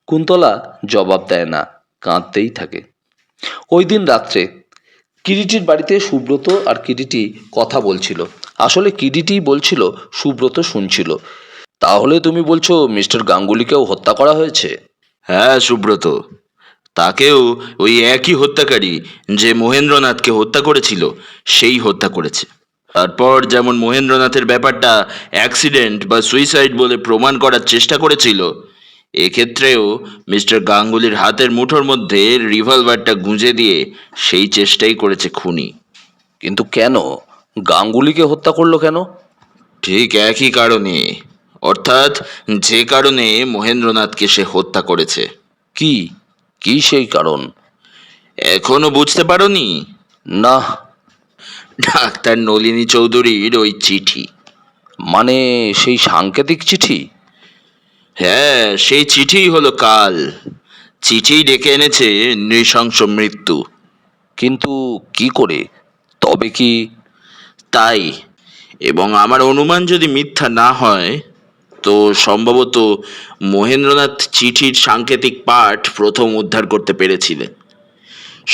Speaker 1: কুন্তলা জবাব দেয় না, কাঁদতেই থাকে। ওই দিন রাত্রে কিরিটির বাড়িতে সুব্রত আর কিরিটি কথা বলছিল। আসলে কিরিটিই বলছিল, সুব্রত শুনছিল। তাহলে তুমি বলছো মিস্টার গাঙ্গুলিকেও হত্যা করা হয়েছে?
Speaker 2: হ্যাঁ সুব্রত, তাকেও ওই একই হত্যাকারী যে মহেন্দ্রনাথকে হত্যা করেছিল সেই হত্যা করেছে। তারপর যেমন মহেন্দ্রনাথের ব্যাপারটা অ্যাক্সিডেন্ট বা সুইসাইড বলে প্রমাণ করার চেষ্টা করেছিল, এক্ষেত্রেও মিস্টার গাঙ্গুলির হাতের মুঠোর মধ্যে রিভলভারটা গুঁজে দিয়ে সেই চেষ্টাই করেছে খুনি।
Speaker 1: কিন্তু কেন? গাঙ্গুলিকে হত্যা করলো কেন?
Speaker 2: ঠিক একই কারণে, অর্থাৎ যে কারণে মহেন্দ্রনাথকে সে হত্যা করেছে।
Speaker 1: কি কি সেই কারণ?
Speaker 2: এখনো বুঝতে পারোনি?
Speaker 1: না।
Speaker 2: ডাক্তার নলিনী চৌধুরীর ওই চিঠি।
Speaker 1: মানে সেই সাংকেতিক চিঠি?
Speaker 2: হ্যাঁ, সেই চিঠিই হলো কাল। চিঠি ডেকে এনেছে নৃশংস মৃত্যু।
Speaker 1: কিন্তু কি করে? তবে কি?
Speaker 2: তাই, এবং আমার অনুমান যদি মিথ্যা না হয়, তো সম্ভবত মহেন্দ্রনাথ চিঠির সাংকেতিক পাঠ প্রথম উদ্ধার করতে পেরেছিলেন।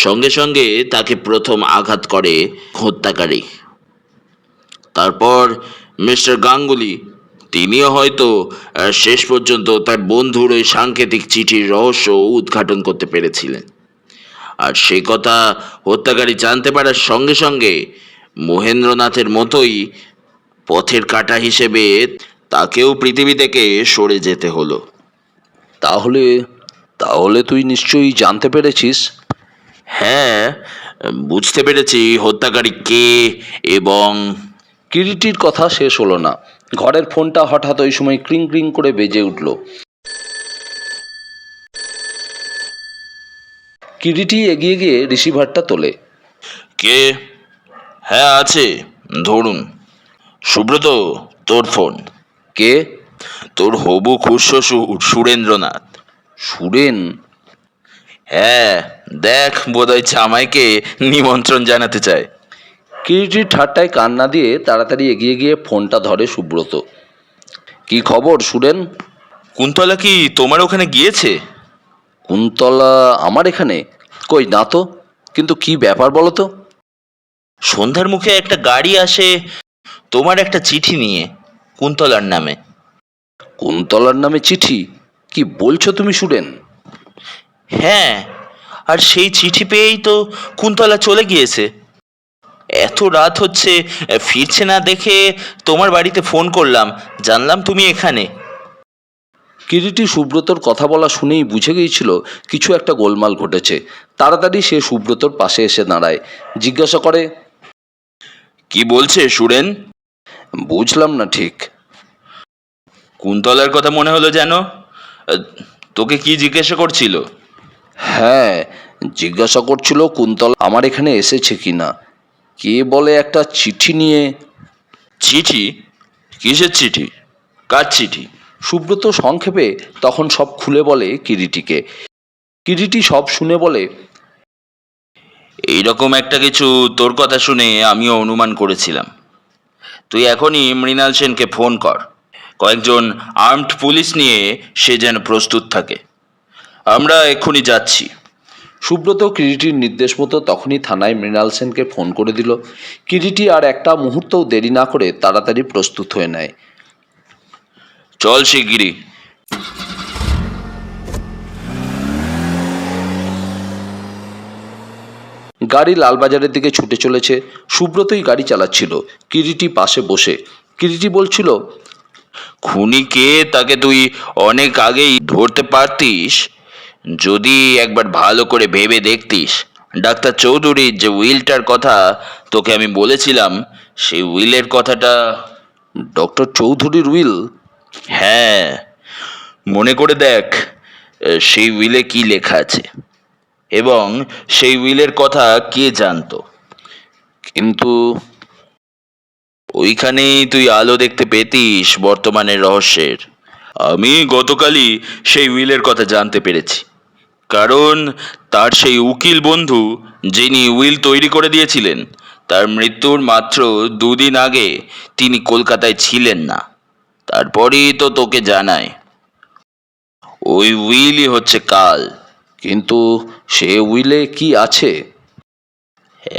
Speaker 2: সঙ্গে সঙ্গে তাকে প্রথম আঘাত করে হত্যাকারী। তারপর মিস্টার গাঙ্গুলি, তিনিও হয়তো শেষ পর্যন্ত তার বন্ধুর ওই সাংকেতিক চিঠির রহস্য উদ্ঘাটন করতে পেরেছিলেন। আর সেই কথা হত্যাকারী জানতে পারার সঙ্গে সঙ্গে মহেন্দ্রনাথের মতোই পথের কাঁটা হিসেবে তাকেও পৃথিবী থেকে সরে যেতে হলো।
Speaker 1: তাহলে তাহলে তুই নিশ্চয়ই জানতে পেরেছিস?
Speaker 2: হ্যাঁ, বুঝতে পেরেছি হত্যাকারী কে। এবং
Speaker 1: কিরিটির কথা শেষ হলো না, ঘরের ফোনটা হঠাৎ ওই সময় ক্রিং ক্রিং করে বেজে উঠল। কিরিটি এগিয়ে গিয়ে রিসিভারটা তোলে।
Speaker 2: কে? হ্যাঁ আছে, ধরুন। সুব্রত, তোর ফোন।
Speaker 1: কে?
Speaker 2: তোর হবু খুড়শ্বশুর সুরেন্দ্রনাথ।
Speaker 1: সুরেন?
Speaker 2: হ্যাঁ, দেখ বোধহয় জামাইকে নিমন্ত্রণ জানাতে চায়।
Speaker 1: কিরিটির ঠাট্টায় কান না দিয়ে তাড়াতাড়ি এগিয়ে গিয়ে ফোনটা ধরে সুব্রত। কি খবর সুরেন?
Speaker 2: কুন্তলা কি তোমার ওখানে গিয়েছে?
Speaker 1: কুন্তলা আমার এখানে? কই না তো। কিন্তু কি ব্যাপার বলো তো?
Speaker 2: সন্ধ্যার মুখে একটা গাড়ি আসে তোমার একটা চিঠি নিয়ে, কুন্তলার নামে।
Speaker 1: কুন্তলার নামে চিঠি? কি বলছো তুমি সুরেন?
Speaker 2: হ্যাঁ, আর সেই চিঠি পেয়েই তো কুন্তলা চলে গিয়েছে। এত রাত হচ্ছে, ফিরছে না দেখে তোমার বাড়িতে ফোন করলাম, জানলাম তুমি এখানে।
Speaker 1: কিরিটি সুব্রতর কথা বলা শুনেই বুঝে গিয়েছিল কিছু একটা গোলমাল ঘটেছে। তাড়াতাড়ি সে সুব্রতর পাশে এসে দাঁড়ায়, জিজ্ঞাসা করে,
Speaker 2: কি বলছে সুরেন?
Speaker 1: বুঝলাম না ঠিক।
Speaker 2: কুন্তলার কথা মনে হলো যেন। তোকে কি জিজ্ঞাসা করছিল?
Speaker 1: হ্যাঁ, জিজ্ঞাসা করছিল কুন্তলা আমার এখানে এসেছে কিনা। কে বলে একটা চিঠি নিয়ে।
Speaker 2: চিঠি? কিসের চিঠি? কার চিঠি?
Speaker 1: সুব্রত সংক্ষেপে তখন সব খুলে বলে কিরিটিকে। কিরিটি সব শুনে বলে,
Speaker 2: এইরকম একটা কিছু তোর কথা শুনে আমিও অনুমান করেছিলাম। তুই এখনই মৃণাল সেনকে ফোন কর। কয়েকজন আর্মড পুলিশ নিয়ে সে যেন প্রস্তুত থাকে। আমরা এক্ষুনি যাচ্ছি।
Speaker 1: সুব্রত কিরিটির নির্দেশ মতো তখনই থানায় মৃণাল সেনকে ফোন করে দিল। কিরিটি আর একটা মুহূর্তও দেরি না করে তাড়াতাড়ি প্রস্তুত হয়ে নেয়।
Speaker 2: চল শিগগিরি।
Speaker 1: গাড়ি লালবাজারের দিকে ছুটে চলেছে। সুব্রতই গাড়ি চালাচ্ছিল, কিরিটি পাশে বসে। কিরিটি বলছিল,
Speaker 2: খুনি কে তাকে তুই অনেক আগেই ধরতে পারতিস যদি একবার ভালো করে ভেবে দেখতিস। ডাক্তার চৌধুরীর যে উইলটার কথা তোকে আমি বলেছিলাম, সেই উইলের কথাটা।
Speaker 1: ডক্টর চৌধুরীর উইল?
Speaker 2: হ্যাঁ, মনে করে দেখ সেই উইলে কি লেখা আছে এবং সেই উইলের কথা কে জানতো।
Speaker 1: কিন্তু
Speaker 2: ওইখানেই তুই আলো দেখতে পেতিস বর্তমানের রহস্যের। আমি গতকালই সেই উইলের কথা জানতে পেরেছি, কারণ তার সেই উকিল বন্ধু যিনি উইল তৈরি করে দিয়েছিলেন, তার মৃত্যুর মাত্র 2 দিন আগে তিনি কলকাতায় ছিলেন না। তারপরেই তো তোকে জানায় ওই উইলই হচ্ছে কাল।
Speaker 1: কিন্তু সে উইলে কি আছে?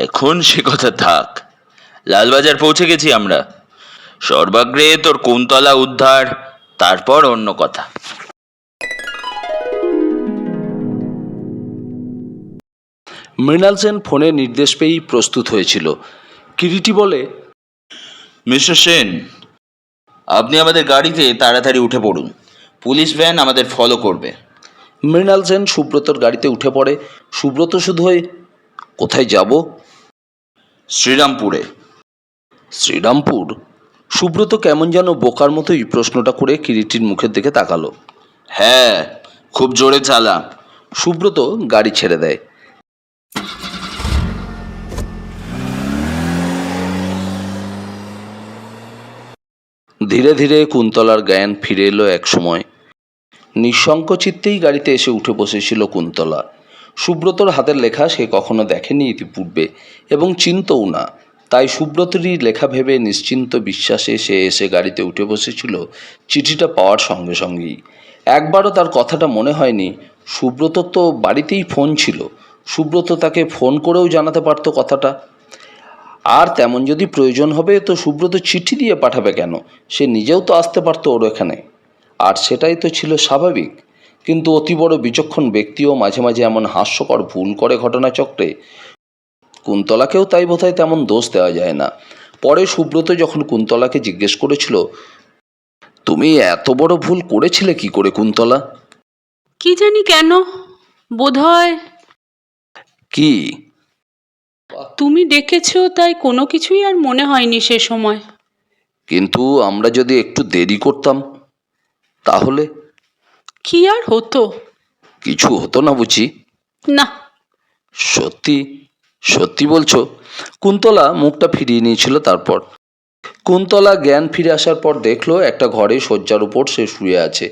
Speaker 2: এখন সে কথা থাক, লালবাজার পৌঁছে গেছি আমরা। সর্বাগ্রে তোর কুন্তলা উদ্ধার, তারপর অন্য কথা।
Speaker 1: মৃণাল সেন ফোনে নির্দেশ পেয়েই প্রস্তুত হয়েছিল। কিরিটি বলে,
Speaker 2: মিস্টার সেন, আপনি আমাদের গাড়িতে তাড়াতাড়ি উঠে পড়ুন। পুলিশ ভ্যান আমাদের ফলো করবে।
Speaker 1: মৃণাল সেন সুব্রতর গাড়িতে উঠে পড়ে। সুব্রত শুধু হয়, কোথায় যাব?
Speaker 2: শ্রীরামপুরে।
Speaker 1: শ্রীরামপুর? সুব্রত কেমন যেন বোকার মতোই প্রশ্নটা করে কিরিটির মুখের দিকে তাকালো।
Speaker 2: হ্যাঁ, খুব জোরে চালা।
Speaker 1: সুব্রত গাড়ি ছেড়ে দেয়। ধীরে ধীরে কুন্তলার জ্ঞান ফিরে এলো এক সময়। নিঃসংকোচিত্তেই গাড়িতে এসে উঠে বসেছিল কুন্তলা। সুব্রতর হাতের লেখা সে কখনো দেখেনি ইতিপূর্বে এবং চিনতও না। তাই সুব্রতরই লেখা ভেবে নিশ্চিন্ত বিশ্বাসে সে এসে গাড়িতে উঠে বসেছিল চিঠিটা পাওয়ার সঙ্গে সঙ্গেই। একবারও তার কথাটা মনে হয়নি সুব্রত তো বাড়িতেই ফোন ছিল, সুব্রত তাকে ফোন করেও জানাতে পারতো কথাটা। আর তেমন যদি প্রয়োজন হবে তো সুব্রত চিঠি দিয়ে পাঠাবে কেন? সে নিজেও তো আসতে পারতো ওর এখানে, আর সেটাই তো ছিল স্বাভাবিক। কিন্তু অতি বড় বিচক্ষণ ব্যক্তিও মাঝে মাঝে এমন হাস্যকর ভুল করে ঘটনাচক্রে। কুন্তলাকেও তাই বোধহয় তেমন দোষ দেওয়া যায় না। পরে সুব্রত যখন কুন্তলাকে জিজ্ঞেস করেছিল, তুমি এত বড় ভুল করেছিলে কি করে কুন্তলা?
Speaker 4: কি জানি কেন, বোধহয়
Speaker 1: কি?
Speaker 4: তুমি ডেকেছো তাই কোনো কিছুই আর মনে হয়নি সে সময়।
Speaker 1: কিন্তু আমরা যদি একটু দেরি করতাম তাহলে?
Speaker 4: কি আর হতো?
Speaker 1: কিছু হতো না বুঝি?
Speaker 4: না।
Speaker 1: সত্যি? সত্যি বলছো? কুন্তলা মুখটা ফিরিয়ে নিয়েছিল। তারপর কুন্তলা জ্ঞান ফিরে আসার পর দেখলো একটা ঘরে শয্যার উপর সে শুয়ে আছে।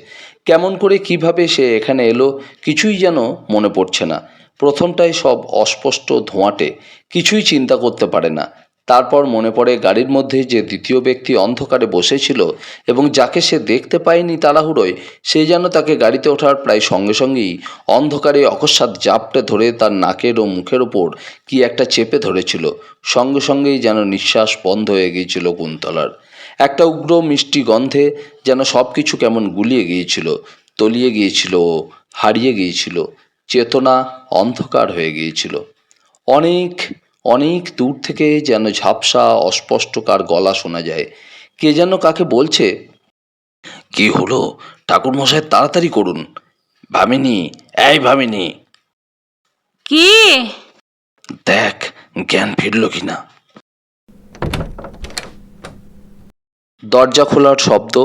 Speaker 1: কেমন করে কিভাবে সে এখানে এলো কিছুই যেন মনে পড়ছে না। প্রথমটাই সব অস্পষ্ট ধোঁয়াটে, কিছুই চিন্তা করতে পারে না। তারপর মনে পড়ে গাড়ির মধ্যে যে দ্বিতীয় ব্যক্তি অন্ধকারে বসেছিল এবং যাকে সে দেখতে পায়নি তাড়াহুড়োয়, সে যেন তাকে গাড়িতে ওঠার প্রায় সঙ্গে সঙ্গেই অন্ধকারে অকস্মাৎ জাপটে ধরে তার নাকের ও মুখের ওপর কি একটা চেপে ধরেছিল। সঙ্গে সঙ্গেই যেন নিঃশ্বাস বন্ধ হয়ে গিয়েছিল কুন্তলার। একটা উগ্র মিষ্টি গন্ধে যেন সব কিছু কেমন গুলিয়ে গিয়েছিল, তলিয়ে গিয়েছিল ও হারিয়ে গিয়েছিল। চেতনা অন্ধকার হয়ে গিয়েছিল। অনেক অনেক দূর থেকে যেন ঝাপসা অস্পষ্টকার গলা শোনা যায়। কে যেন কাকে বলছে, কি হলো ঠাকুরমশাই, তাড়াতাড়ি করুন। ভামিনী, এই ভামিনী,
Speaker 4: কে?
Speaker 1: দেখ জ্ঞান ফিরল কিনা। দরজা খোলার শব্দ।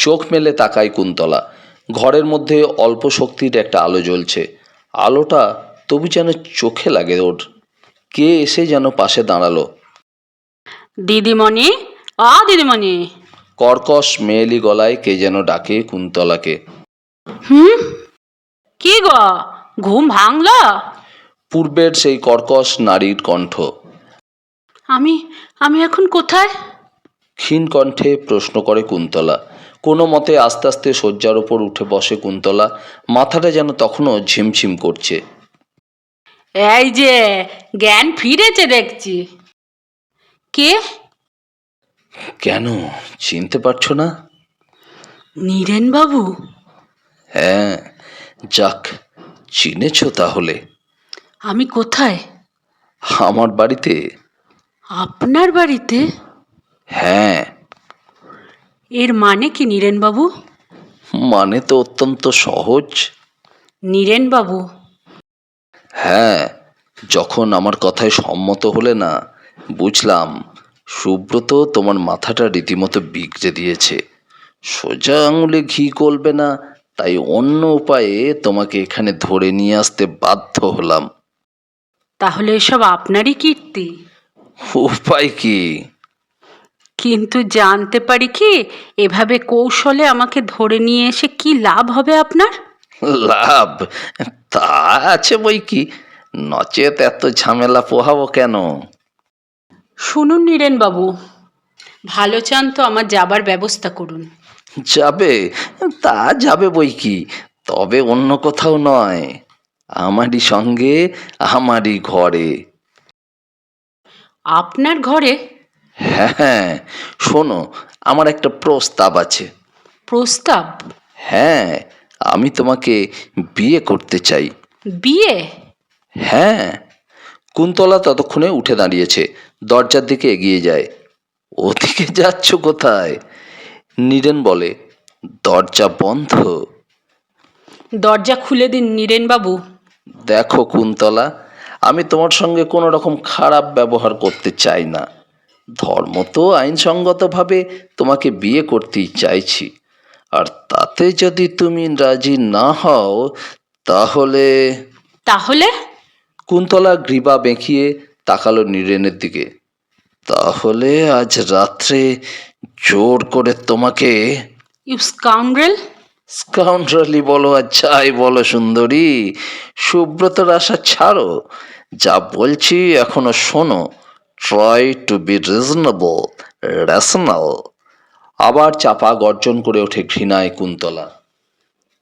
Speaker 1: চোখ মেলে তাকায় কুন্তলা। ঘরের মধ্যে অল্প শক্তির একটা আলো জ্বলছে। আলোটা তবু যেন চোখে লাগে ওর। কে এসে যেন পাশে দাঁড়ালো।
Speaker 4: দিদিমণি, দিদিমণি।
Speaker 1: কর্কশ মেয়েলি গলায় কে যেন ডাকে কুন্তলাকে।
Speaker 4: কি গো, ঘুম ভাঙলো?
Speaker 1: পূর্বের সেই কর্কশ নারীর কণ্ঠ।
Speaker 4: আমি আমি এখন কোথায়?
Speaker 1: ক্ষীণ কণ্ঠে প্রশ্ন করে কুন্তলা। কোনো মতে আস্তে আস্তে শয্যার ওপর উঠে বসে কুন্তলা। মাথাটা যেন তখনও ঝিমঝিম করছে।
Speaker 4: এই যে জ্ঞান ফিরেছে দেখছি। কে?
Speaker 1: কেন চিনতে পারছো না?
Speaker 4: নীরেন বাবু।
Speaker 1: হ্যাঁ, যাক চিনেছ তাহলে।
Speaker 4: আমি কোথায়?
Speaker 1: আমার বাড়িতে।
Speaker 4: আপনার বাড়িতে?
Speaker 1: হ্যাঁ।
Speaker 4: এর মানে কি নীরেন বাবু?
Speaker 1: মানে তো অত্যন্ত সহজ।
Speaker 4: নীরেন বাবু।
Speaker 1: হ্যাঁ, যখন আমার কথায় সম্মত হলে না, বুঝলাম সুব্রত তোমার মাথাটা রীতিমতো বিগড়ে দিয়েছে। সোজা আঙুলে ঘি গলবে না, তাই অন্য উপায়ে তোমাকে এখানে ধরে নিয়ে আসতে বাধ্য হলাম।
Speaker 4: তাহলে এসব আপনারই কীর্তি?
Speaker 1: উপায় কি?
Speaker 4: কিন্তু জানতে পারি কি, এভাবে কৌশলে আমাকে ধরে নিয়ে এসে কি লাভ হবে আপনার?
Speaker 1: লাভ তা আছে বই কি, নচেত এত ঝামেলা পোহাবো কেন?
Speaker 4: শুনুন নীরেন বাবু, ভালো চান তো আমার যাবার ব্যবস্থা করুন।
Speaker 1: যাবে? তা যাবে বই কি, তবে অন্য কোথাও নয়, আমারই সঙ্গে, আমারই ঘরে।
Speaker 4: আপনার ঘরে?
Speaker 1: হ্যাঁ, শোনো, আমার একটা প্রস্তাব আছে।
Speaker 4: প্রস্তাব?
Speaker 1: হ্যাঁ, আমি তোমাকে বিয়ে করতে চাই।
Speaker 4: বিয়ে?
Speaker 1: হ্যাঁ। কুন্তলা ততক্ষণে উঠে দাঁড়িয়েছে, দরজার দিকে এগিয়ে যায়। ওদিকে যাচ্ছ কোথায়? নীরেন বলে। দরজা বন্ধ।
Speaker 4: দরজা খুলে দিন নীরেন বাবু।
Speaker 1: দেখো কুন্তলা, আমি তোমার সঙ্গে কোনো রকম খারাপ ব্যবহার করতে চাই না। ধর্ম তো আইনসঙ্গতভাবে তোমাকে বিয়ে করতেই চাইছি, আর তাতে যদি তুমি রাজি না হও তাহলে।
Speaker 4: তাহলে?
Speaker 1: কুন্তলা গ্রীবা বেঁকিয়ে তাকালো নীরেনের দিকে। তাহলে আজ রাত্রে জোর করে তোমাকে।
Speaker 4: You scoundrel!
Speaker 1: স্কাউন্ড্রালি বলো আর যাই বলো সুন্দরী, সুব্রতর আশা ছাড়ো। যা বলছি এখনো শোনো। Try to be reasonable, rational. আবার চাপা গর্জন করে ওঠে ঘৃণায় কুন্তলা।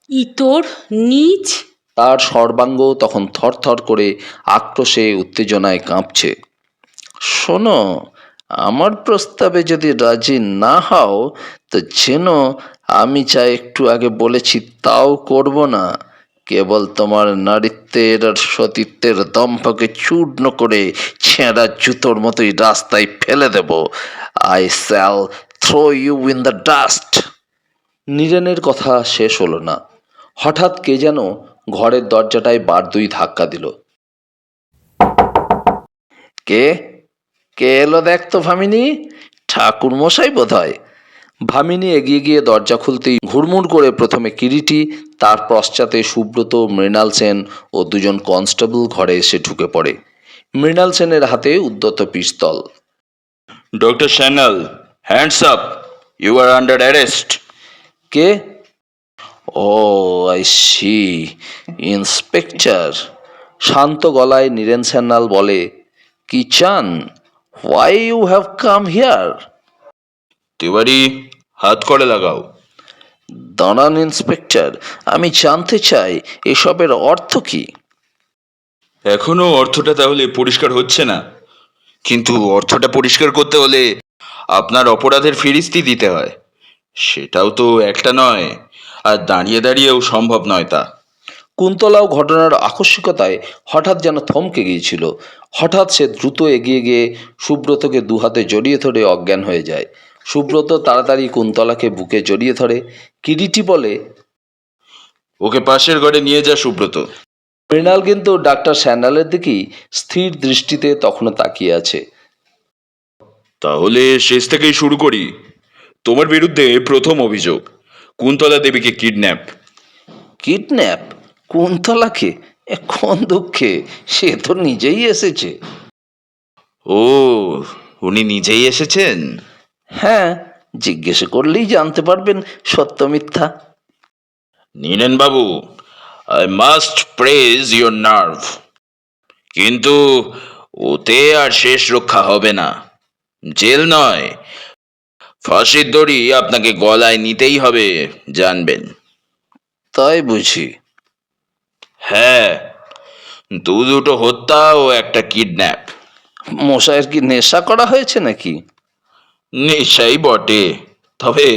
Speaker 4: ইতর, নীচ!
Speaker 1: তার সর্বাঙ্গ তখন থরথর করে আক্রোশে উত্তেজনায় কাঁপছে। শোনো, আমার প্রস্তাবে যদি রাজি না হও তো যেন আমি যা একটু আগে বলেছি তাও করব না। কেবল তোমার নারীত্বের আর সতীত্বের দম্ভকে চূর্ণ করে ছেঁড়া জুতোর মতোই রাস্তায় ফেলে দেব। I shall throw you in the dust. নীরেনের কথা শেষ হলো না। হঠাৎ কে যেন ঘরের দরজাটায় বার দুই ধাক্কা দিল। কে কে এলো দেখ তো ভামিনী, ঠাকুর মশাই বোধ হয়। ভামিনী এগিয়ে গিয়ে দরজা খুলতেই ঘুরমুর করে প্রথমে কিরিটি, তার পশ্চাতে সুব্রত, মৃণাল সেন ও দুজন কনস্টেবল ঘরে এসে ঢুকে পড়ে। মৃণাল সেনের হাতে উদ্যত পিস্তল।
Speaker 2: Doctor Sanyal, hands up, you are under arrest.
Speaker 1: কে? Oh I see, inspector. শান্ত গলায় নীরেন সান্যাল বলে, কি চান? Why you have come here?
Speaker 2: Tiwari, হাত করে লাগাও।
Speaker 1: দাঁড়ান ইন্সপেক্টর, আমি জানতে চাই এসবের অর্থ কি?
Speaker 2: এখনো অর্থটা তাহলে পরিষ্কার হচ্ছে না, কিন্তু অর্থটা পরিষ্কার করতে হলে আপনার অপরাধের ফিরিস্তি দিতে হয়। সেটাও তো একটা নয়, আর দাঁড়িয়ে দাঁড়িয়েও সম্ভব নয় তা।
Speaker 1: কুন্তলাও ঘটনার আকস্মিকতায় হঠাৎ যেন থমকে গিয়েছিল। হঠাৎ সে দ্রুত এগিয়ে গিয়ে সুব্রতকে দুহাতে জড়িয়ে ধরে অজ্ঞান হয়ে যায়। সুব্রত তাড়াতাড়ি কুন্তলাকে বুকে জড়িয়ে ধরে। কিরিটি বলে,
Speaker 2: ওকে পাশের ঘরে নিয়ে যা সুব্রত।
Speaker 1: মৃণাল কিন্তু ডাক্তার স্যান্ডালের দিকেই স্থির দৃষ্টিতে তখনও তাকিয়ে আছে।
Speaker 2: তাহলে শেষ থেকেই শুরু করি। তোমার বিরুদ্ধে প্রথম অভিযোগ, কুন্তলা দেবীকে কিডন্যাপ।
Speaker 1: কিডন্যাপ? কুন্তলাকে? কোন দুঃখে? সে তো নিজেই এসেছে।
Speaker 2: ও, উনি নিজেই এসেছেন?
Speaker 1: হ্যাঁ, জিজ্ঞেস করলেই জানতে পারবেন সত্য মিথ্যা।
Speaker 2: Niren babu, I must praise your nerve, কিন্তু ওতে আর শেষ রক্ষা হবে না। জেল নয়, ফাঁসির দড়ি আপনাকে গলায় নিতেই হবে, জানবেন।
Speaker 1: তাই বুঝি?
Speaker 2: হ্যাঁ, দুটো হত্যা ও একটা কিডন্যাপ।
Speaker 1: মশাইয়ের কি নেশা করা হয়েছে নাকি?
Speaker 2: নেশাই বটে, তবে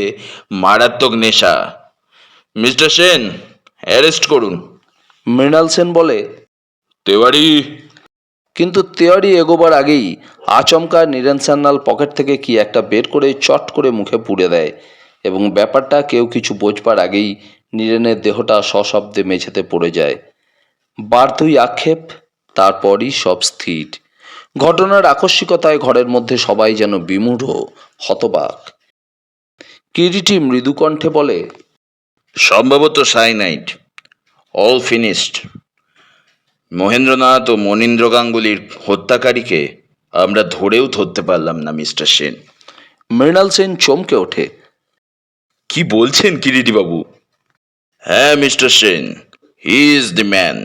Speaker 2: মারাত্মক নেশা। মিস্টার সেন, অ্যারেস্ট করুন।
Speaker 1: মৃণাল সেন বলে,
Speaker 2: তেওয়ারি।
Speaker 1: কিন্তু তেওয়ারি এগোবার আগেই আচমকা নীরেন সান্যাল পকেট থেকে কি একটা বের করে চট করে মুখে পুড়ে দেয়, এবং ব্যাপারটা কেউ কিছু বোঝবার আগেই নীরেনের দেহটা সশব্দে মেঝেতে পড়ে যায়। বার দুই আক্ষেপ, তারপরই সব স্থির। ঘটনার আকস্মিকতায় ঘরের মধ্যে সবাই যেন বিমূঢ়, হতবাক। কিরিটি মৃদু কণ্ঠে বলে,
Speaker 2: সম্ভবত সাইনাইড, অল ফিনিশড। মহেন্দ্রনাথ ও মনীন্দ্র গাঙ্গুলির হত্যাকারীকে আমরা ধরেও ধরতে পারলাম না মিস্টার সেন।
Speaker 1: মৃণাল সেন চমকে ওঠে।
Speaker 2: কি বলছেন কিরিটি বাবু? হ্যাঁ mister Sen, he is the man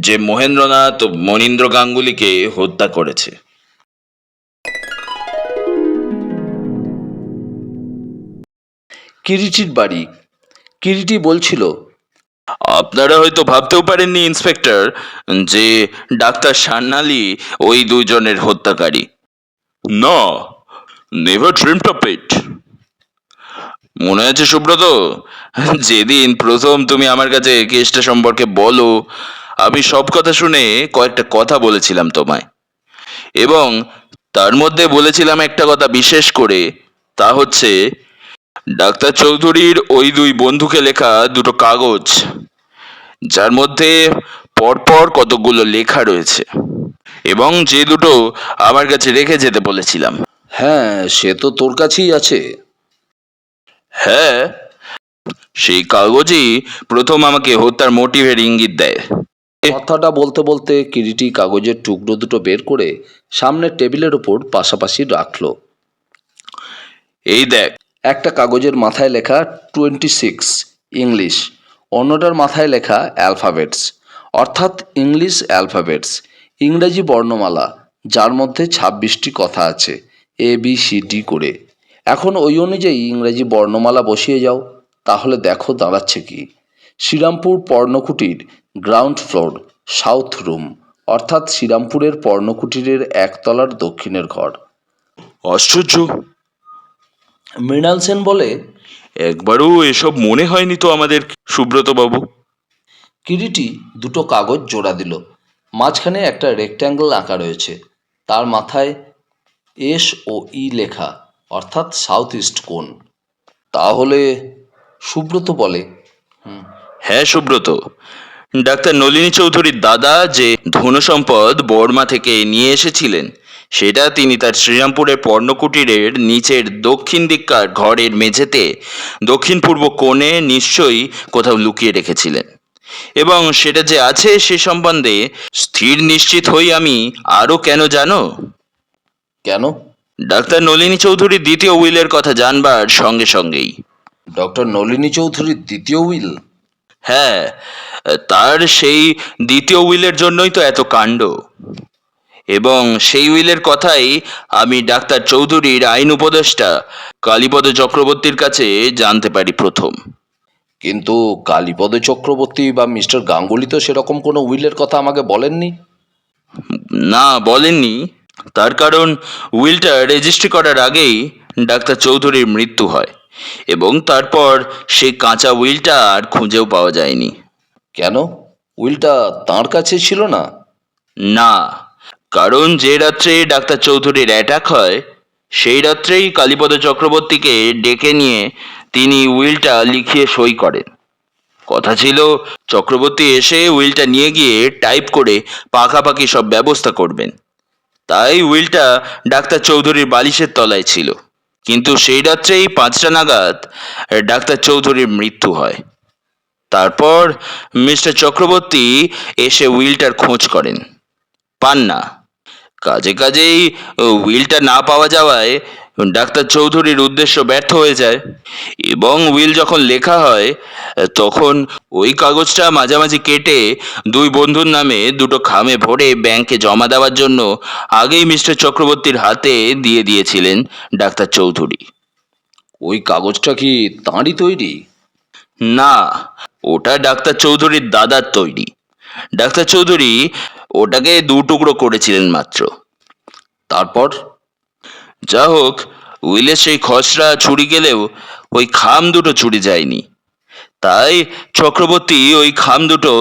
Speaker 2: যে মহেন্দ্রনাথ ও মনীন্দ্র গাঙ্গুলিকে হত্যা করেছে।
Speaker 1: কিরিটির বাড়ি। কিরিটি বলছিল,
Speaker 2: আপনারা হয়তো ভাবতেও পারেননি ইন্সপেক্টর যে ডাক্তার সান্যালই ওই দুজনের হত্যাকারী। না, নেভার ড্রিমড অফ ইট। মনে আছে সুব্রত, যেদিন প্রথম তুমি আমার কাছে কেসটা সম্পর্কে বলো, আমি সব কথা শুনে কয়েকটা কথা বলেছিলাম তোমায়, এবং তার মধ্যে বলেছিলাম একটা কথা বিশেষ করে, তা হচ্ছে ডাক্তার চৌধুরীর ওই দুই বন্ধুকে লেখা দুটো কাগজ, যার মধ্যে পরপর কতগুলো লেখা রয়েছে, এবং যে দুটো আমার কাছে রেখে যেতে বলেছিলাম।
Speaker 1: হ্যাঁ, সে তো তোর কাছেই আছে।
Speaker 2: হ্যাঁ, সেই কাগজই প্রথম আমাকে হত্যার মোটিভের ইঙ্গিত দেয়।
Speaker 1: কথাটা বলতে বলতে কিরিটি কাগজের টুকরো দুটো বের করে সামনের টেবিলের ওপর পাশাপাশি রাখলো।
Speaker 2: এই দেখ।
Speaker 1: একটা কাগজের মাথায় লেখা 26 ইংলিশ, অন্যটার মাথায় লেখা অ্যালফাবেটস, অর্থাৎ ইংলিশ অ্যালফাবেটস, ইংরেজি বর্ণমালা, যার মধ্যে 26টি কথা আছে ABCD করে। এখন ওই অনুযায়ী ইংরেজি বর্ণমালা বসিয়ে যাও, তাহলে দেখো দাঁড়াচ্ছে কি। Shrirampur Parnakutir ground floor, south room, অর্থাৎ শ্রীরামপুরের পর্ণকুটিরের একতলার দক্ষিণের ঘর।
Speaker 2: আশ্চর্য!
Speaker 1: মৃণাল সেন বলে,
Speaker 2: একবারও এসব মনে হয়নি তো আমাদের সুব্রত বাবু।
Speaker 1: কিরিটি দুটো কাগজ জোড়া দিল। মাঝখানে একটা রেক্ট্যাঙ্গেল আঁকা রয়েছে, তার মাথায় SOE লেখা, অর্থাৎ সাউথ ইস্ট কোণ। তাহলে? সুব্রত বলে।
Speaker 2: হ্যাঁ সুব্রত, ডাক্তার নলিনী চৌধুরীর দাদা যে ধনসম্পদ বর্মা থেকে নিয়ে এসেছিলেন, সেটা তিনি তার শ্রীরামপুরের পর্ণকুটিরের নিচের দক্ষিণ দিককার ঘরের মেঝেতে দক্ষিণ পূর্ব কোণে নিশ্চয়ই কোথাও লুকিয়ে রেখেছিলেন। এবং সেটা যে আছে সে সম্বন্ধে স্থির নিশ্চিত হই আমি আরও কেন জানো?
Speaker 1: কেন?
Speaker 2: ডাক্তার নলিনী চৌধুরীর দ্বিতীয় উইলের কথা জানবার সঙ্গে সঙ্গেই।
Speaker 1: ডক্টর নলিনী চৌধুরীর দ্বিতীয় উইল?
Speaker 2: হ্যাঁ, তার সেই দ্বিতীয় উইলের জন্যই তো এত কাণ্ড। এবং সেই উইলের কথাই আমি ডাক্তার চৌধুরীর আইন উপদেষ্টা কালীপদ চক্রবর্তীর কাছে জানতে পারি প্রথম।
Speaker 1: কিন্তু কালীপদ চক্রবর্তী বা মিস্টার গাঙ্গুলি তো সেরকম কোনো উইলের কথা আমাকে বলেননি।
Speaker 2: না, বলেননি। তার কারণ উইলটা রেজিস্ট্রি করার আগেই ডাক্তার চৌধুরীর মৃত্যু হয় এবং তারপর সেই কাঁচা উইলটা আর খুঁজেও পাওয়া যায়নি।
Speaker 1: কেন? উইলটা তাঁর কাছে ছিল না?
Speaker 2: না, কারণ যে রাত্রে ডাক্তার চৌধুরীর অ্যাটাক হয় সেই রাত্রেই কালীপদ চক্রবর্তীকে ডেকে নিয়ে তিনি উইলটা লিখিয়ে সই করেন। কথা ছিল চক্রবর্তী এসে উইলটা নিয়ে গিয়ে টাইপ করে পাকাপাকি সব ব্যবস্থা করবেন। তাই উইলটা ডাক্তার চৌধুরীর বালিশের তলায় ছিল। কিন্তু সেই রাত্রেই 5টা নাগাদ ডাক্তার চৌধুরীর মৃত্যু হয়। তারপর মিস্টার চক্রবর্তী এসে উইলটার খোঁজ করেন, পান না। কাজেই উইলটা না পাওয়া যাওয়ায় ডাক্তার চৌধুরীর উদ্দেশ্য ব্যর্থ হয়ে যায় এবং উইল যখন লেখা হয় তখন ওই কাগজটা মাঝামাঝি কেটে দুই বন্ধুর নামে দুটো খামে ভরে ব্যাংকে জমা দেওয়ার জন্য আগেই মিস্টার চক্রবর্তীর হাতে দিয়ে দিয়েছিলেন ডাক্তার চৌধুরী।
Speaker 1: ওই কাগজটা কি তাঁরই তৈরি?
Speaker 2: না, ওটা ডাক্তার চৌধুরীর দাদার তৈরি। ডাক্তার চৌধুরী ওটাকে 2 টুকরো করেছিলেন মাত্র।
Speaker 1: তারপর?
Speaker 2: যা হোক, উইলের সেই খসড়া ছুরি গেলেও ওই খাম দুটো চুরি যায়নি। তাই চক্রবর্তী ওই খাম দুটো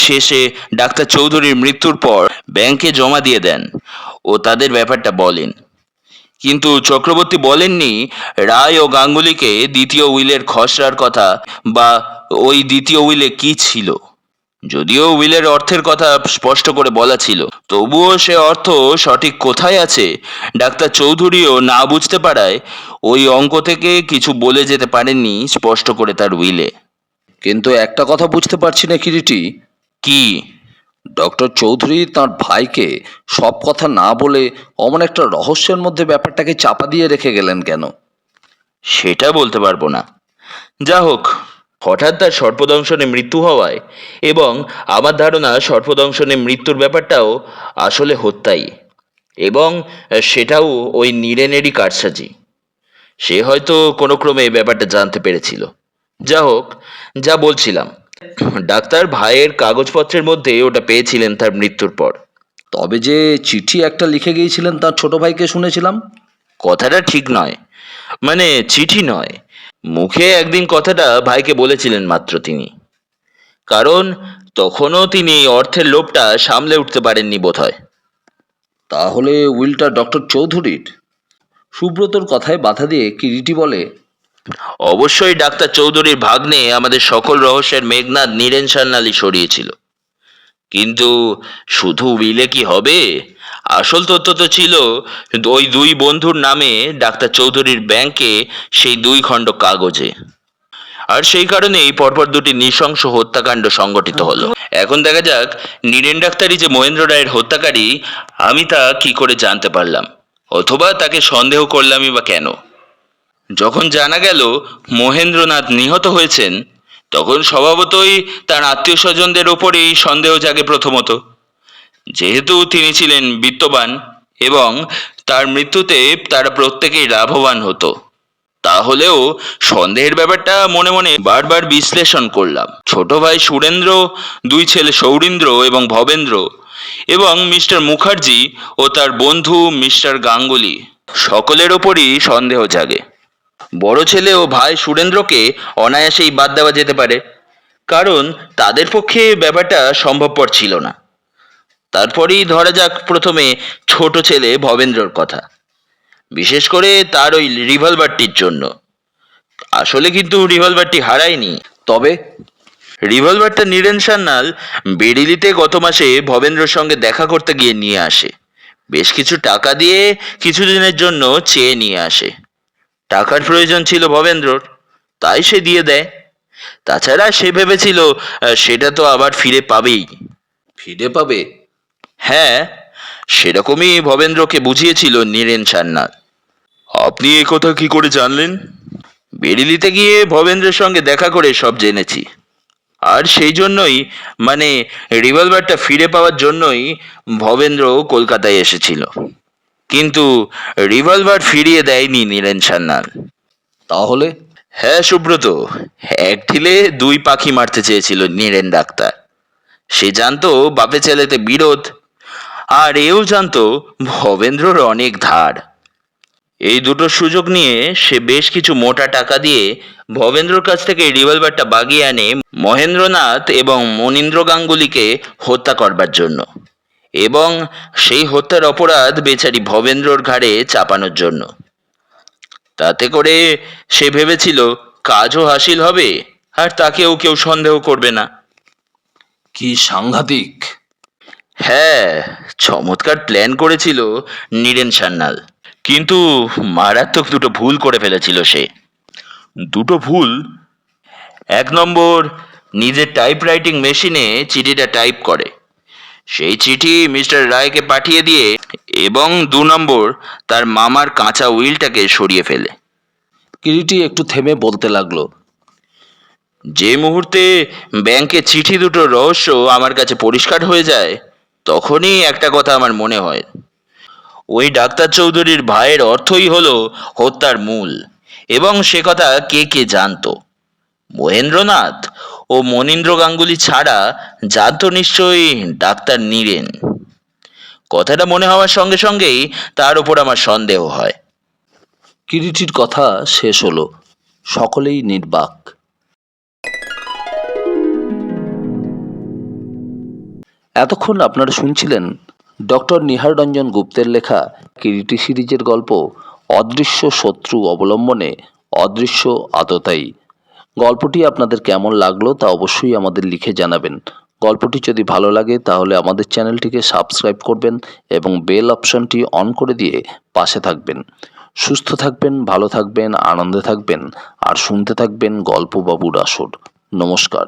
Speaker 2: শেষে ডাক্তার চৌধুরীর মৃত্যুর পর ব্যাংকে জমা দিয়ে দেন ও তাদের ব্যাপারটা বলেন। কিন্তু চক্রবর্তী বলেননি রায় ও গাঙ্গুলিকে দ্বিতীয় উইলের খসড়ার কথা বা ওই দ্বিতীয় উইলে কি ছিল। যদিও উইলের অর্থের কথা স্পষ্ট করে বলা ছিল, তবুও সে অর্থ সঠিক কোথায় আছে ডাক্তার চৌধুরীও না বুঝতে পারায় ওই অঙ্ক থেকে কিছু বলে যেতে পারেননি স্পষ্ট করে তার উইলে।
Speaker 1: কিন্তু একটা কথা বুঝতে পারছি না কিরিটি।
Speaker 2: কি?
Speaker 1: ডক্টর চৌধুরী তাঁর ভাইকে সব কথা না বলে অমন একটা রহস্যের মধ্যে ব্যাপারটাকে চাপা দিয়ে রেখে গেলেন কেন?
Speaker 2: সেটা বলতে পারবো না। যা হোক, হঠাৎ তার সর্পদংশনে মৃত্যু হওয়ায় এবং আমার ধারণা সর্পদংশনে মৃত্যুর ব্যাপারটাও আসলে হত্যাই এবং সেটাও ওই নীরেনেরই কারসাজি। সে হয়তো কোনো ক্রমে ব্যাপারটা জানতে পেরেছিল। যা হোক, যা বলছিলাম, ডাক্তার ভাইয়ের কাগজপত্রের মধ্যে ওটা পেয়েছিলেন তার মৃত্যুর পর।
Speaker 1: তবে যে চিঠি একটা লিখে গিয়েছিলেন তার ছোট ভাইকে শুনেছিলাম।
Speaker 2: কথাটা ঠিক নয়, মানে চিঠি নয়, মুখে একদিন কথাটা ভাইকে বলেছিলেন মাত্র তিনি। কারণ তখনও তিনি অর্থের লোভটা সামলে উঠতে পারেননি বোধহয়।
Speaker 1: তাহলে উইলটা ডক্টর চৌধুরীর? সুব্রতর কথায় বাধা দিয়ে কিরিটি বলে,
Speaker 2: অবশ্যই ডাক্তার চৌধুরীর ভাগ্নে আমাদের সকল রহস্যের মেঘনাদ নীরেন সান্যালি সরিয়েছিল। কিন্তু শুধু উইলে কি হবে? আসল তথ্য তো ছিল ওই দুই বন্ধুর নামে ডাক্তার চৌধুরীর ব্যাংকে সেই 2 খণ্ড কাগজে। আর সেই কারণেই পরপর 2টি নৃশংস হত্যাকাণ্ড সংগঠিত হলো। এখন দেখা যাক নীরেন ডাক্তারই যে মহেন্দ্র রায়ের হত্যাকারী আমি তা কি করে জানতে পারলাম, অথবা তাকে সন্দেহ করলামই বা কেন। যখন জানা গেল মহেন্দ্রনাথ নিহত হয়েছেন তখন স্বভাবতই তার আত্মীয় স্বজনদের ওপরেই সন্দেহ জাগে প্রথমত, যেহেতু তিনি ছিলেন বিত্তবান এবং তার মৃত্যুতে তারা প্রত্যেকেই লাভবান হতো। তাহলেও সন্দেহের ব্যাপারটা মনে মনে বারবার বিশ্লেষণ করলাম। ছোট ভাই সুরেন্দ্র, 2 ছেলে সৌরীন্দ্র এবং ভবেন্দ্র এবং মিস্টার মুখার্জি ও তার বন্ধু মিস্টার গাঙ্গুলি, সকলের ওপরই সন্দেহ জাগে। বড় ছেলে ও ভাই সুরেন্দ্রকে অনায়াসেই বাদ দেওয়া যেতে পারে, কারণ তাদের পক্ষে ব্যাপারটা সম্ভবপর ছিল না। তারপরেই ধরা যাক প্রথমে ছোট ছেলে ভবেন্দ্রর কথা, বিশেষ করে তার ওই রিভলভারটির জন্য। আসলে কিন্তু রিভলভারটি হারায়নি।
Speaker 1: তবে
Speaker 2: রিভলভারটা নীরেন সান্যাল বেরিলিতে গত মাসে ভবেন্দ্রর সঙ্গে দেখা করতে গিয়ে নিয়ে আসে। বেশ কিছু টাকা দিয়ে কিছুদিনের জন্য চেয়ে নিয়ে আসে। টাকার প্রয়োজন ছিল ভবেন্দ্রর, তাই সে দিয়ে দেয়। তাছাড়া সে ভেবেছিল সেটা তো আবার ফিরে পাবেই।
Speaker 1: ফিরে পাবে?
Speaker 2: হ্যাঁ, সেরকমই ভবেন্দ্রকে বুঝিয়েছিল নীরেন সান্যাল। আপনি এ কথা কি করে জানলেন? বেরিলিতে গিয়ে ভবেন্দ্রের সঙ্গে দেখা করে সব জেনেছি। আর সেই জন্যই, মানে রিভলভারটা ফিরে পাওয়ার জন্যই ভবেন্দ্র কলকাতায় এসেছিল। কিন্তু রিভলভার ফিরিয়ে দেয়নি নীরেন সান্যাল।
Speaker 1: তাহলে?
Speaker 2: হ্যাঁ সুব্রত, এক ঢিলে দুই পাখি মারতে চেয়েছিল নীরেন ডাক্তার। সে জানতো বাপে ছেলেতে বিরোধ, আর এও জানতো ভবেন্দ্রর অনেক ধার। এই দুটো সুযোগ নিয়ে সে বেশ কিছু মোটা টাকা দিয়ে ভবেন্দ্রর কাছ থেকে রিভলভারটা বাগিয়ে আনে মহেন্দ্রনাথ এবং মনীন্দ্র গাঙ্গুলিকে হত্যা করবার জন্য, এবং সেই হত্যার অপরাধ বেচারি ভবেন্দ্রর ঘাড়ে চাপানোর জন্য। তাতে করে সে ভেবেছিল কাজও হাসিল হবে, আর তাকেও কেউ সন্দেহ করবে না।
Speaker 1: কি সাংঘাতিক!
Speaker 2: হ্যাঁ, চমৎকার প্ল্যান করেছিল নীরেন সান্যাল, কিন্তু মারাত্মক দুটো ভুল করে ফেলেছিল সে। দুটো ভুল? এক নম্বর, নিজের টাইপরাইটিং মেশিনে চিঠিটা টাইপ করে, সেই চিঠি মিস্টার রায়কে পাঠিয়ে দিয়ে, এবং 2 নম্বর, তার মামার কাঁচা উইলটাকে সরিয়ে ফেলে।
Speaker 1: কিরিটি একটু থেমে বলতে লাগলো,
Speaker 2: যে মুহূর্তে ব্যাংকে চিঠি দুটোর রহস্য আমার কাছে পরিষ্কার হয়ে যায়, তখনই একটা কথা আমার মনে হয়, ওই ডাক্তার চৌধুরীর ভাইয়ের অর্থই হলো হত্যার মূল, এবং সে কথা কে কে জানতো? মহেন্দ্রনাথ ও মনীন্দ্র গাঙ্গুলি ছাড়া জানতো নিশ্চয়ই ডাক্তার নীরেন। কথাটা মনে হওয়ার সঙ্গে সঙ্গেই তার উপর আমার সন্দেহ হয়।
Speaker 1: কিরিটির কথা শেষ হলো, সকলেই নির্বাক। এতক্ষণ আপনারা শুনছিলেন ডক্টর নিহার রঞ্জন গুপ্তের লেখা কিরিটি সিরিজের গল্প অদৃশ্য শত্রু অবলম্বনে অদৃশ্য আততায়ী। গল্পটি আপনাদের কেমন লাগলো তা অবশ্যই আমাদের লিখে জানাবেন। গল্পটি যদি ভালো লাগে তাহলে আমাদের চ্যানেলটিকে সাবস্ক্রাইব করবেন এবং বেল অপশনটি অন করে দিয়ে পাশে থাকবেন। সুস্থ থাকবেন, ভালো থাকবেন, আনন্দে থাকবেন, আর শুনতে থাকবেন গল্পবাবুর আসর। নমস্কার।